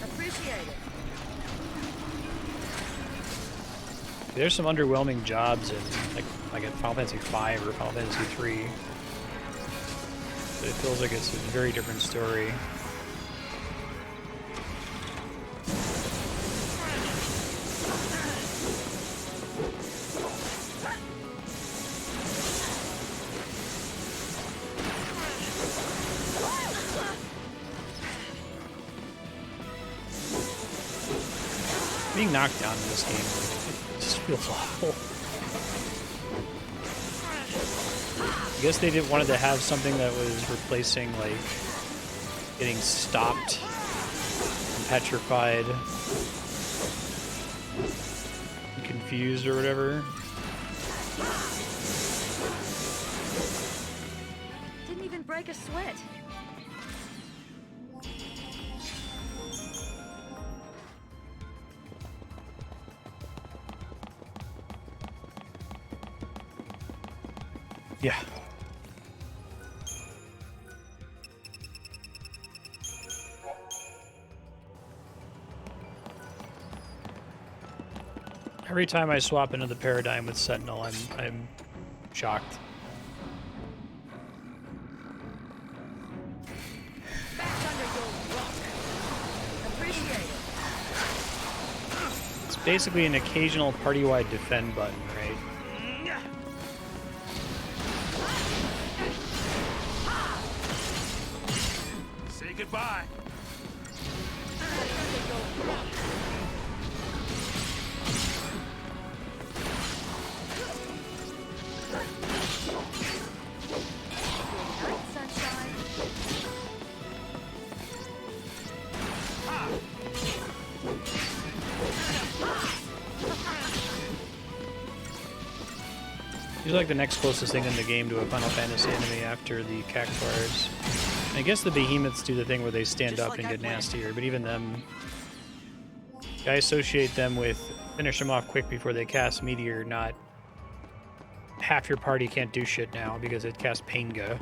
Appreciate it. There's some underwhelming jobs in like at Final Fantasy V or Final Fantasy III. But it feels like it's a very different story. Being knocked down in this game, it just feels awful. I guess they wanted to have something that was replacing, like, getting stopped and petrified and confused or whatever. Didn't even break a sweat. Yeah. Every time I swap into the paradigm with Sentinel, I'm shocked. Back under your rock. Appreciate it. It's basically an occasional party-wide defend button, right? Say goodbye. He's like the next closest thing in the game to a Final Fantasy enemy after the Cactuars. I guess the Behemoths do the thing where they stand Just up like and I get planned. nastier, but even them... I associate them with finish them off quick before they cast Meteor, not half your party can't do shit now because it casts Painga.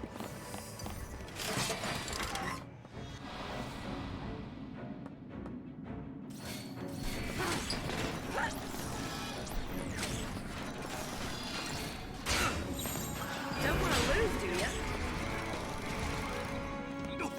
Don't want to lose, do ya? Not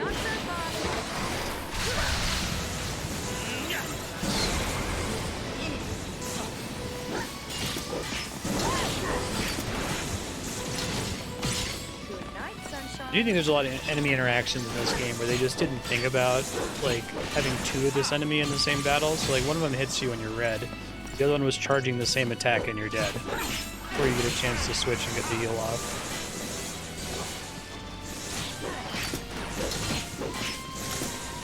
so far. Good night, sunshine. I do think there's a lot of enemy interactions in this game where they just didn't think about, like, having two of this enemy in the same battle. So, like, one of them hits you and you're red. The other one was charging the same attack and you're dead. Before you get a chance to switch and get the heal off.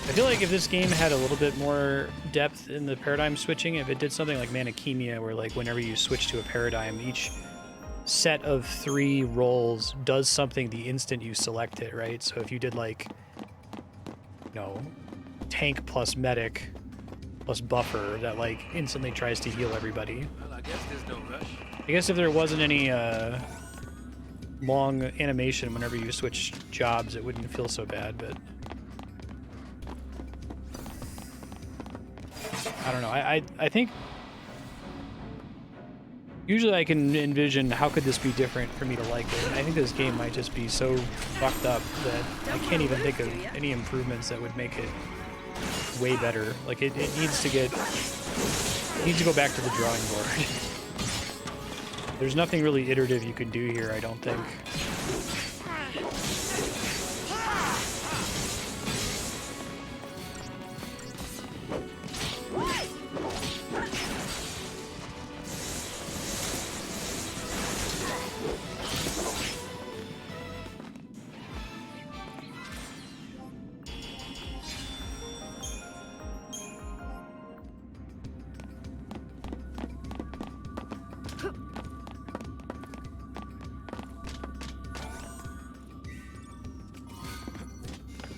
I feel like if this game had a little bit more depth in the paradigm switching, if it did something like Manichemia, where, like, whenever you switch to a paradigm, each set of 3 rolls does something the instant you select it, right? So if you did, like, you know, tank plus medic plus buffer, that, like, instantly tries to heal everybody. Well, I guess there's no rush. I guess if there wasn't any long animation whenever you switch jobs, it wouldn't feel so bad, but I don't know. I think Usually I can envision how could this be different for me to like it. And I think this game might just be so fucked up that I can't even think of any improvements that would make it way better. Like it needs to get, it needs to go back to the drawing board. There's nothing really iterative you can do here, I don't think.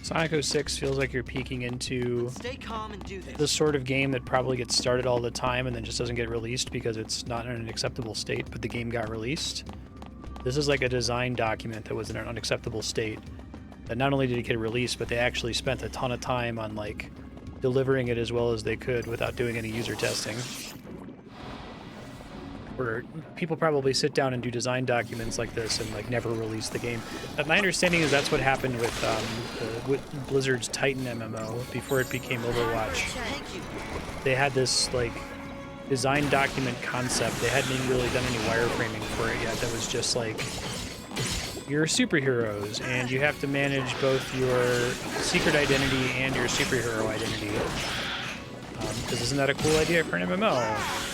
Sonic 06 feels like you're peeking into Stay calm and do this. the sort of game that probably gets started all the time and then just doesn't get released because it's not in an acceptable state, but the game got released. This is like a design document that was in an unacceptable state. That not only did it get released, but they actually spent a ton of time on like delivering it as well as they could without doing any user testing. Where people probably sit down and do design documents like this and like never release the game. But my understanding is that's what happened with Blizzard's Titan MMO before it became Overwatch. Thank you. They had this like design document concept. They hadn't even really done any wireframing for it yet. That was just like, you're superheroes and you have to manage both your secret identity and your superhero identity. Because isn't that a cool idea for an MMO?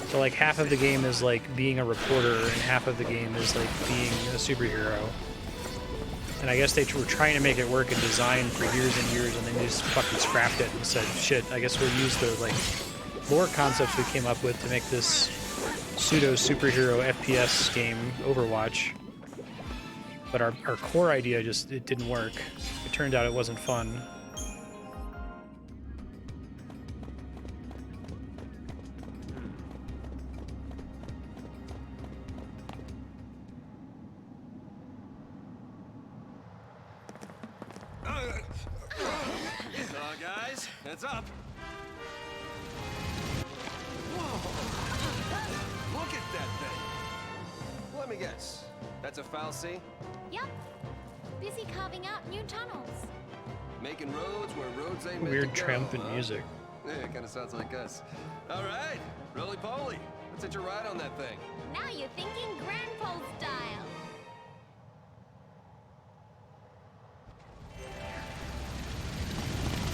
So like half of the game is like being a reporter and half of the game is like being a superhero. And I guess they were trying to make it work in design for years and years and then they just fucking scrapped it and said, shit, I guess we'll use the like lore concepts we came up with to make this pseudo superhero FPS game Overwatch. But our core idea just, it didn't work. It turned out it wasn't fun. Guys, heads up. Whoa! Look at that thing. Let me guess. That's a foul C? Yep. Busy carving out new tunnels. Making roads where roads ain't meant Weird to go, triumphant huh? music. Yeah, it kind of sounds like us. All right, roly-poly. Let's hit your ride on that thing. Now you're thinking grandpa style.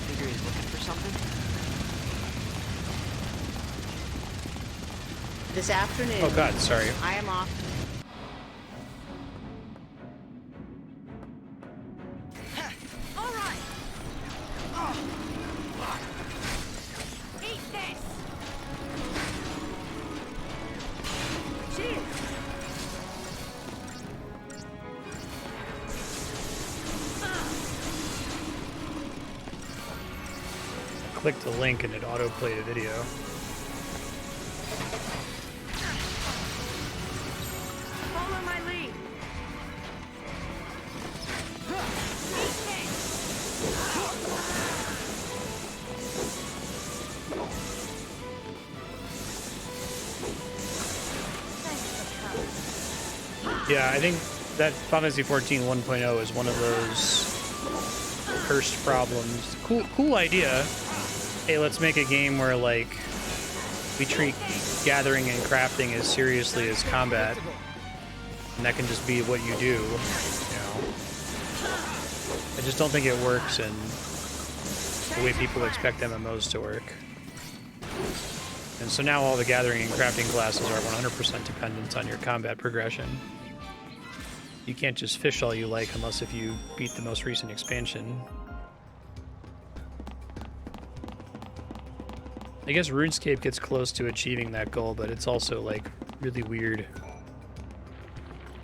Figure he's looking for something. This afternoon, Oh god, sorry. I am off. All right. Eat this. Cheers. Clicked the link and it auto-played a video. Follow my lead. Yeah, I think that Final Fantasy 14 1.0 is one of those cursed problems. Cool idea. Hey, let's make a game where like we treat gathering and crafting as seriously as combat, and that can just be what you do. You know, I just don't think it works in the way people expect MMOs to work. And so now all the gathering and crafting classes are 100% dependent on your combat progression. You can't just fish all you like unless if you beat the most recent expansion. I guess RuneScape gets close to achieving that goal, but it's also like really weird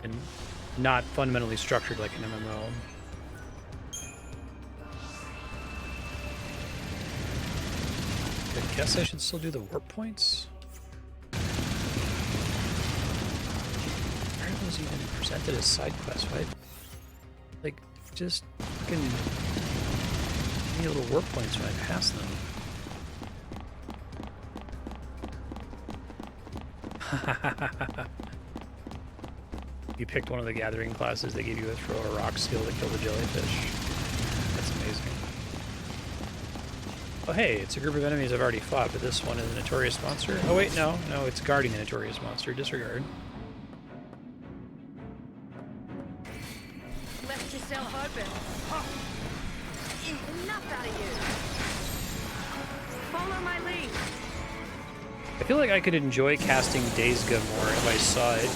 and not fundamentally structured like an MMO. I guess I should still do the warp points. Where are those even presented as side quests, right? Like, just fucking give me little warp points when I pass them. If you picked one of the gathering classes, they give you a throw a rock skill to kill the jellyfish. That's amazing. Oh hey, it's a group of enemies I've already fought, but this one is a notorious monster. Oh wait, no, it's guarding the notorious monster. Disregard. Left yourself open. Enough out of you. Follow my lead. I feel like I could enjoy casting Days Gone more if I saw it.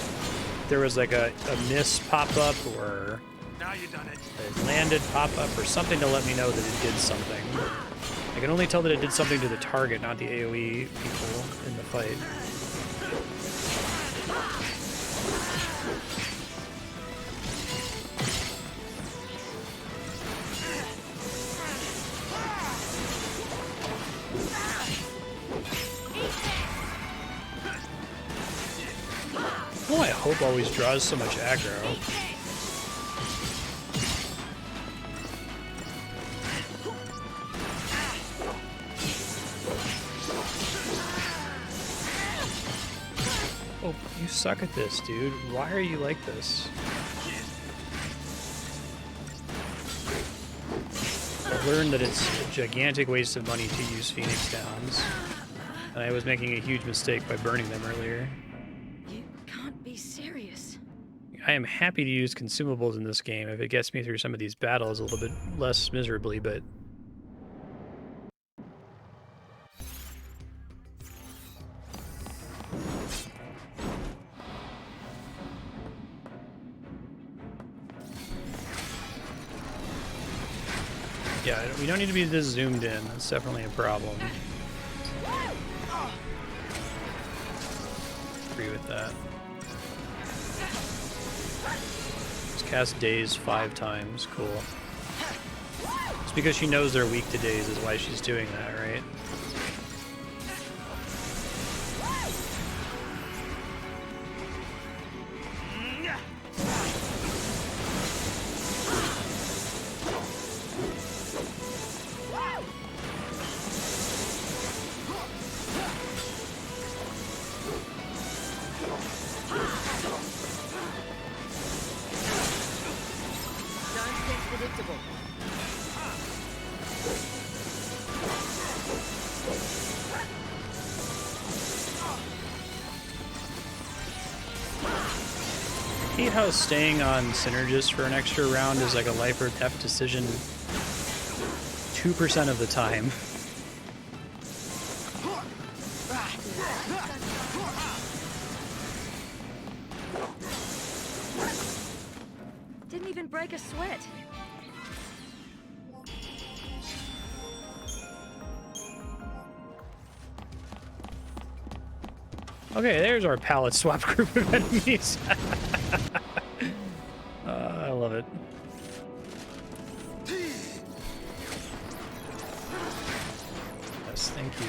There was like a miss pop-up or Now you done it. a landed pop-up or something to let me know that it did something. I can only tell that it did something to the target, not the AoE people in the fight. Oh, I hope always draws so much aggro. Oh, you suck at this, dude. Why are you like this? I've learned that it's a gigantic waste of money to use Phoenix Downs, and I was making a huge mistake by burning them earlier. You can't be serious. I am happy to use consumables in this game if it gets me through some of these battles a little bit less miserably, but... yeah, we don't need to be this zoomed in. That's definitely a problem. Agree with that. Just cast Daze 5 times. Cool. It's because she knows they're weak to Daze is why she's doing that, right? I hate how staying on Synergist for an extra round is like a life or death decision 2% of the time. Didn't even break a sweat. Okay, there's our palette swap group of enemies. I love it. Yes, thank you.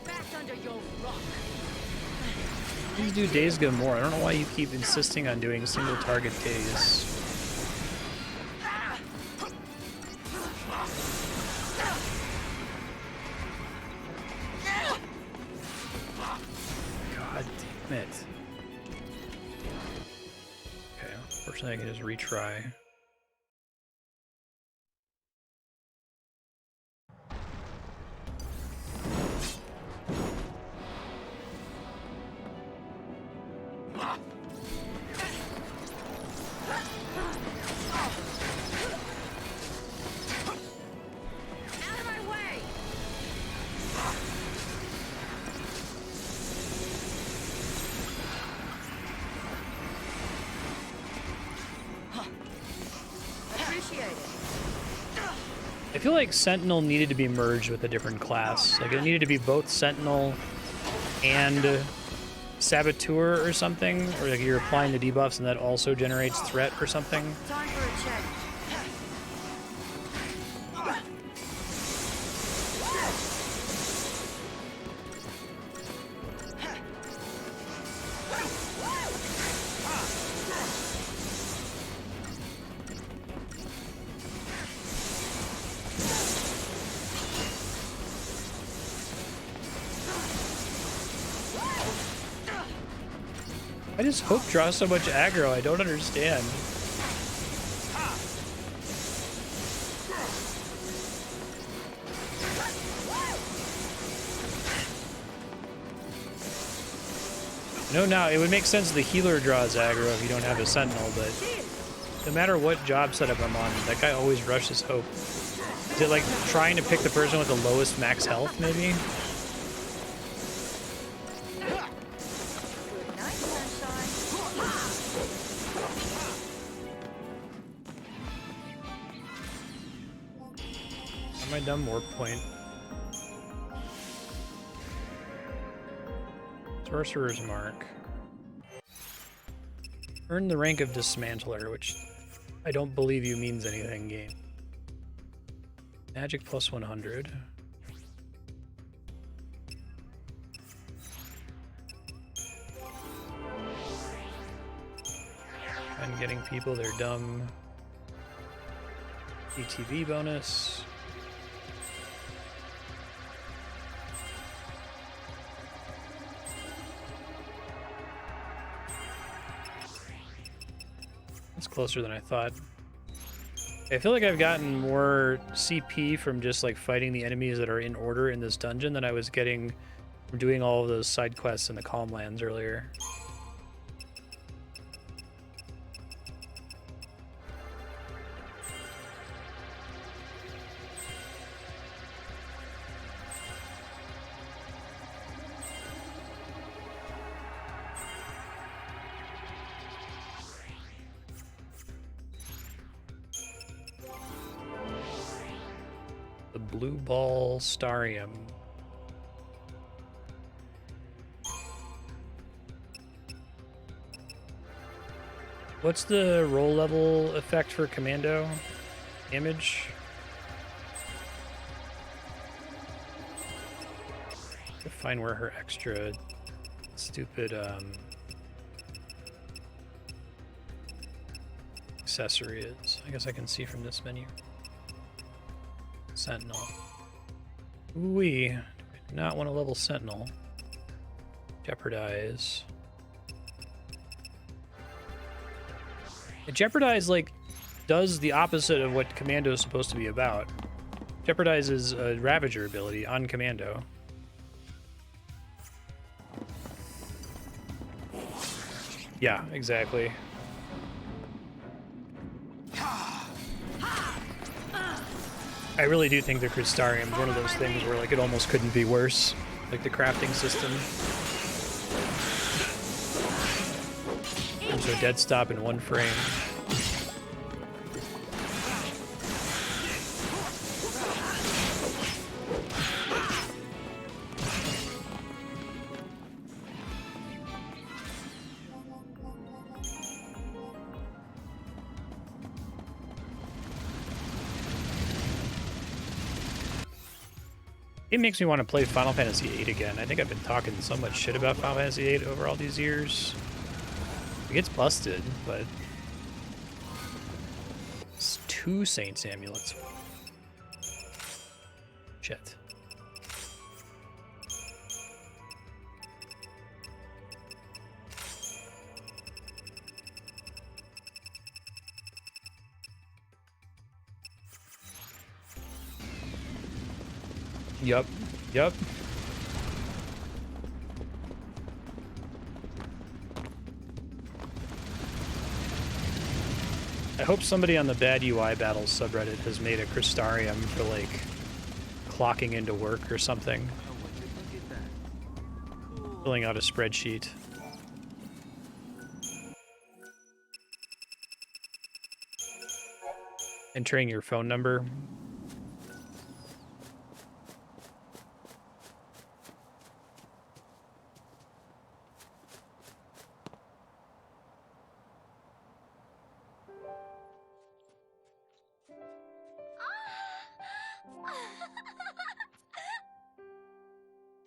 Back under your rock. Please do Days Gone more. I don't know why you keep insisting on doing single target Days. God damn it. Okay, fortunately I can just retry. Out of my way! Appreciate it. I feel like Sentinel needed to be merged with a different class. Like it needed to be both Sentinel and Saboteur or something, or like you're applying the debuffs and that also generates threat or something. Time for a check. Why does Hope draw so much aggro? I don't understand. No, now it would make sense the healer draws aggro if you don't have a sentinel, but no matter what job setup I'm on, that guy always rushes Hope. Is it like trying to pick the person with the lowest max health, maybe? Good night, sunshine. Am I done warp point? Sorcerer's Mark. Earn the rank of Dismantler, which I don't believe you means anything, game. Magic plus 100. I'm getting people, they're dumb. ETB bonus. It's closer than I thought. I feel like I've gotten more CP from just like fighting the enemies that are in order in this dungeon than I was getting from doing all of those side quests in the Calm Lands earlier. The Blue Ball Starium. What's the roll level effect for Commando? Damage? To find where her extra stupid accessory is. I guess I can see from this menu. Sentinel. Ooh-wee. Do I not want to level Sentinel? Jeopardize. Jeopardize, like, does the opposite of what Commando is supposed to be about. Jeopardize is a Ravager ability on Commando. Yeah, exactly. I really do think the Crystarium is one of those things where like it almost couldn't be worse. Like the crafting system. There's a dead stop in one frame. It makes me want to play Final Fantasy VIII again. I think I've been talking so much shit about Final Fantasy VIII over all these years. It gets busted, but it's 2 Saints amulets. Shit. Yup. Yup. I hope somebody on the Bad UI Battles subreddit has made a Crystarium for, like, clocking into work or something. Filling out a spreadsheet. Entering your phone number.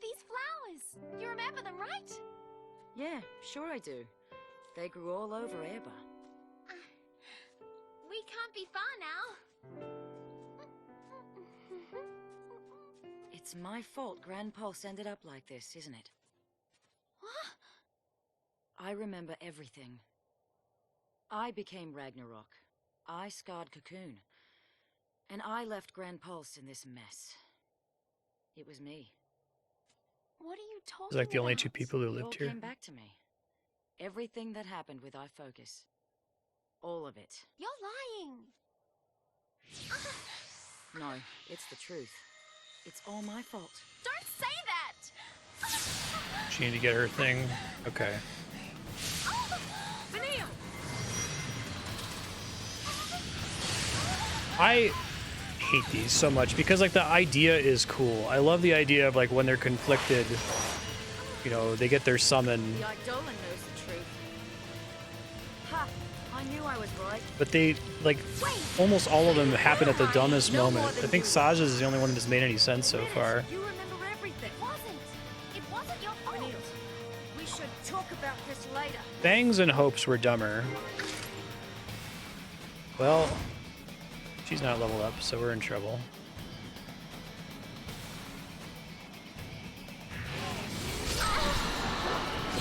These flowers. You remember them, right? Yeah, sure I do. They grew all over Eba. We can't be far now. It's my fault Grand Pulse ended up like this, isn't it? What? I remember everything. I became Ragnarok. I scarred Cocoon. And I left Grand Pulse in this mess. It was me. What are you talking It's like the only two about? people who It all lived here. came back to me. Everything that happened with iFocus. All of it. You're lying. No, it's the truth. It's all my fault. Don't say that! She needed to get her thing. Okay. Vanille! I hate these so much because like the idea is cool. I love the idea of like when they're conflicted, you know, they get their summon, The Eidolon knows the truth. Ha! I knew I was right. but they like almost all of them happen at the dumbest No moment. more than I think you. Saja's is the only one that's made any sense so far. You remember everything. It wasn't your fault. Vanille, we should talk about this later. Bangs and Hopes were dumber. Well, she's not leveled up, so we're in trouble.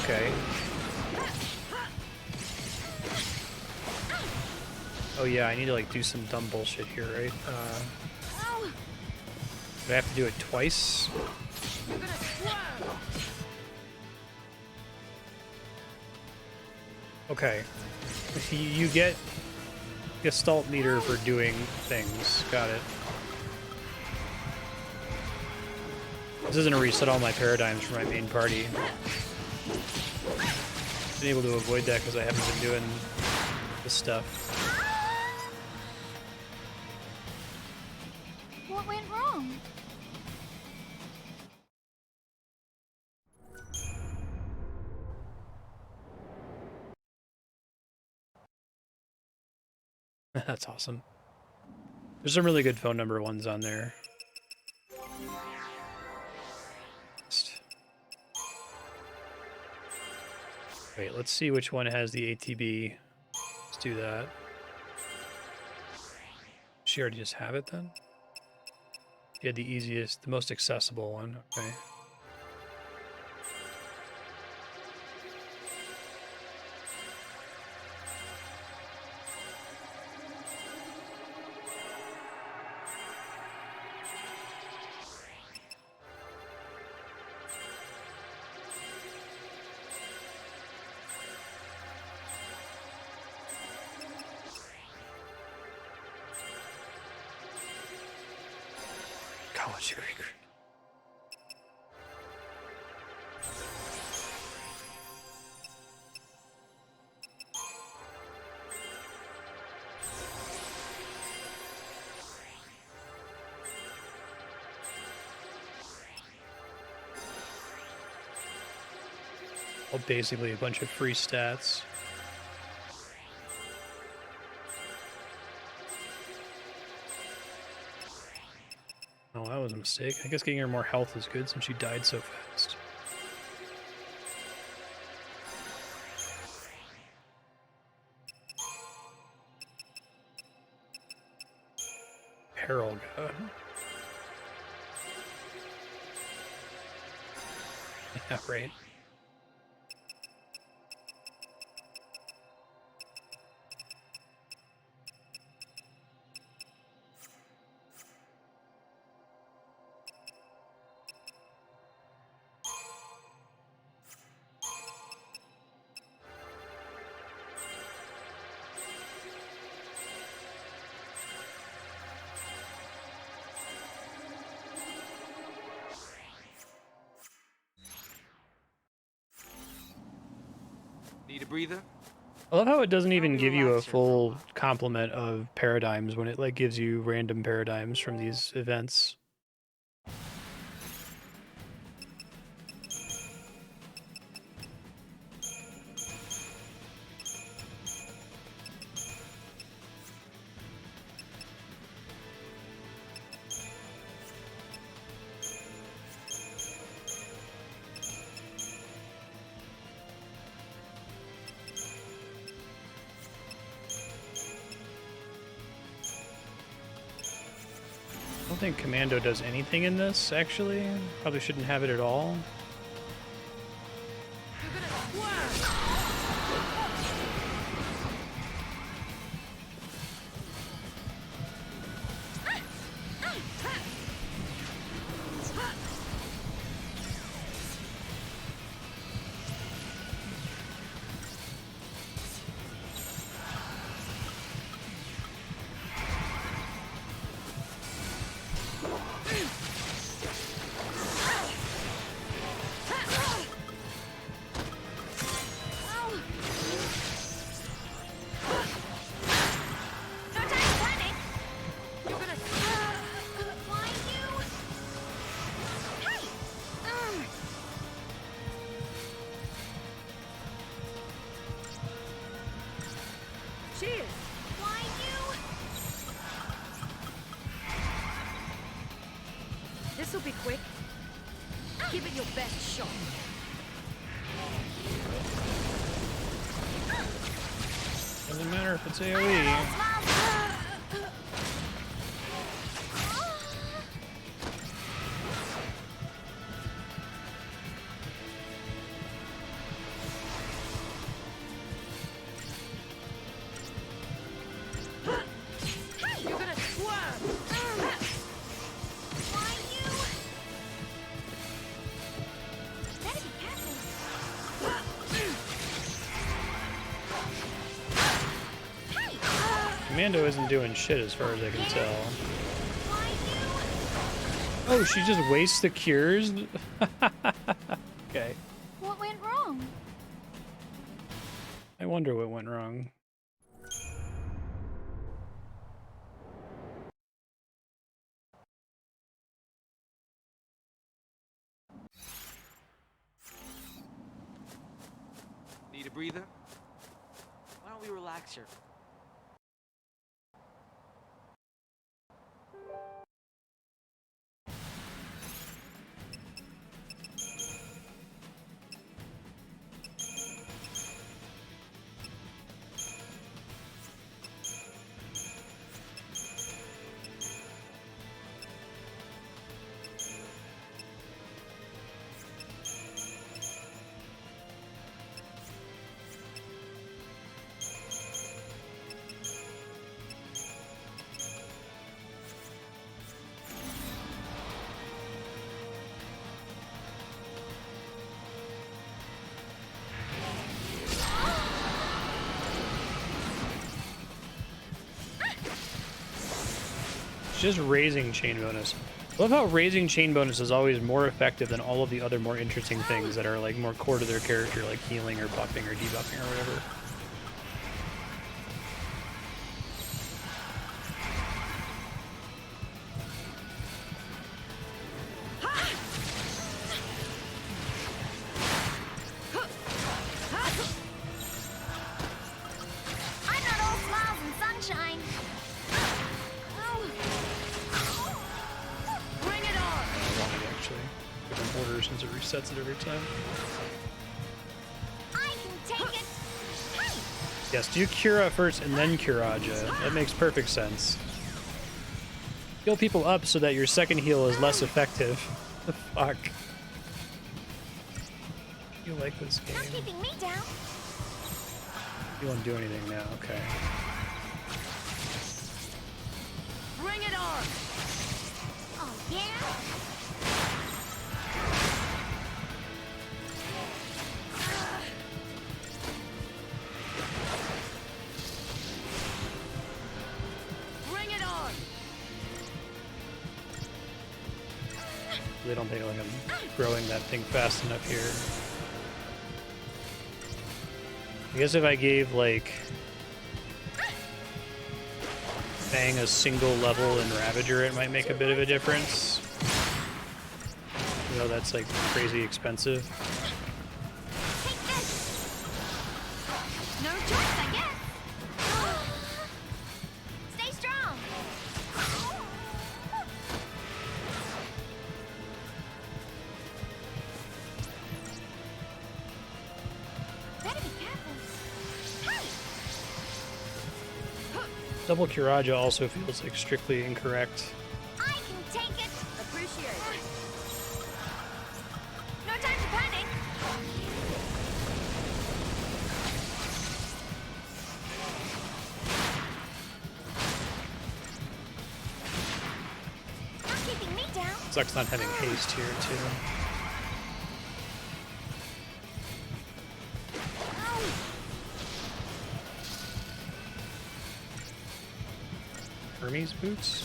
Okay. Oh yeah, I need to like do some dumb bullshit here, right? Do I have to do it twice? You're gonna swerve. Okay. You get Gestalt meter for doing things. Got it. This isn't a reset all my paradigms for my main party. Been able to avoid that because I haven't been doing this stuff. What went wrong? That's awesome. There's some really good phone number ones on there. Wait, let's see which one has the ATB. Let's do that. She already just have it then? She had the easiest, the most accessible one. Okay. College Creek. Well, basically a bunch of free stats. Oh, that was a mistake. I guess getting her more health is good since she died so fast. Peril God. Yeah, right. Need a breather? I love how it doesn't even Probably give you a relax your full phone. complement of paradigms when it like gives you random paradigms from these events. I don't think Commando does anything in this, actually. Probably shouldn't have it at all. You're gonna swerve. quick. Give it your best shot. Doesn't matter if it's AoE. You're gonna swerve. Why you? Better be careful. Commando isn't doing shit as far as I can tell. Why you? Oh, she just wastes the cures? Okay. What went wrong? I wonder what went wrong. Need a breather? Why don't we relax here? Just raising chain bonus. I love how raising chain bonus is always more effective than all of the other more interesting things that are like more core to their character, like healing or buffing or debuffing or whatever. I'm not all smiles and sunshine. Bring it on. Wrong, actually. Different order since it resets it every time. I can take it. Hey! Yes, do Cura first and then Curaja. That makes perfect sense. Heal people up so that your second heal is less effective. The fuck? You like this game? Not keeping me down. You won't do anything now, okay. Bring it on. Oh yeah. Bring it on. They don't think like I'm growing that thing fast enough here. I guess if I gave like Fang a single level in Ravager, it might make a bit of a difference. You know, that's like crazy expensive. Take this. No choice, I guess. Stay strong. Better be careful. Hey! Double Curaja also feels like strictly incorrect. I can take it. Appreciate it. No time to panic. Not keeping me down. Sucks not having haste here too. Oh. Hermes boots?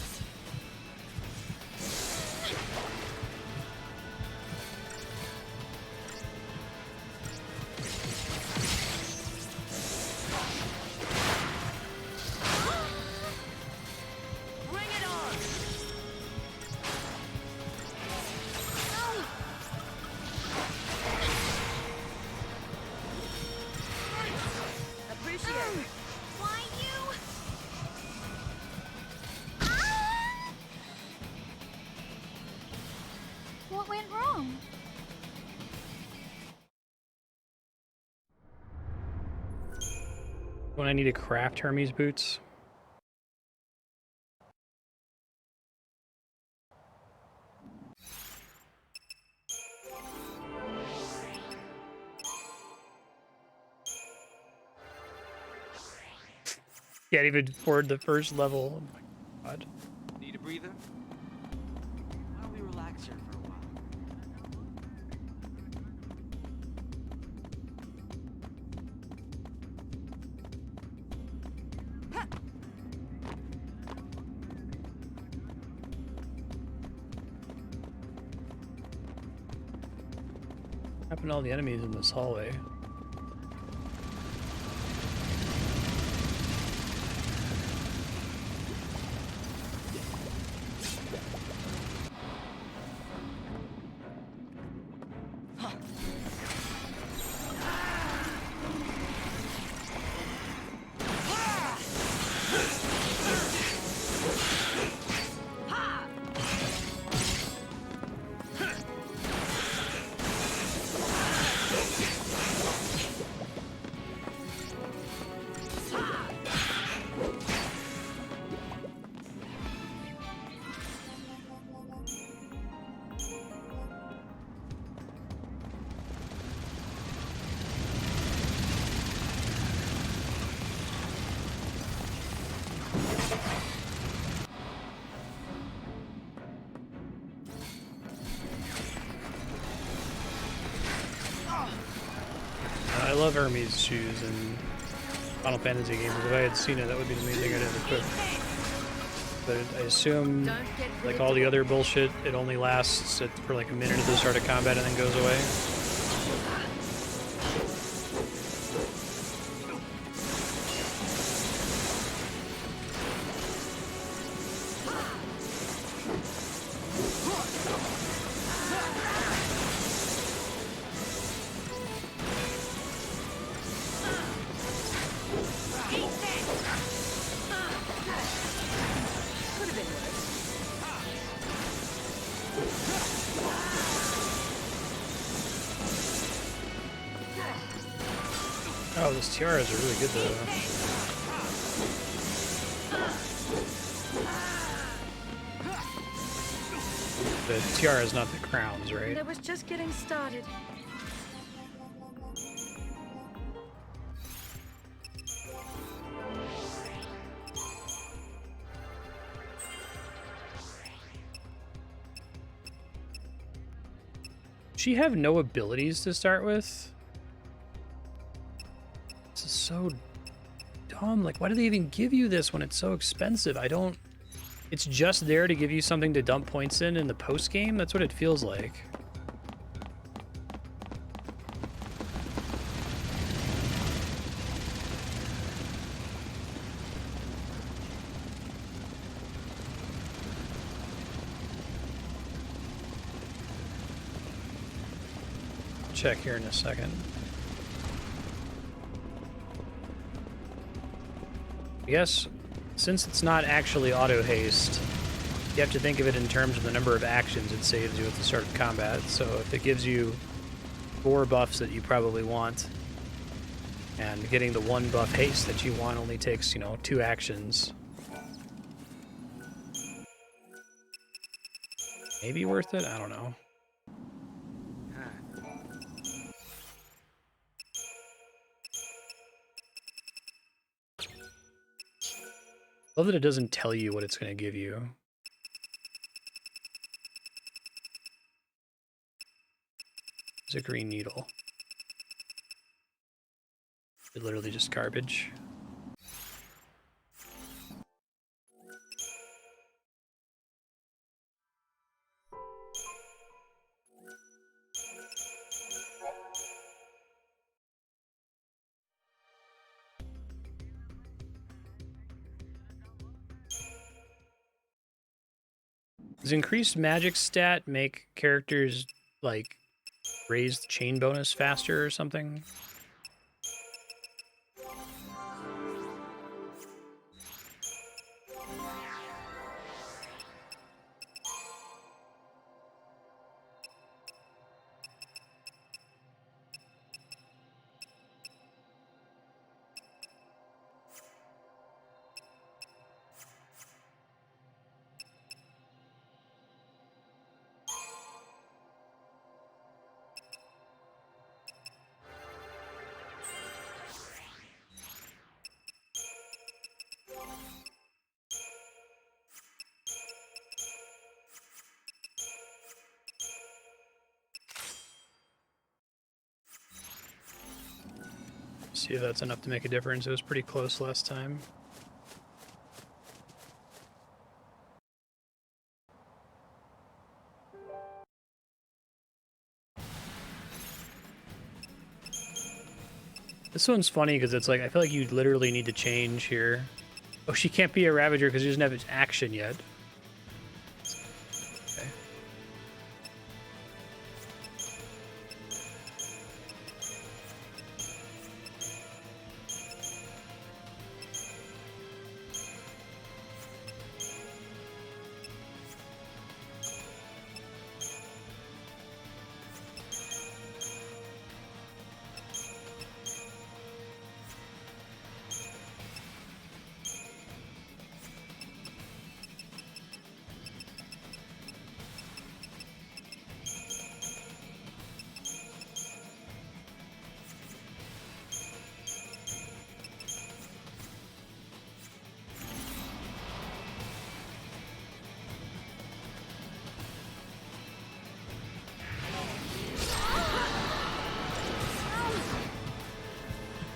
Bring it on. Oh. Appreciate it. Why you? Ah! When I need to craft Hermes boots. Can't even afford the first level. Oh my god. Need a breather? Why don't we relax here for a while? What happened to all the enemies in this hallway? I love Hermes shoes in Final Fantasy games. If I had seen it, that would be the main thing I'd have equipped. But I assume, like all the other bullshit, it only lasts for like a minute at the start of combat and then goes away. Oh, those tiaras are really good though. The tiara is not the crowns, right? And I was just getting started. She have no abilities to start with? This is so dumb. Like, why do they even give you this when it's so expensive? I don't... It's just there to give you something to dump points in the post-game? That's what it feels like. I'll check here in a second. Yes, since it's not actually auto haste, you have to think of it in terms of the number of actions it saves you at the start of combat. So if it gives you 4 buffs that you probably want, and getting the 1 buff haste that you want only takes, 2 actions. Maybe worth it? I don't know. Love that it doesn't tell you what it's going to give you. It's a green needle. It's literally just garbage. Does increased magic stat make characters, like, raise the chain bonus faster or something? See if that's enough to make a difference. It was pretty close last time. This one's funny because it's like, I feel like you literally need to change here. Oh, she can't be a Ravager because she doesn't have its action yet. Okay.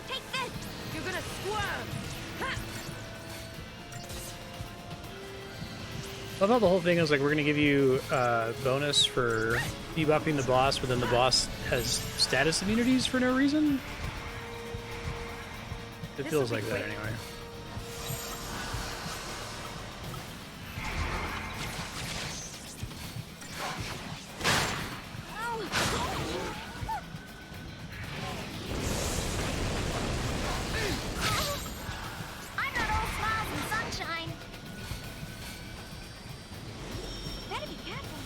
Take this! You're gonna squirm! Ha! I thought the whole thing is like, we're going to give you a bonus for debuffing the boss, but then the boss has status immunities for no reason? It feels like that anyway. I'm not all smiles and sunshine! Better be careful.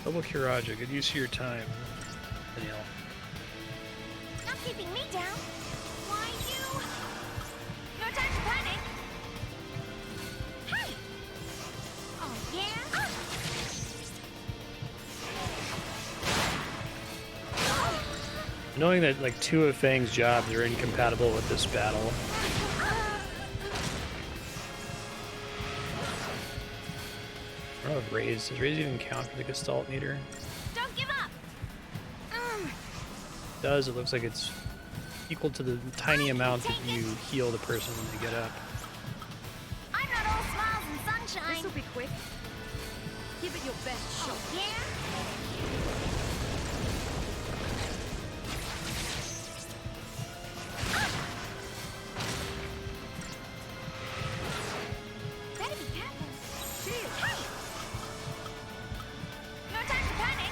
Double Kiraja, good use of your time, Danielle. Not keeping me down. Why you? No time to panic. Hey! Oh yeah? Knowing that like two of Fang's jobs are incompatible with this battle. I don't know if Raise, does Raise even count for the Gestalt meter? Don't give up. It does, it looks like it's equal to the tiny amount that you heal the person when they get up. I'm not all smiles and sunshine. This'll be quick. Give it your best shot. Yeah? Better be careful. Cheers. Hey! No time to panic.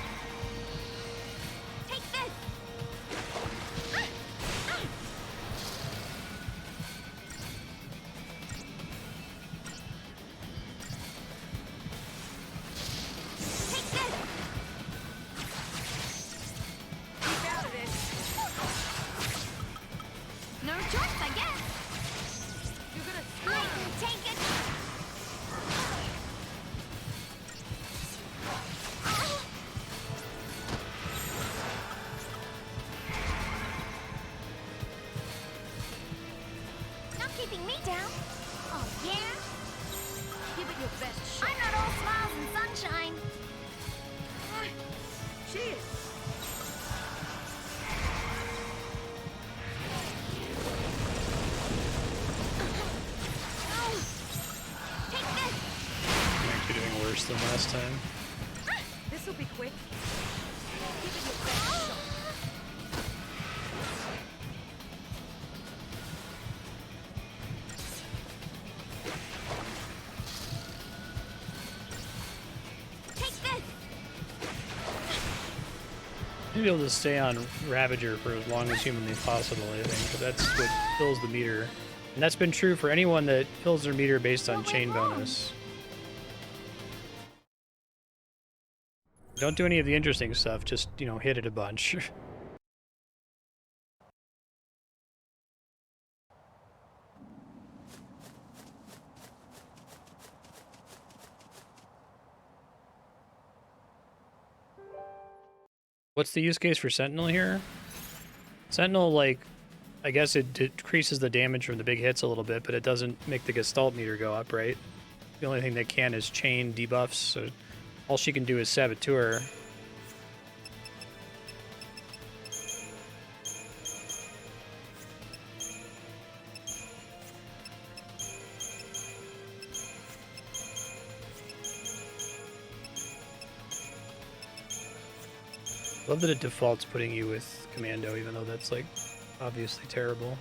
Take this. Take this. Keep out of this. No choice, I guess. You're gonna I can take it. Not keeping me down. Oh yeah? give it your best shot. I'm not all smiles and sunshine. Cheers. Take this. I'm actually doing worse than last time. This'll be quick. Give it your best shot. Take this. Maybe able to stay on Ravager for as long as humanly possible, I think, but that's what fills the meter. And that's been true for anyone that fills their meter based on chain bonus. Don't do any of the interesting stuff, just, you know, hit it a bunch. What's the use case for Sentinel here? Sentinel, like, I guess it decreases the damage from the big hits a little bit, but it doesn't make the Gestalt meter go up, right? The only thing that can is chain debuffs, so all she can do is Saboteur. Love that it defaults putting you with commando, even though that's like obviously terrible.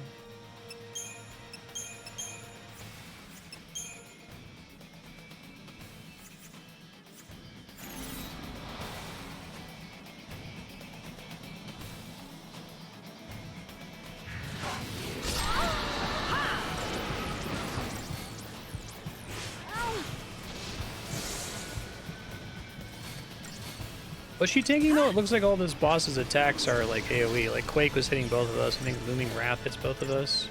What's she taking though? It looks like all this boss's attacks are like AoE. Like Quake was hitting both of us. I think Looming Wrath hits both of us.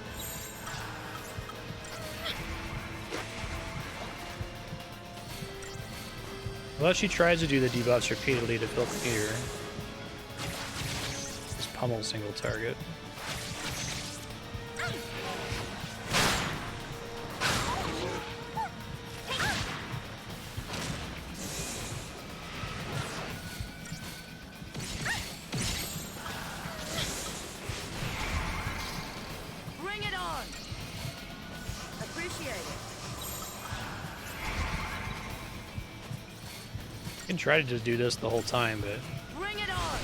Well, she tries to do the debuffs repeatedly to feel clear. Just pummel single target. Bring it on! Appreciate it. I can try to just do this the whole time, but Bring it on!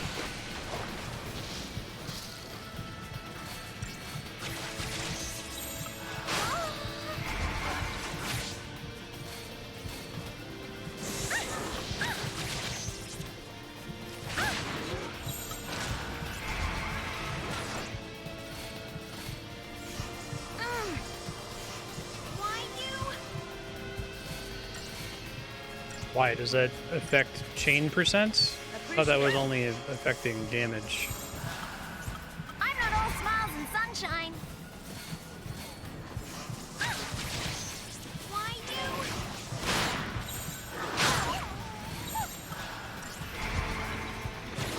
Why you? why? Does that affect chain percent? I thought that was only affecting damage. I'm not all smiles and sunshine. Why you?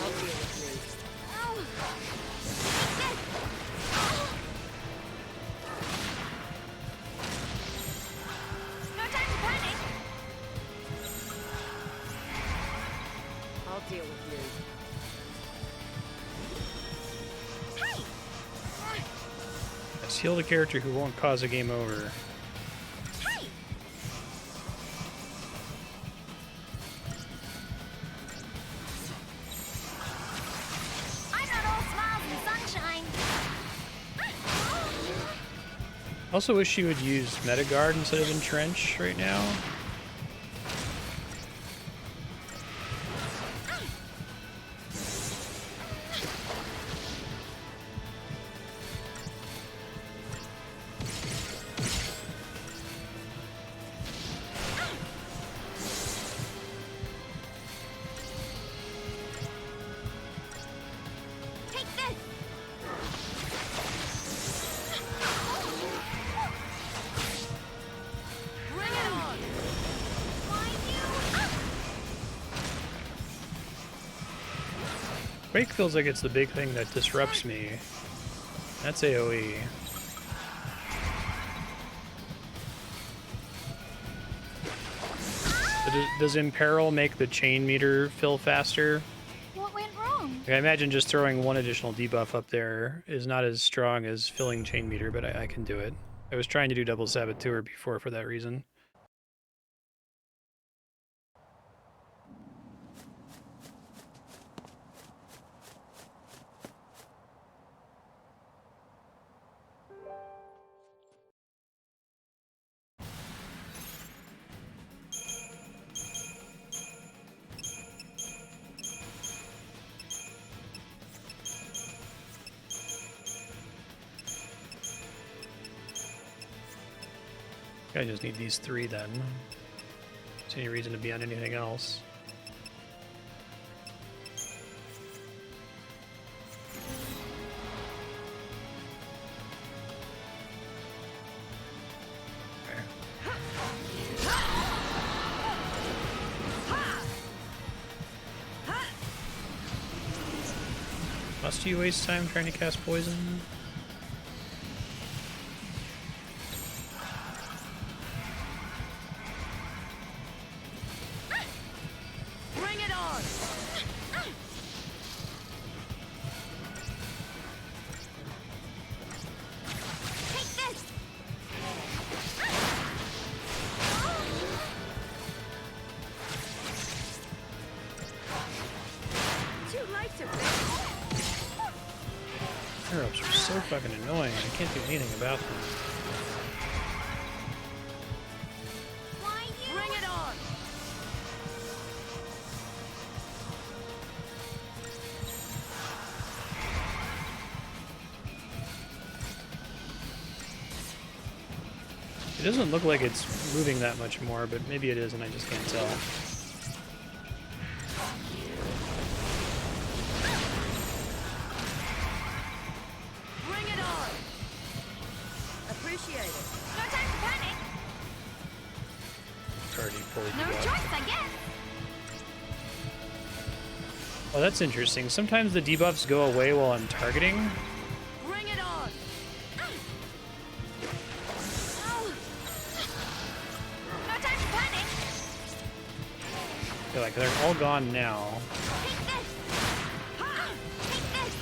I'll deal with you. Oh. No time to panic. I'll deal with you. Hey! Let's heal the character who won't cause a game over. Hey! I'm not all smiles and sunshine. Also wish she would use Metaguard instead of Entrench right now. Take this! Bring it on! Why you? Quake feels like it's the big thing that disrupts me. That's AoE. But does Imperil make the chain meter fill faster? What went wrong? Like, I imagine just throwing one additional debuff up there is not as strong as filling chain meter, but I can do it. I was trying to do double saboteur before for that reason. I just need these three then. Is there any reason to be on anything else? Must you waste time trying to cast poison? Bring it on! Take this! Two lights are so fucking annoying. I can't do anything about them. Why you? Bring it on! It doesn't look like it's moving that much more, but maybe it is and I just can't tell. Bring it on! Appreciate it. No time to panic. It's already fully No debugged. choice, I guess. Oh, that's interesting. Sometimes the debuffs go away while I'm targeting. Bring it on! Oh. No time to panic. They're like, they're all gone now. Take this. Take this.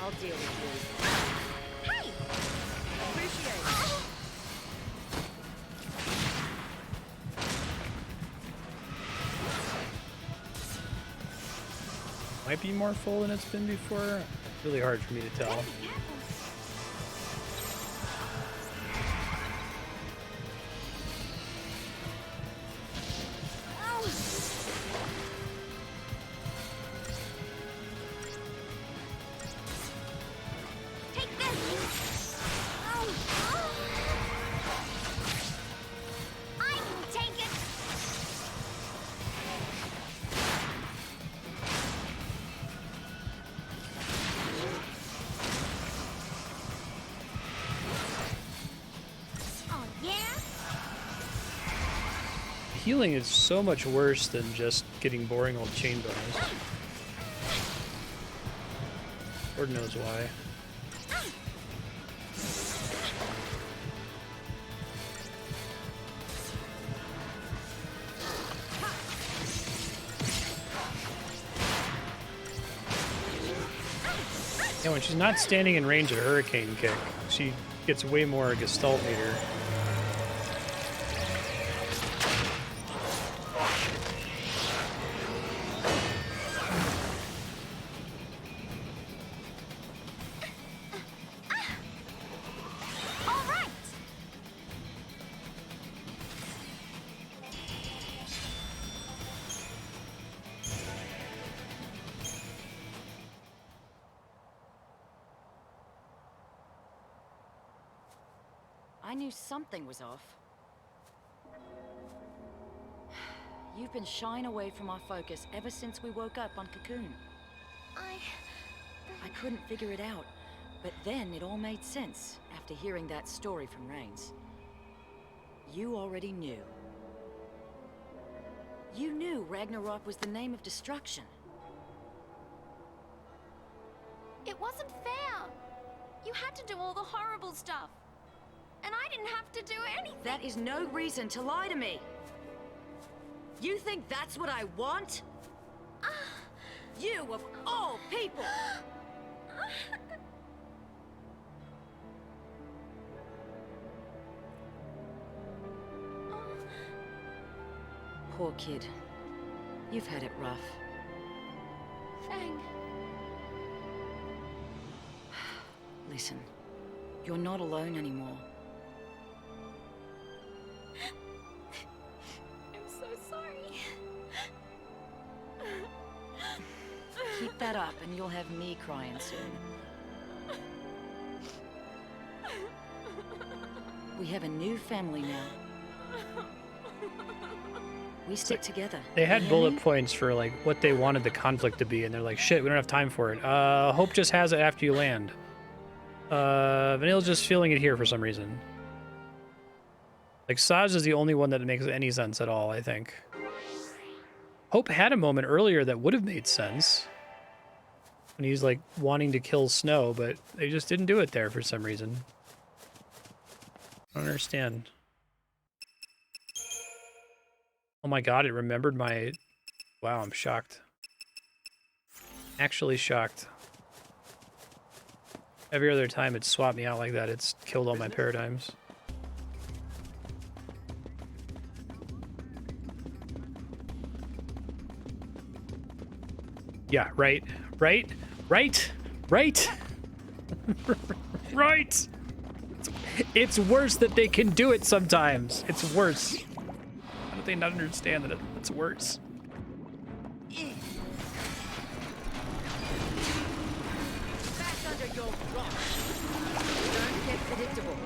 I'll deal with Hey. you. Appreciate it. Oh. Might be more full than it's been before. It's really hard for me to tell. Oh. Take this. Oh. I can take it. Oh yeah. Healing is so much worse than just getting boring old chain bonus. Lord knows why. Yeah, when she's not standing in range of Hurricane Kick, she gets way more Gestalt meter. All right. I knew something was off. You've been shying away from our focus ever since we woke up on Cocoon. I couldn't figure it out, but then it all made sense after hearing that story from Rains. You already knew. You knew Ragnarok was the name of destruction. It wasn't fair. You had to do all the horrible stuff. And I didn't have to do anything. That is no reason to lie to me. You think that's what I want? You of all people! Poor kid. You've had it rough. Fang. Listen, you're not alone anymore. I'm so sorry. Keep that up and you'll have me crying soon. We have a new family now. We stick together. They had You hear bullet me? points for like what they wanted the conflict to be, and they're like, shit, we don't have time for it. Hope just has it after you land. Vanille's just feeling it here for some reason. Like, Saj is the only one that makes any sense at all, I think. Hope had a moment earlier that would have made sense. When he's, like, wanting to kill Snow, but they just didn't do it there for some reason. I don't understand. Oh my god, it remembered my... Wow, I'm shocked. Actually shocked. Every other time it's swapped me out like that, it's killed all my paradigms. Yeah, right? Right? Right? Right? Right! It's worse that they can do it sometimes. It's worse. How do they not understand that it's worse? Back under your rock. Don't get predictable.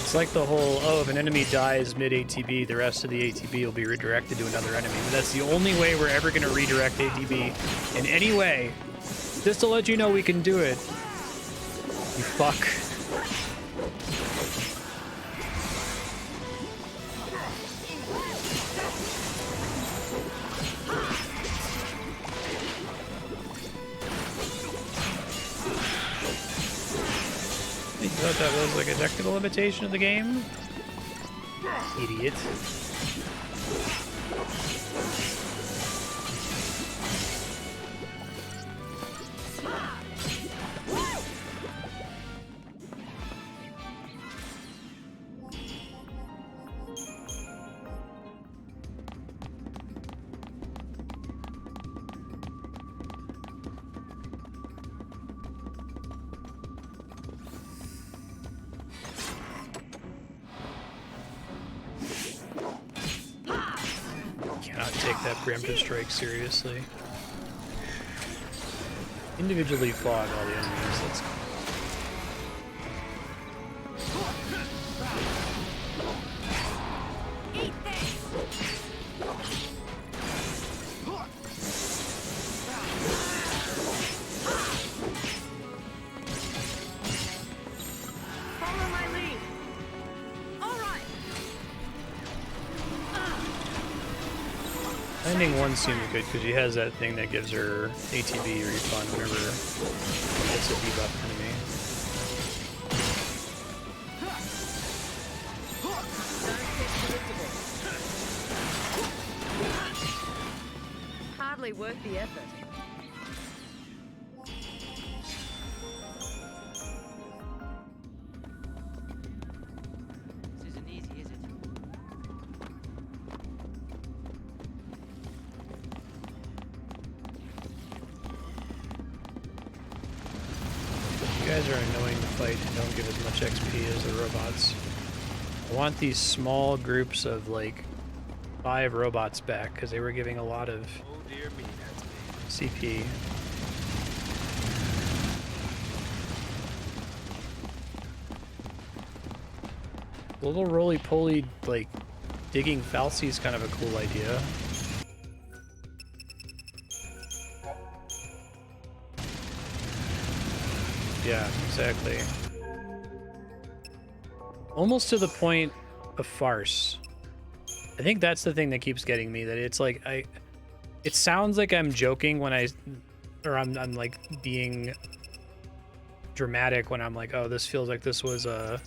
It's like the whole, oh, if an enemy dies mid-ATB, the rest of the ATB will be redirected to another enemy. But that's the only way we're ever going to redirect ATB in any way. Just to let you know we can do it. You fuck. I thought that was like a technical limitation of the game. Idiot. Cannot take that preemptive strike seriously. Individually fog all the enemies. That's Follow my lead. All right. ending one seems good because she has that thing that gives her ATB refund whenever it's a debuff enemy. Hardly worth the effort. This isn't easy, is it? You guys are annoying to fight and don't give as much XP as the robots. I want these small groups of like 5 robots back because they were giving a lot of Oh dear me, that's me. CP. Little roly-poly, like, digging fal'Cie is kind of a cool idea. Yeah, exactly. Almost to the point of farce. I think that's the thing that keeps getting me, that it's like, it sounds like I'm joking when I'm like being dramatic when I'm like, oh, this feels like this was a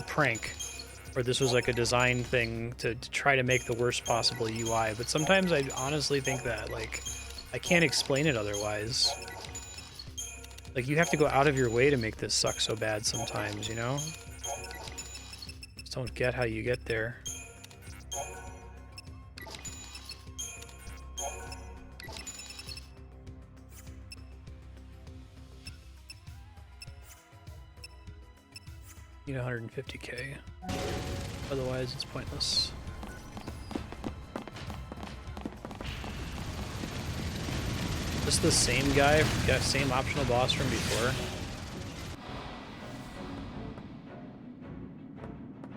prank, or this was like a design thing to try to make the worst possible UI. But sometimes I honestly think that, like, I can't explain it otherwise. Like, you have to go out of your way to make this suck so bad sometimes, you know? Just don't get how you get there. Need 150k. Otherwise, it's pointless. This the same guy? Got same optional boss from before?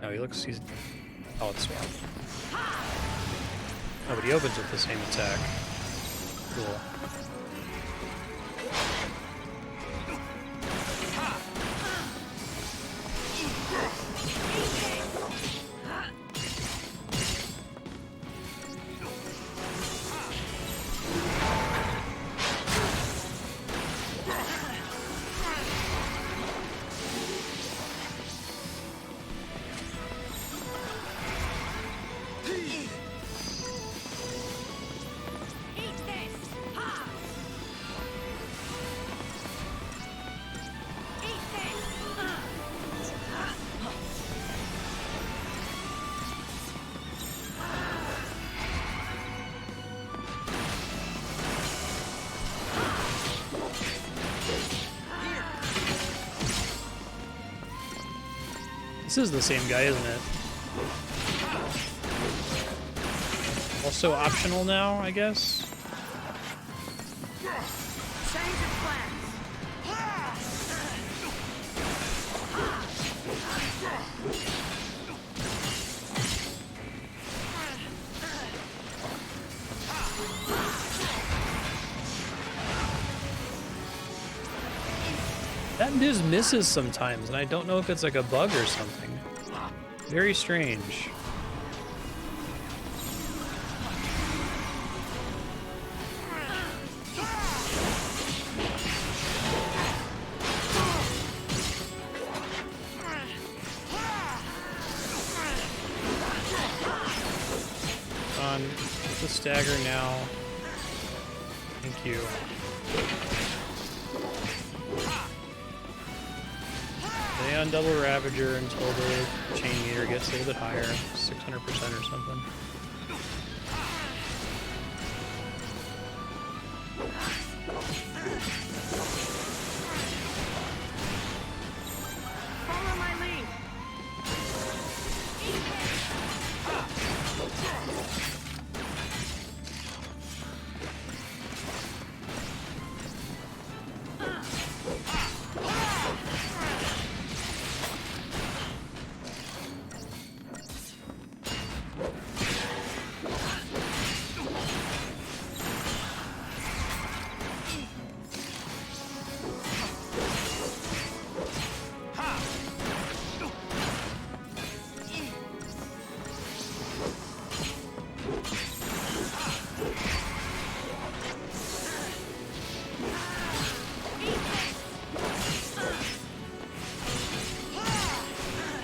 No, he looks. He's. Oh, it's swapped. Oh, but he opens with the same attack. Cool. This is the same guy, isn't it? Also optional now, I guess? Change of plans. That just misses sometimes, and I don't know if it's like a bug or something. Very strange. On the stagger now. Thank you. Stay on double Ravager until the chain meter gets a little bit higher, 600% or something. Follow my lead.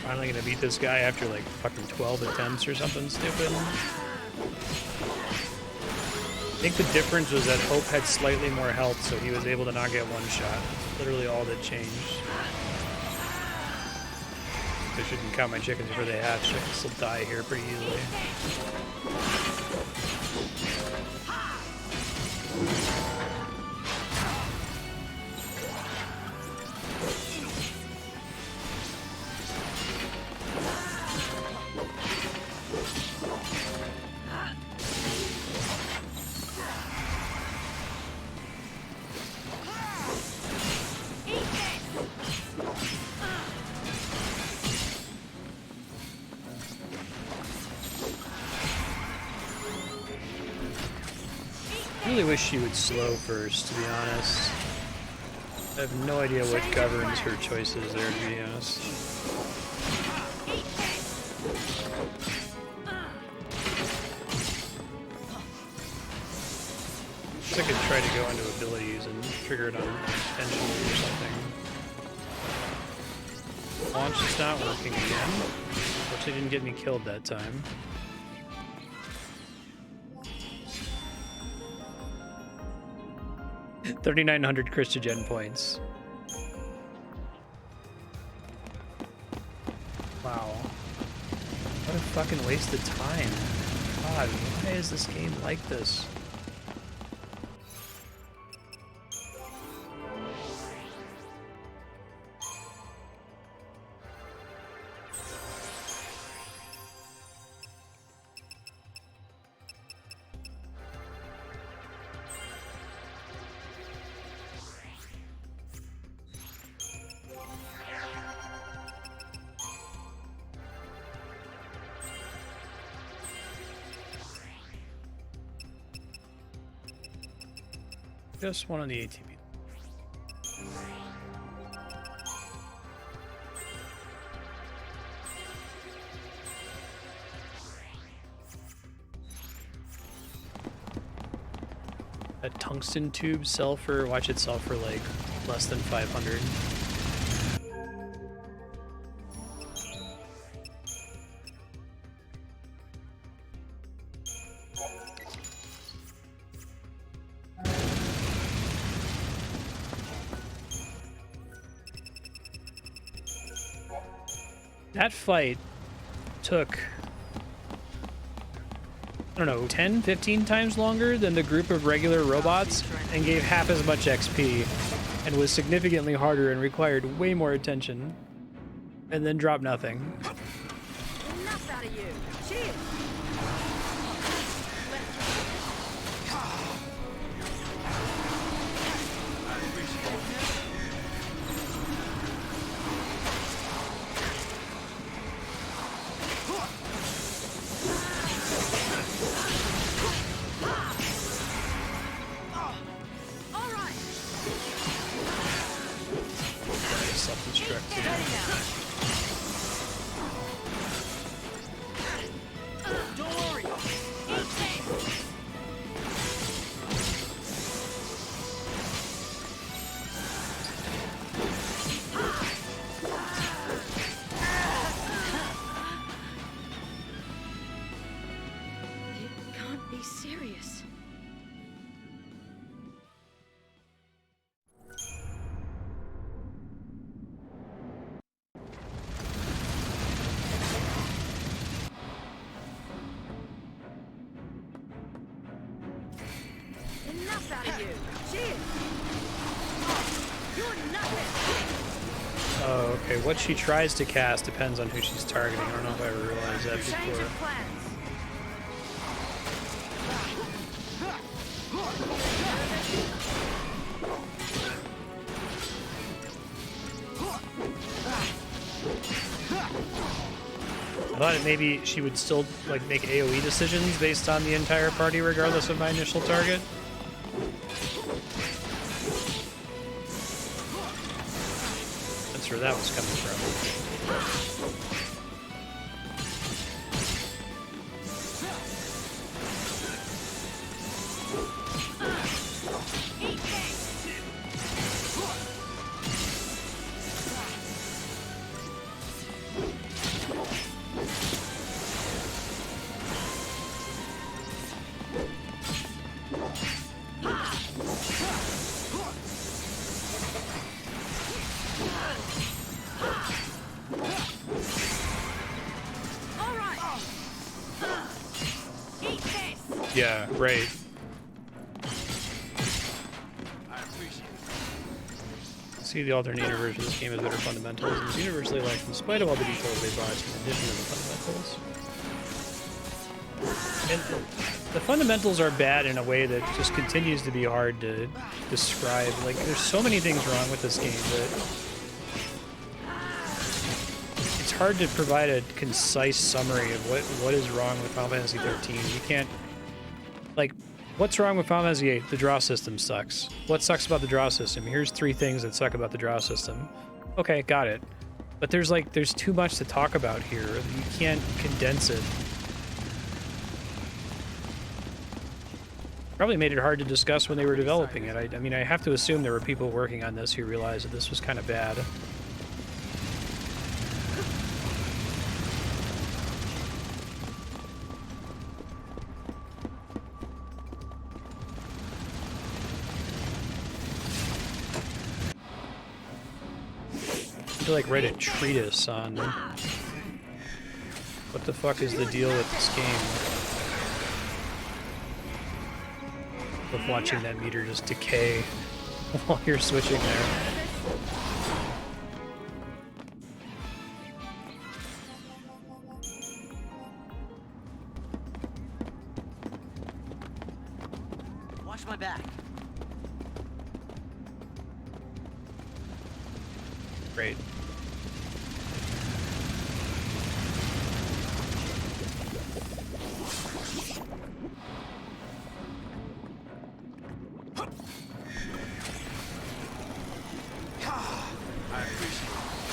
Finally gonna beat this guy after like fucking 12 attempts or something stupid. I think the difference was that Hope had slightly more health, so he was able to not get one shot. Literally all that changed. I shouldn't count my chickens before they hatch. I can still die here pretty easily. I really wish she would slow first, to be honest. I have no idea what governs her choices there, to be honest. I could try to go into abilities and trigger it on tension or something. Launch is not working again. Fortunately, didn't get me killed that time. $3,900 Christogen points. Wow. What a fucking waste of time. God, why is this game like this? Just one on the ATV. That tungsten tube sell for, watch it sell for like less than 500. That fight took, I don't know, 10, 15 times longer than the group of regular robots and gave half as much XP and was significantly harder and required way more attention. and then drop nothing. Enough out of you. Cheers. Self-destruct. Don't worry. It can't be serious. Enough out of you. Cheers. You're nothing. Oh, okay. What she tries to cast depends on who she's targeting. I don't know if I ever realized that Change before. of plans. I thought maybe she would still like make AoE decisions based on the entire party regardless of my initial target. That's where that was coming from. All right. Eat this. Yeah, right. See, the alternate universe of this game has better fundamentals, and it's universally liked in spite of all the details they brought in addition to the fundamentals. And the fundamentals are bad in a way that just continues to be hard to describe. Like, there's so many things wrong with this game that it's hard to provide a concise summary of what is wrong with Final Fantasy 13. You can't, like, what's wrong with Final Fantasy 8? The draw system sucks. What sucks about the draw system? Here's 3 things that suck about the draw system. Okay, got it. But there's too much to talk about here. You can't condense it. Probably made it hard to discuss when they were developing it. I mean, I have to assume there were people working on this who realized that this was kind of bad. To like write a treatise on what the fuck is the deal with this game. Of watching that meter just decay while you're switching there. Watch my back. Great.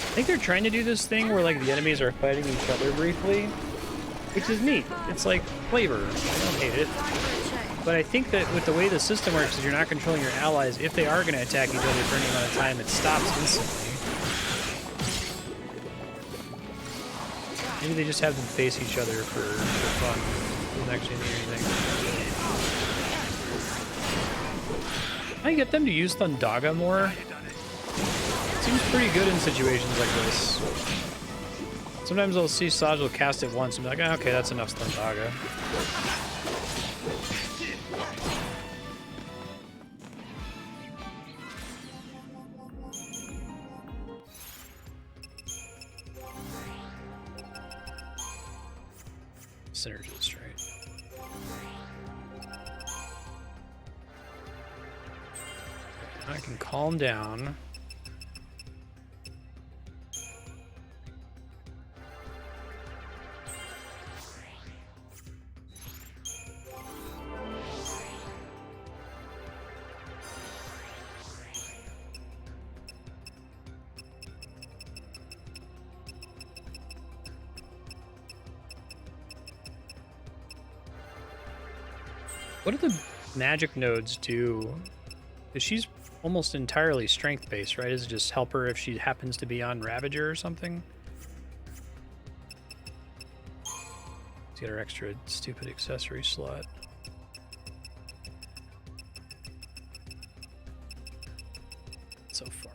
I think they're trying to do this thing where like the enemies are fighting each other briefly, which is neat. It's like flavor. I don't hate it. But I think that with the way the system works is you're not controlling your allies. If they are going to attack each other for any amount of time, it stops instantly. Maybe they just have them face each other for fun. Doesn't actually mean anything. Can I get them to use Thundaga more? Seems pretty good in situations like this. Sometimes I'll see Sajal cast it once and be like, oh, okay, that's enough Thundaga. synergist, right? I can calm down. What do the magic nodes do? Because she's almost entirely strength-based, right? Is it just help her if she happens to be on Ravager or something? Let's get her extra stupid accessory slot. So far.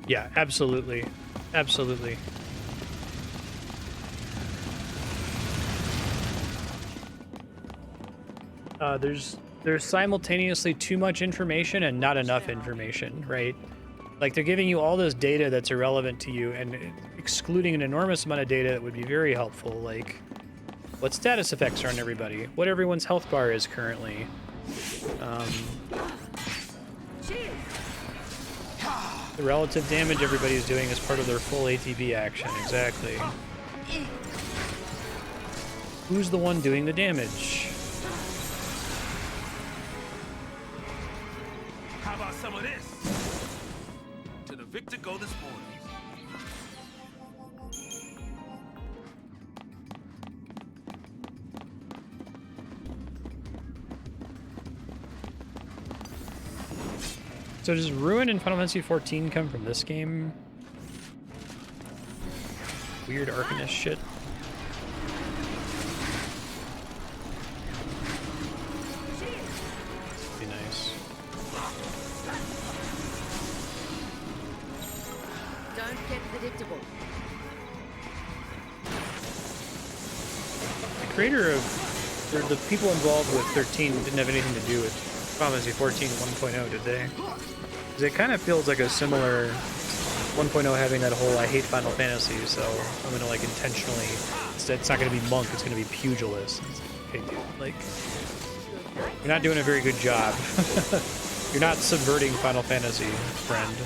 Yeah, absolutely. Absolutely. There's simultaneously too much information and not enough information, right? Like they're giving you all this data that's irrelevant to you and excluding an enormous amount of data that would be very helpful, like what status effects are on everybody, what everyone's health bar is currently. The relative damage everybody's doing as part of their full ATB action, exactly. Who's the one doing the damage? How about some of this? To the victor go the spoils. So does Ruin and Final Fantasy XIV come from this game? Weird Arcanist shit. Be nice. Don't get predictable. The creator of, or the people involved with 13 didn't have anything to do with Final Fantasy XIV 1.0, did they? Because it kind of feels like a similar 1.0 having that whole I hate Final Fantasy, so I'm gonna like intentionally, it's not gonna be monk, it's gonna be pugilist. Okay, dude, like, you're not doing a very good job. You're not subverting Final Fantasy, friend.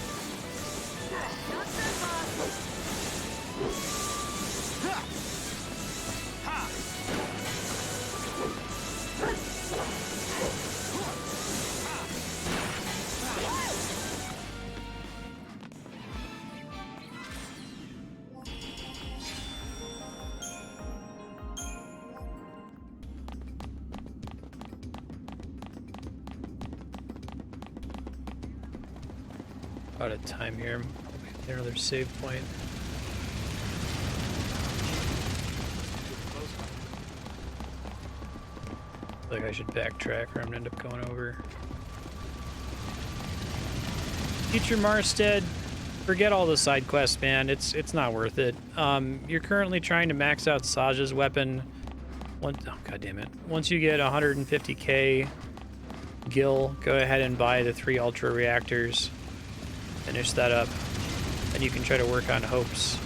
Out of time here. Another save point. I feel like I should backtrack or I'm gonna end up going over. Teacher Marstead, forget all the side quests, man. It's not worth it. You're currently trying to max out Saja's weapon. Oh god damn it. Once you get 150k gil, go ahead and buy the 3 ultra reactors. Finish that up, and you can try to work on hopes.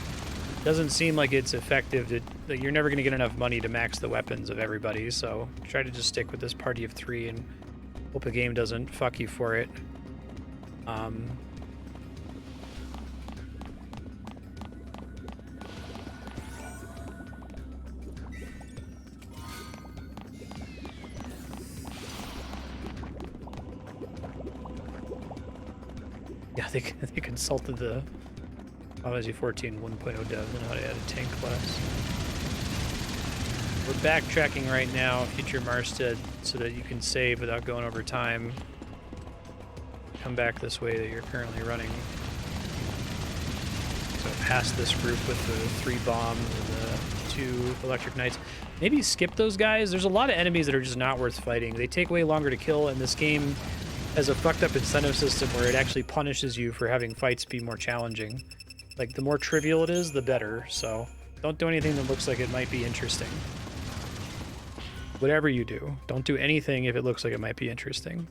Doesn't seem like it's effective. That you're never going to get enough money to max the weapons of everybody, so try to just stick with this party of 3 and hope the game doesn't fuck you for it. Yeah, they consulted the Final Fantasy 14 1.0 devs on how to add a tank class. We're backtracking right now, Future Marstead, so that you can save without going over time. Come back this way that you're currently running. So past this group with the 3 bombs and the 2 electric knights. Maybe skip those guys. There's a lot of enemies that are just not worth fighting. They take way longer to kill, and this game has a fucked up incentive system where it actually punishes you for having fights be more challenging. Like, the more trivial it is, the better, so don't do anything that looks like it might be interesting. Whatever you do, don't do anything if it looks like it might be interesting.